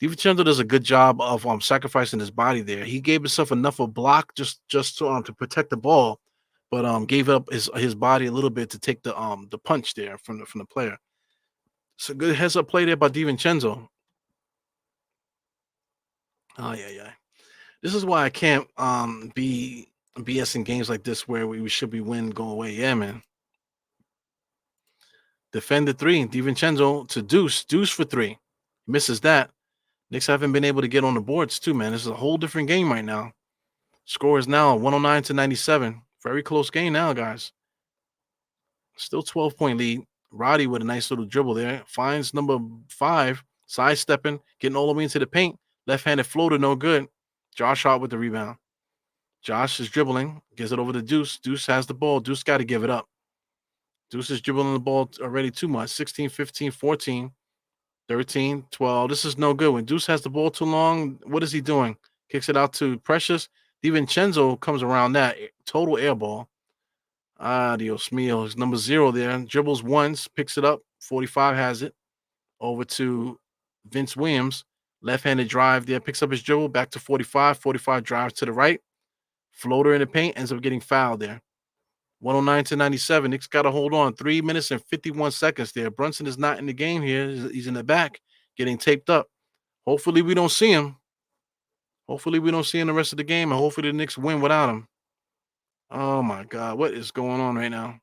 DiVincenzo does a good job of sacrificing his body there. He gave himself enough of a block just to protect the ball, but gave up his body a little bit to take the punch there from the player. So good heads up play there by DiVincenzo. Oh yeah. This is why I can't be BS in games like this where we should be win, go away. Yeah, man. Defend the three. DiVincenzo to Deuce. Deuce for three. Misses that. Knicks haven't been able to get on the boards too, man. This is a whole different game right now. Score is now 109-97. Very close game now, guys. Still 12-point lead. Roddy with a nice little dribble there. Finds number 5. Sidestepping. Getting all the way into the paint. Left-handed floater, no good. Josh Hart with the rebound. Josh is dribbling. Gives it over to Deuce. Deuce has the ball. Deuce got to give it up. Deuce is dribbling the ball already too much. 16, 15, 14, 13, 12. This is no good. When Deuce has the ball too long, what is he doing? Kicks it out to Precious. DiVincenzo comes around that. Total air ball. Adios mio. It's number 0 there. Dribbles once. Picks it up. 45 has it. Over to Vince Williams. Left-handed drive there. Picks up his dribble. Back to 45. 45 drives to the right. Floater in the paint. Ends up getting fouled there. 109-97. Knicks got to hold on. 3 minutes and 51 seconds there. Brunson is not in the game here. He's in the back getting taped up. Hopefully we don't see him. Hopefully we don't see him the rest of the game, and hopefully the Knicks win without him. Oh, my God. What is going on right now?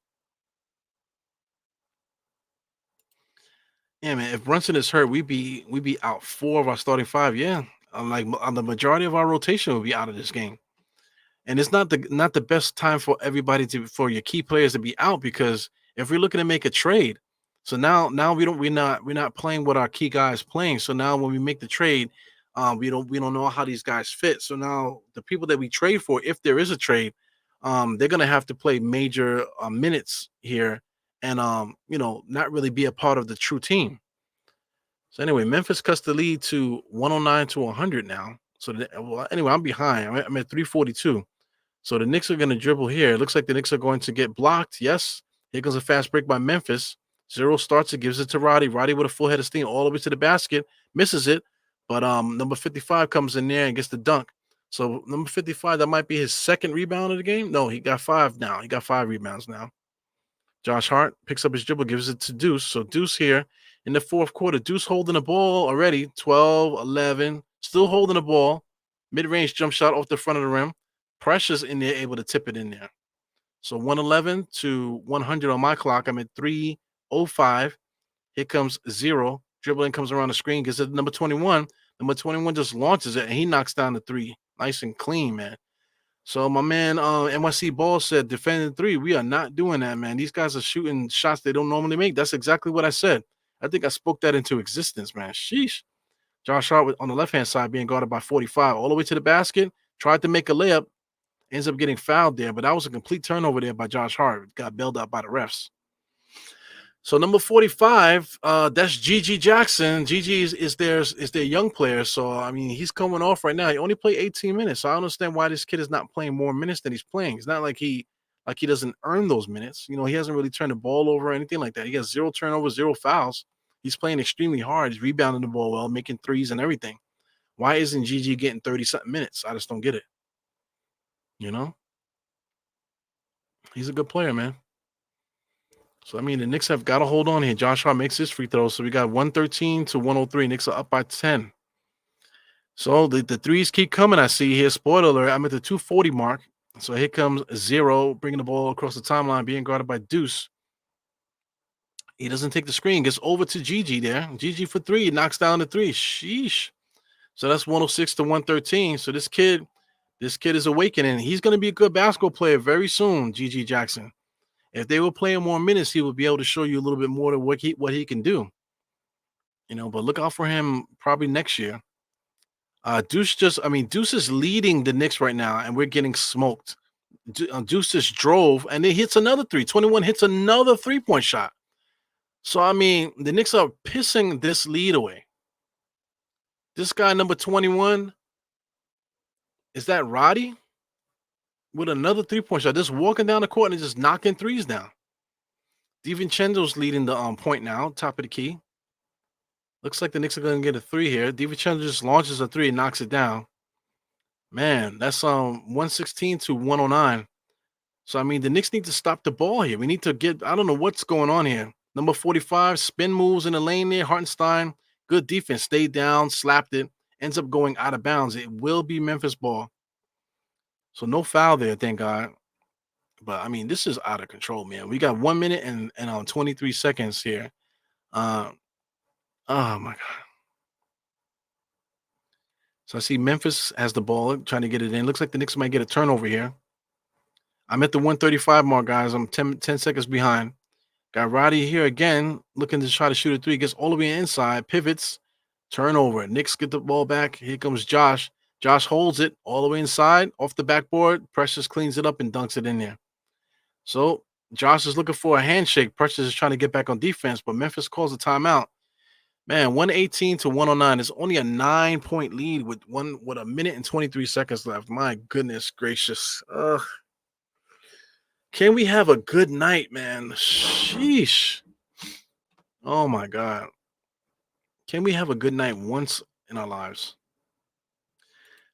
Yeah, man. If Brunson is hurt, we be out 4 of our starting 5. Yeah. Like the majority of our rotation will be out of this game. And it's not the best time for everybody for your key players to be out, because if we're looking to make a trade, so now we're not playing what our key guys playing. So now when we make the trade, we don't know how these guys fit. So now the people that we trade for, if there is a trade, they're gonna have to play major minutes here, and not really be a part of the true team. So anyway, Memphis cuts the lead to 109-100 now. So anyway, I'm behind. I'm at 342. So the Knicks are going to dribble here. It looks like the Knicks are going to get blocked. Yes. Here goes a fast break by Memphis. 0 starts it, gives it to Roddy. Roddy with a full head of steam all the way to the basket. Misses it. But number 55 comes in there and gets the dunk. So number 55, that might be his second rebound of the game. No, he got 5 now. He got 5 rebounds now. Josh Hart picks up his dribble, gives it to Deuce. So Deuce here in the fourth quarter. Deuce holding the ball already. 12, 11. Still holding the ball. Mid-range jump shot off the front of the rim. Precious in there, able to tip it in there. So 111 to 100 on my clock. I'm at 3:05. Here comes 0. Dribbling comes around the screen. Gets it number 21. Number 21 just launches it, and he knocks down the 3. Nice and clean, man. So my man NYC Ball said defending three. We are not doing that, man. These guys are shooting shots they don't normally make. That's exactly what I said. I think I spoke that into existence, man. Sheesh. Josh Hart on the left-hand side being guarded by 45 all the way to the basket. Tried to make a layup, ends up getting fouled there, but that was a complete turnover there by Josh Hart. Got bailed out by the refs. So number 45, that's GG Jackson. GG is their young player. So I mean, he's coming off right now. He only played 18 minutes. So I don't understand why this kid is not playing more minutes than he's playing. It's not like he doesn't earn those minutes. You know, he hasn't really turned the ball over or anything like that. He has 0 turnovers, 0 fouls. He's playing extremely hard. He's rebounding the ball well, making threes and everything. Why isn't GG getting 30-something minutes? I just don't get it. You know? He's a good player, man. So, I mean, the Knicks have got to hold on here. Josh Hart makes his free throw. So, we got 113 to 103. Knicks are up by 10. So, the threes keep coming, I see here. Spoiler alert, I'm at the 240 mark. So, here comes Zero, bringing the ball across the timeline, being guarded by Deuce. He doesn't take the screen. Gets over to GG there. GG for three. Knocks down the three. Sheesh. So, that's 106 to 113. So, this kid is awakening. He's going to be a good basketball player very soon, GG Jackson. If they were playing more minutes, he would be able to show you a little bit more of what he can do. You know, but look out for him probably next year. Deuce is leading the Knicks right now, and we're getting smoked. Deuce just drove, and then hits another three. 21 hits another three-point shot. So, I mean, the Knicks are pissing this lead away. This guy, number 21, is that Roddy? With another three-point shot, just walking down the court and just knocking threes down. DiVincenzo's leading the point now, top of the key. Looks like the Knicks are going to get a three here. DiVincenzo just launches a three and knocks it down. Man, that's 116 to 109. So, I mean, the Knicks need to stop the ball here. We need to get, I don't know what's going on here. Number 45, spin moves in the lane there. Hartenstein, good defense. Stayed down, slapped it, ends up going out of bounds. It will be Memphis ball. So no foul there, thank God. But I mean, this is out of control, man. We got 1 minute and 23 seconds here. Oh my God. So I see Memphis has the ball, trying to get it in. Looks like the Knicks might get a turnover here. I'm at the 135 mark, guys. I'm 10 seconds behind. Got Roddy here again, looking to try to shoot a three. Gets all the way inside, pivots, turnover. Knicks get the ball back. Here comes Josh. Josh holds it all the way inside, off the backboard. Precious cleans it up and dunks it in there. So Josh is looking for a handshake. Precious is trying to get back on defense, but Memphis calls a timeout. Man, 118 to 109 is only a 9-point lead with a minute and 23 seconds left. My goodness gracious. Can we have a good night, man? Sheesh. Oh my God. Can we have a good night once in our lives?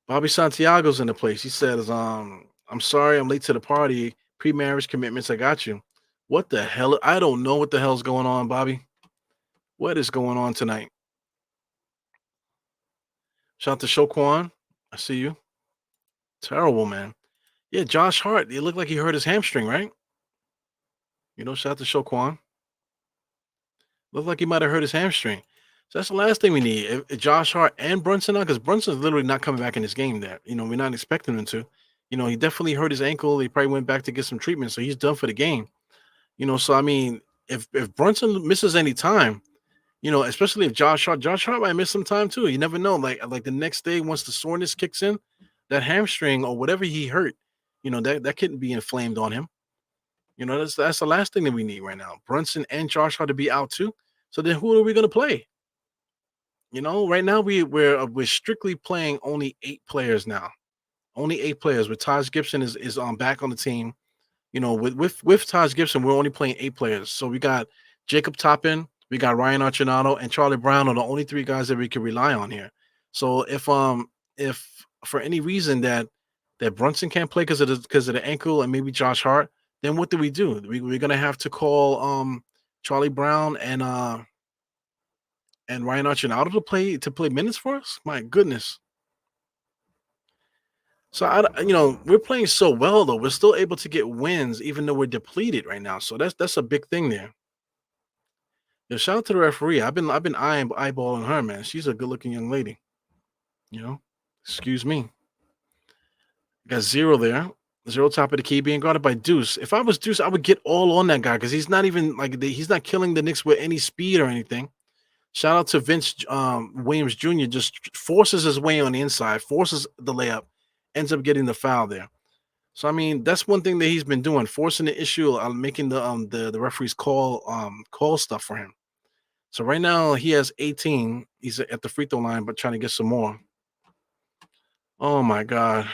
Bobby Santiago's in the place. He says, I'm sorry I'm late to the party. Pre-marriage commitments, I got you. What the hell? I don't know what the hell's going on, Bobby. What is going on tonight? Shout out to Shoquan. I see you. Terrible, man. Yeah, Josh Hart. It looked like he hurt his hamstring, right? You know, shout out to Shoquan. Looked like he might have hurt his hamstring. So that's the last thing we need. If Josh Hart and Brunson now, because Brunson's literally not coming back in this game there. You know, we're not expecting him to. You know, he definitely hurt his ankle. He probably went back to get some treatment, so he's done for the game. You know, so I mean, if Brunson misses any time, you know, especially if Josh Hart might miss some time too. You never know. Like the next day, once the soreness kicks in, that hamstring or whatever he hurt, you know, that couldn't be inflamed on him. You know, that's the last thing that we need right now. Brunson and Josh Hart to be out too. So then who are we going to play? You know, right now we're strictly playing only 8 players now. Only 8 players. With Taj Gibson is back on the team. You know, with Taj Gibson, we're only playing 8 players. So we got Jacob Toppin, we got Ryan Archinato, and Charlie Brown are the only 3 guys that we can rely on here. So if for any reason that Brunson can't play because of the ankle and maybe Josh Hart, then what do? We're gonna have to call Charlie Brown and Ryan Archinato to play minutes for us. My goodness. So we're playing so well though. We're still able to get wins even though we're depleted right now. So that's a big thing there. Yo, shout out to the referee. I've been eyeballing her, man. She's a good looking young lady. You know, excuse me. Got zero there. Zero top of the key being guarded by Deuce. If I was Deuce, I would get all on that guy because he's not even like he's not killing the Knicks with any speed or anything. Shout out to Vince Williams Jr. Just forces his way on the inside, forces the layup, ends up getting the foul there. So I mean, that's one thing that he's been doing, forcing the issue, making the referees call stuff for him. So right now he has 18. He's at the free throw line, but trying to get some more. Oh my God.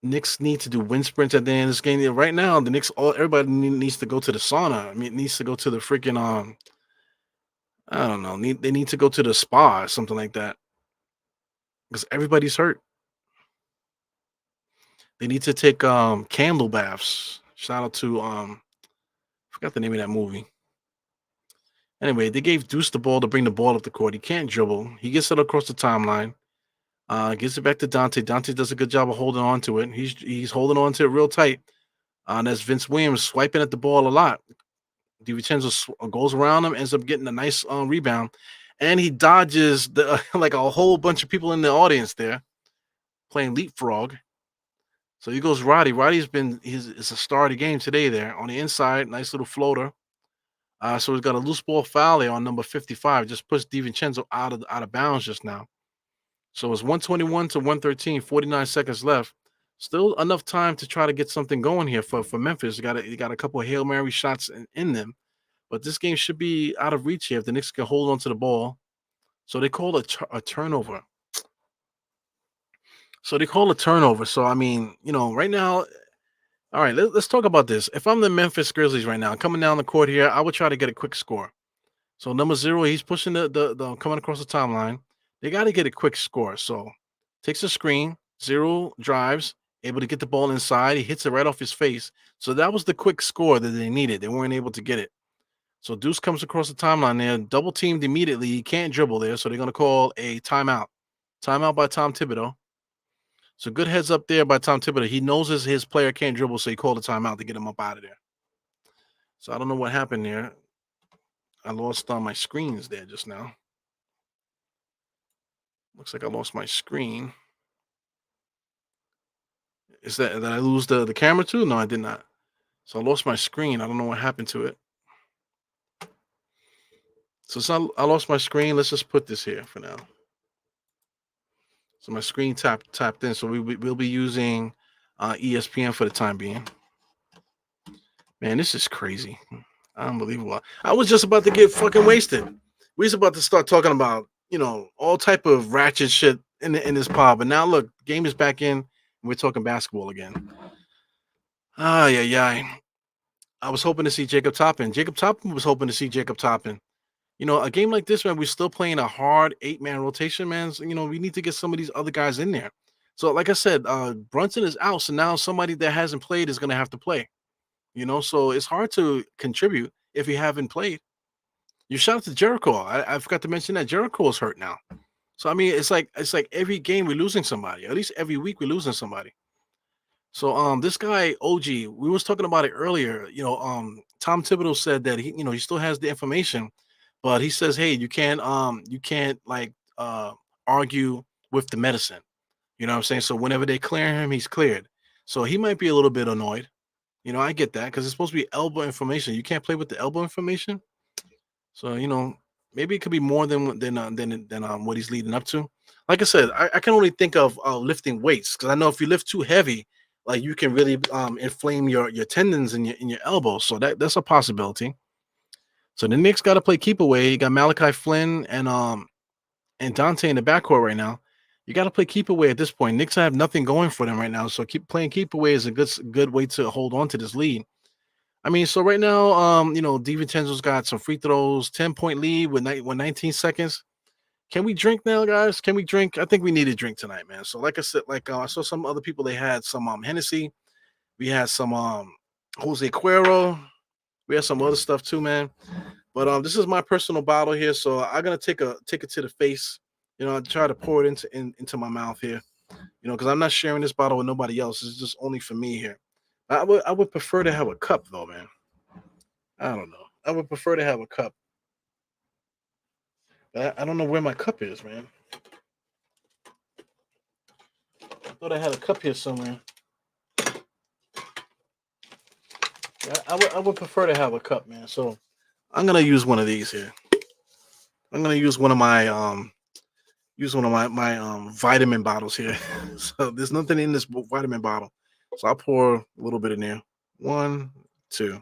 Knicks need to do wind sprints at the end of this game. Right now, the Knicks, everybody needs to go to the sauna. I mean, it needs to go to the freaking I don't know. They need to go to the spa or something like that because everybody's hurt. They need to take candle baths. Shout out to forgot the name of that movie. Anyway, they gave Deuce the ball to bring the ball up the court. He can't dribble. He gets it across the timeline. Gives it back to Dante. Dante does a good job of holding on to it. He's holding on to it real tight. And that's Vince Williams swiping at the ball a lot. DiVincenzo goes around him, ends up getting a nice rebound, and he dodges like a whole bunch of people in the audience there playing leapfrog. So he goes Roddy. Roddy's been is a star of the game today there on the inside. Nice little floater. So he's got a loose ball foul there on number 55. Just puts DiVincenzo out of bounds just now. So it's 121 to 113, 49 seconds left. Still enough time to try to get something going here for Memphis. You got a couple of Hail Mary shots in them. But this game should be out of reach here if the Knicks can hold on to the ball. So they call a turnover. So I mean, right now, all right, let's talk about this. If I'm the Memphis Grizzlies right now, coming down the court here, I would try to get a quick score. So number 0, he's pushing the coming across the timeline. They got to get a quick score. So takes a screen, 0 drives, able to get the ball inside. He hits it right off his face. So that was the quick score that they needed. They weren't able to get it. So Deuce comes across the timeline there, double teamed immediately. He can't dribble there, so they're going to call a timeout. Timeout by Tom Thibodeau. So good heads up there by Tom Thibodeau. He knows his player can't dribble, so he called a timeout to get him up out of there. So I don't know what happened there. I lost my screens there just now. Looks like I lost my screen. Is that did I lose the camera too? No, I did not. So I lost my screen. I don't know what happened to it. So I lost my screen. Let's just put this here for now. So my screen tapped in. So we'll be using ESPN for the time being. Man, this is crazy. Unbelievable. I was just about to get fucking wasted. We was about to start talking about, all type of ratchet shit in this pod. But now look, game is back in and we're talking basketball again. Yeah. I was hoping to see Jacob Toppin. Jacob Toppin was hoping to see Jacob Toppin. A game like this, man, we're still playing a hard 8-man rotation, man. So, we need to get some of these other guys in there. So, like I said, Brunson is out. So now somebody that hasn't played is going to have to play. So it's hard to contribute if you haven't played. You shout out to Jericho. I forgot to mention that Jericho is hurt now. So I mean, it's like every game we're losing somebody. At least every week we're losing somebody. So this guy OG, we was talking about it earlier. Tom Thibodeau said that he still has the information, but he says, hey, you can't like argue with the medicine. You know what I'm saying? So whenever they clear him, he's cleared. So he might be a little bit annoyed. I get that because it's supposed to be elbow information. You can't play with the elbow information. So maybe it could be more than what he's leading up to. Like I said, I can only think of lifting weights because I know if you lift too heavy, like you can really inflame your tendons in your elbows. So that's a possibility. So the Knicks got to play keep away. You got Malachi Flynn and Dante in the backcourt right now. You got to play keep away at this point. Knicks have nothing going for them right now, so keep playing keep away is a good way to hold on to this lead. I mean, so right now, DiVincenzo's got some free throws, 10-point lead with 19 seconds. Can we drink now, guys? Can we drink? I think we need a drink tonight, man. So like I said, I saw some other people, they had some Hennessy. We had some Jose Cuero. We had some other stuff too, man. But this is my personal bottle here, so I'm gonna take it to the face. I try to pour it into my mouth here. Because I'm not sharing this bottle with nobody else. It's just only for me here. I would prefer to have a cup though, man. I don't know. I would prefer to have a cup. But I don't know where my cup is, man. thought I had a cup here somewhere. I would prefer to have a cup, man. So I'm gonna use one of these here. I'm gonna use one of my vitamin bottles here. So there's nothing in this vitamin bottle. So I'll pour a little bit in there. One, two.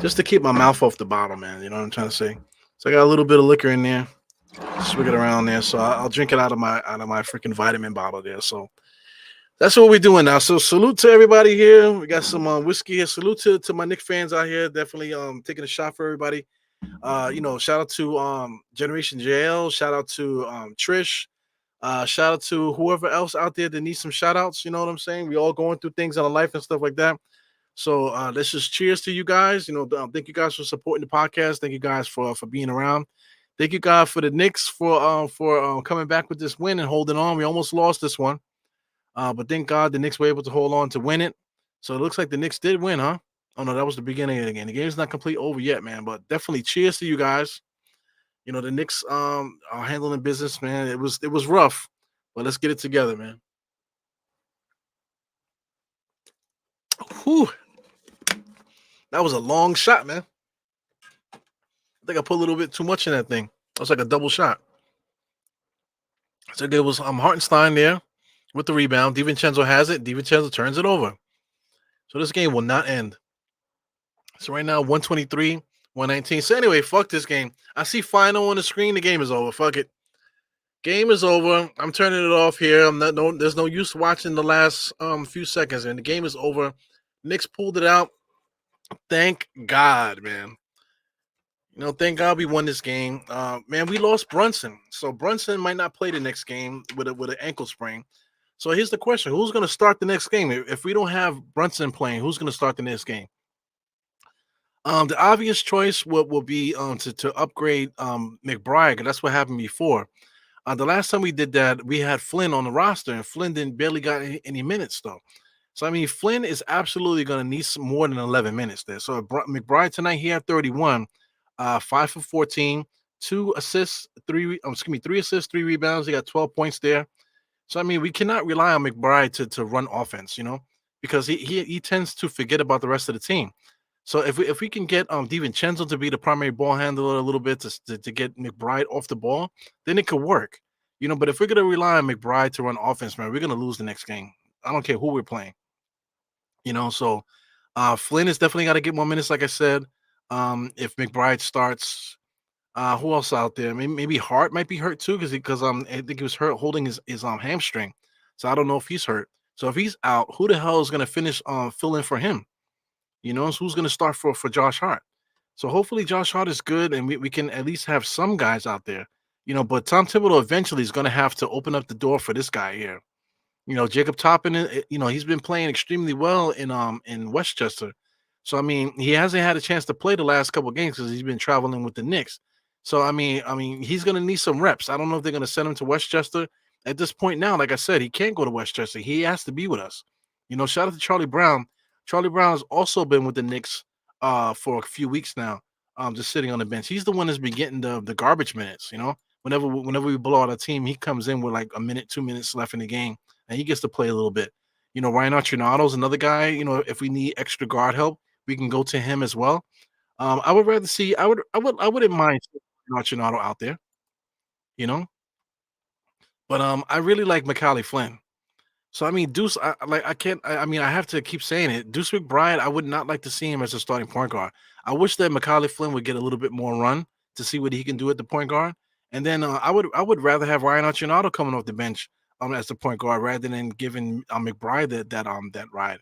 Just to keep my mouth off the bottle, man. You know what I'm trying to say? So I got a little bit of liquor in there. Swig it around there. So I'll drink it out of my freaking vitamin bottle there. So that's what we're doing now. So salute to everybody here. We got some whiskey here. Salute to my Knicks fans out here. Definitely taking a shot for everybody. Shout out to Generation JL. Shout out to Trish. Shout out to whoever else out there that needs some shout outs. You know what I'm saying? We all going through things in our life and stuff like that. So let's just cheers to you guys. Thank you guys for supporting the podcast. Thank you guys for being around. Thank you guys for the Knicks for coming back with this win and holding on. We almost lost this one. But thank God the Knicks were able to hold on to win it. So it looks like the Knicks did win, huh? Oh no, that was the beginning of the game. The game's not complete over yet, man. But definitely cheers to you guys. The Knicks are handling business, man. It was rough, but let's get it together, man. Whew. That was a long shot, man. I think I put a little bit too much in that thing. That was like a double shot. So there was Hartenstein there with the rebound. DiVincenzo has it. DiVincenzo turns it over. So this game will not end. So right now, 123, 119. So anyway, fuck this game. I see final on the screen. The game is over. Fuck it. Game is over. I'm turning it off here. There's no use watching the last few seconds, and the game is over. Knicks pulled it out. Thank God, man. Thank God we won this game. Man, we lost Brunson, so Brunson might not play the next game with an ankle sprain. So here's the question: who's going to start the next game? If we don't have Brunson playing, who's going to start the next game? The obvious choice will be to upgrade McBride, 'cause that's what happened before. The last time we did that, we had Flynn on the roster, and Flynn didn't barely got any minutes though. So I mean, Flynn is absolutely going to need some more than 11 minutes there. So McBride tonight, he had 31, 5 for 14, 2 assists, 3 assists, 3 rebounds. He got 12 points there. So I mean, we cannot rely on McBride to run offense, because he tends to forget about the rest of the team. So if we can get DiVincenzo to be the primary ball handler a little bit to get McBride off the ball, then it could work. But if we're gonna rely on McBride to run offense, man, we're gonna lose the next game. I don't care who we're playing. So Flynn has definitely got to get more minutes, like I said. If McBride starts, who else out there? Maybe Hart might be hurt too, because I think he was hurt holding his hamstring. So I don't know if he's hurt. So if he's out, who the hell is gonna finish fill in for him? So who's going to start for Josh Hart? So hopefully Josh Hart is good, and we can at least have some guys out there. But Tom Thibodeau eventually is going to have to open up the door for this guy here. Jacob Toppin, he's been playing extremely well in Westchester. So I mean, he hasn't had a chance to play the last couple of games because he's been traveling with the Knicks. So I mean, he's going to need some reps. I don't know if they're going to send him to Westchester at this point now. Like I said, he can't go to Westchester. He has to be with us. Shout out to Charlie Brown. Charlie Brown has also been with the Knicks for a few weeks now, just sitting on the bench. He's the one that's been getting the garbage minutes. Whenever we blow out a team, he comes in with like a minute, 2 minutes left in the game, and he gets to play a little bit. Ryan Archinato is another guy. If we need extra guard help, we can go to him as well. I would rather see. I wouldn't mind Archinato out there. But I really like Macaulay Flynn. So I mean, Deuce, I can't. I mean, I have to keep saying it. Deuce McBride, I would not like to see him as a starting point guard. I wish that Macaulay Flynn would get a little bit more run to see what he can do at the point guard. And then I would rather have Ryan Archinato coming off the bench as the point guard rather than giving McBride that ride.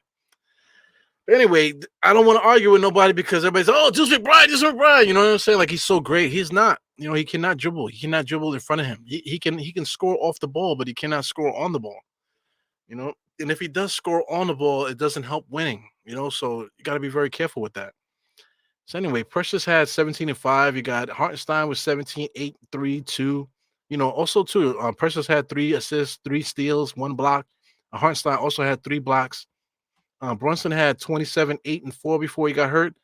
But anyway, I don't want to argue with nobody because everybody's Deuce McBride. You know what I'm saying? Like he's so great. He's not. He cannot dribble. He cannot dribble in front of him. He can score off the ball, but he cannot score on the ball. And if he does score on the ball, it doesn't help winning, so you got to be very careful with that. So anyway, Precious had 17 and 5. You got Hartenstein with 17, 8, 3, 2. Also too, Precious had 3 assists, 3 steals, 1 block. Hartenstein also had 3 blocks. Brunson had 27, 8, and 4 before he got hurt.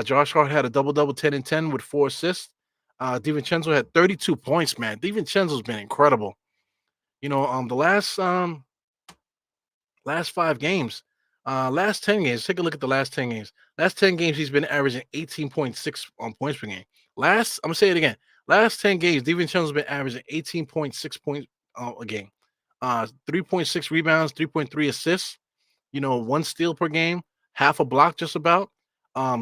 Josh Hart had a double-double, 10 and 10 with 4 assists. DiVincenzo had 32 points, man. DiVincenzo's been incredible. The last Last 5 games, last 10 games. Take a look at the last 10 games. Last 10 games, he's been averaging 18.6 on points per game. I'm gonna say it again. Last 10 games, DiVincenzo's been averaging 18.6 points a game. 3.6 rebounds, 3.3 assists. 1 steal per game, half a block just about.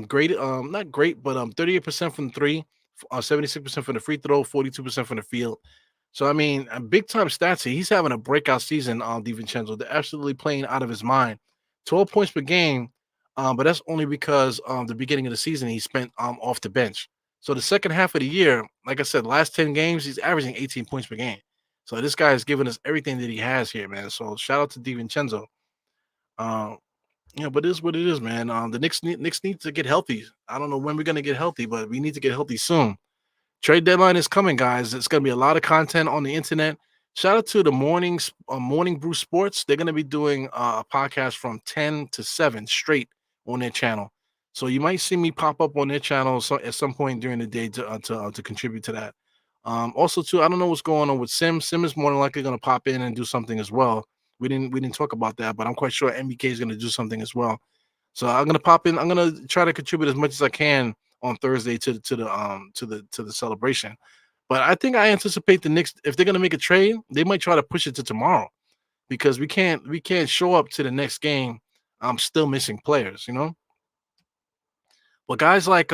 Great, not great, but 38% from the three, 76% from the free throw, 42% from the field. So I mean, big time stats here. He's having a breakout season on DiVincenzo. They're absolutely playing out of his mind. 12 points per game, but that's only because the beginning of the season he spent off the bench. So the second half of the year, like I said, last 10 games, he's averaging 18 points per game. So this guy is giving us everything that he has here, man. So shout out to DiVincenzo. Um, but it is what it is, man. The Knicks need to get healthy. I don't know when we're gonna get healthy, but we need to get healthy soon. Trade deadline is coming, guys. It's gonna be a lot of content on the internet. Shout out to the Morning Brew Sports. They're gonna be doing a podcast from 10 to 7 straight on their channel. So you might see me pop up on their channel at some point during the day to contribute to that. Also, too, I don't know what's going on with Sim. Sim is more than likely gonna pop in and do something as well. We didn't talk about that, but I'm quite sure MBK is gonna do something as well. So I'm gonna pop in. I'm gonna try to contribute as much as I can on Thursday to the celebration. But I think I anticipate the Knicks, if they're gonna make a trade, they might try to push it to tomorrow because we can't show up to the next game. I'm still missing players. But guys like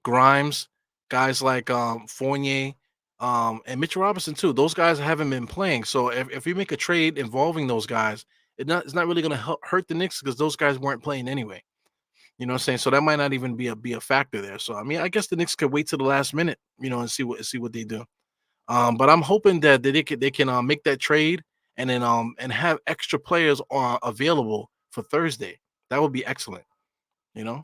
Grimes, guys like Fournier, and Mitchell Robinson too. Those guys haven't been playing. So if we make a trade involving those guys, it's not really going to hurt the Knicks because those guys weren't playing anyway. You know what I'm saying? So that might not even be a factor there. So I mean, I guess the Knicks could wait till the last minute, and see what they do. But I'm hoping that they can make that trade and then and have extra players available for Thursday. That would be excellent. You know.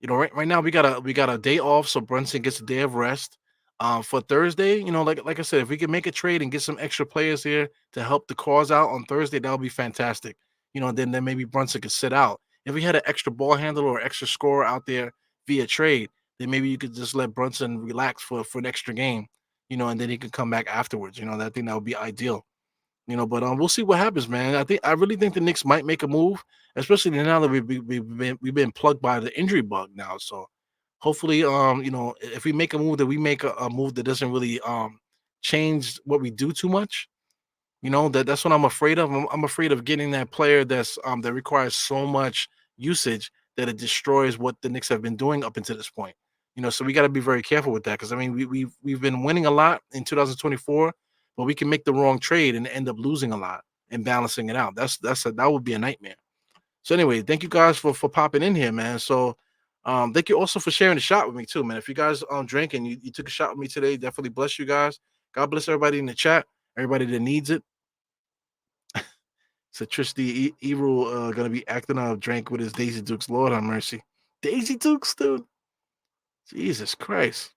Right now we got a day off, so Brunson gets a day of rest. For Thursday, like I said, if we can make a trade and get some extra players here to help the cause out on Thursday, that would be fantastic. Then maybe Brunson could sit out. If we had an extra ball handler or extra scorer out there via trade, then maybe you could just let Brunson relax for an extra game, and then he could come back afterwards. I think that would be ideal. But we'll see what happens, man. I really think the Knicks might make a move, especially now that we've been plugged by the injury bug now. So hopefully, if we make a move, that we make a move that doesn't really change what we do too much. That's what I'm afraid of. I'm afraid of getting that player that requires so much usage that it destroys what the Knicks have been doing up until this point. So we got to be very careful with that because I mean we've been winning a lot in 2024, but we can make the wrong trade and end up losing a lot and balancing it out. That would be a nightmare. So anyway, thank you guys for popping in here, man. So thank you also for sharing the shot with me too, man. If you guys drink and you took a shot with me today, definitely bless you guys. God bless everybody in the chat, everybody that needs it. So Trish the Evil gonna be acting out of drink with his Daisy Dukes. Lord have mercy. Daisy Dukes, dude. Jesus Christ.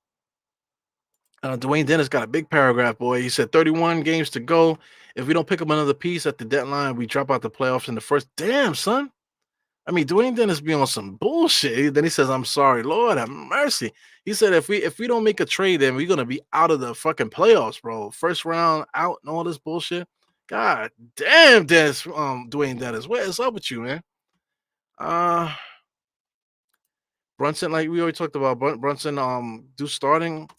Dwayne Dennis got a big paragraph, boy. He said 31 games to go. If we don't pick up another piece at the deadline, we drop out the playoffs in the first. Damn, son. I mean, Dwayne Dennis be on some bullshit. Then he says, "I'm sorry, Lord have mercy." He said, "If we don't make a trade, then we're gonna be out of the fucking playoffs, bro. First round out and all this bullshit." God damn, Dennis, Dwayne Dennis, what is up with you, man? Uh Brunson, like we already talked about, Brunson, do starting.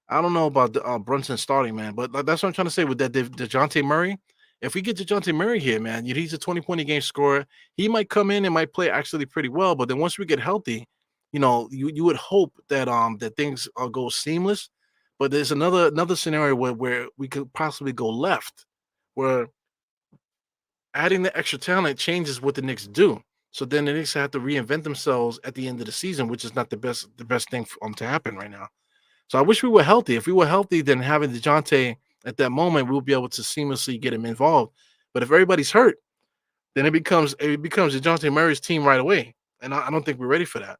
I don't know about the Brunson starting, man, but that's what I'm trying to say with that Dejounte Murray. If we get Dejounte Murray here, man, he's a 20 point a game scorer. He might come in and might play actually pretty well, but then once we get healthy, you would hope that things go seamless. But there's another scenario where we could possibly go left, where adding the extra talent changes what the Knicks do. So then the Knicks have to reinvent themselves at the end of the season, which is not the best thing to happen right now. So I wish we were healthy. If we were healthy, then having DeJounte at that moment, we'll be able to seamlessly get him involved. But if everybody's hurt, then it becomes DeJounte Murray's team right away. And I don't think we're ready for that.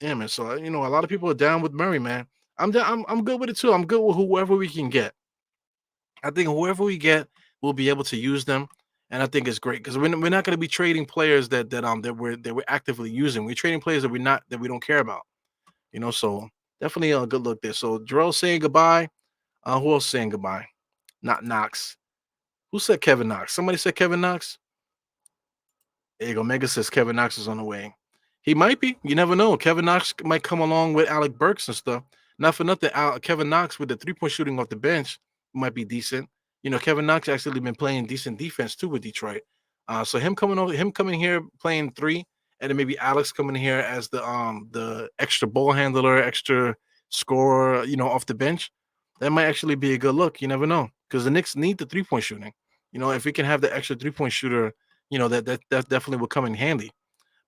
Yeah, man. So a lot of people are down with Murray, man. I'm good with it too. I'm good with whoever we can get. I think whoever we get, we'll be able to use them, and I think it's great because we're not going to be trading players that we're actively using. We're trading players that we don't care about. So definitely a good look there. So Jarrell saying goodbye. Who else saying goodbye? Not Knox. Who said Kevin Knox? Somebody said Kevin Knox. There you go. Mega says Kevin Knox is on the way. He might be. You never know. Kevin Knox might come along with Alec Burks and stuff. Not for nothing. Kevin Knox with the 3-point shooting off the bench might be decent. You know, Kevin Knox actually been playing decent defense too with Detroit. So him coming here playing 3, and then maybe Alex coming here as the extra ball handler, extra scorer, you know, off the bench. That might actually be a good look. You never know, because the Knicks need the 3-point shooting. You know, if we can have the extra 3-point shooter, you know, that definitely will come in handy.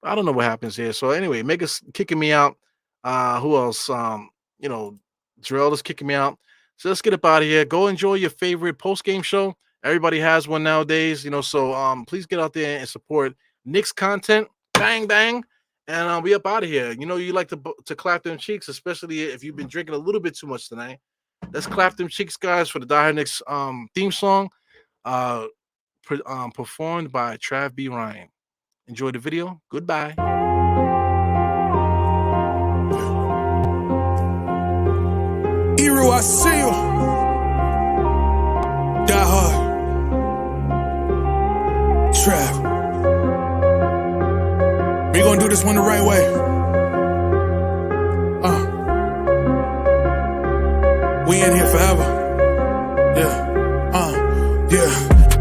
But I don't know what happens here. So anyway, Mega's kicking me out. Who else? You know, Jarrell is kicking me out. So let's get up out of here. Go enjoy your favorite post-game show. Everybody has one nowadays, you know. So please get out there and support Knicks content. Bang bang, and we up out of here. You know, you like to clap them cheeks, especially if you've been drinking a little bit too much tonight. Let's clap them cheeks, guys, for the Die Hard Knicks theme song, performed by Trav B. Ryan. Enjoy the video. Goodbye. Hero, I see you. Die Hard. Trav. We gonna do this one the right way. We in here forever. Yeah.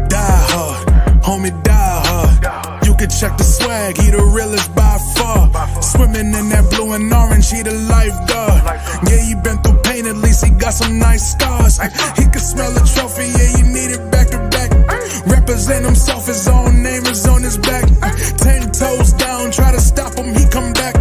Die hard, homie, die hard. You can check the swag, he the realest by far. Swimming in that blue and orange, he the lifeguard. Yeah, he been through pain, at least he got some nice scars. He can smell a trophy, yeah, you need it back to back. Represent himself, his own name is on his back. 10 toes down, try to stop him, he come back.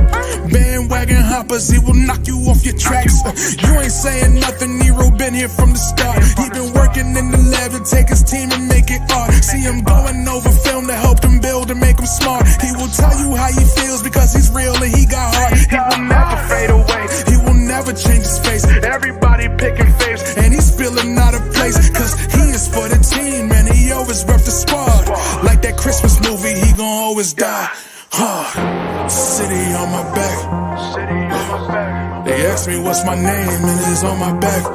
Bandwagon hoppers, he will knock you off your tracks. You ain't saying nothing, Nero been here from the start. He been working in the lab to take his team and make it art. See him going over film to help him build and make him smart. He will tell you how he feels because he's real and he got heart. He will never fade away, he will never change his face. Everybody picking faves, and he's feeling out of place. Cause he is for the team, man, he always rep the squad. Like that Christmas movie, he gon' always die hard. City on my back. They ask me what's my name, and it's on my back.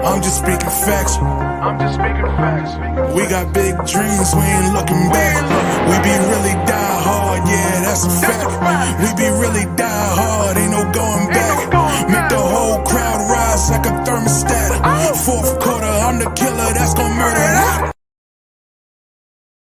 I'm just speaking facts. We got big dreams, we ain't looking back.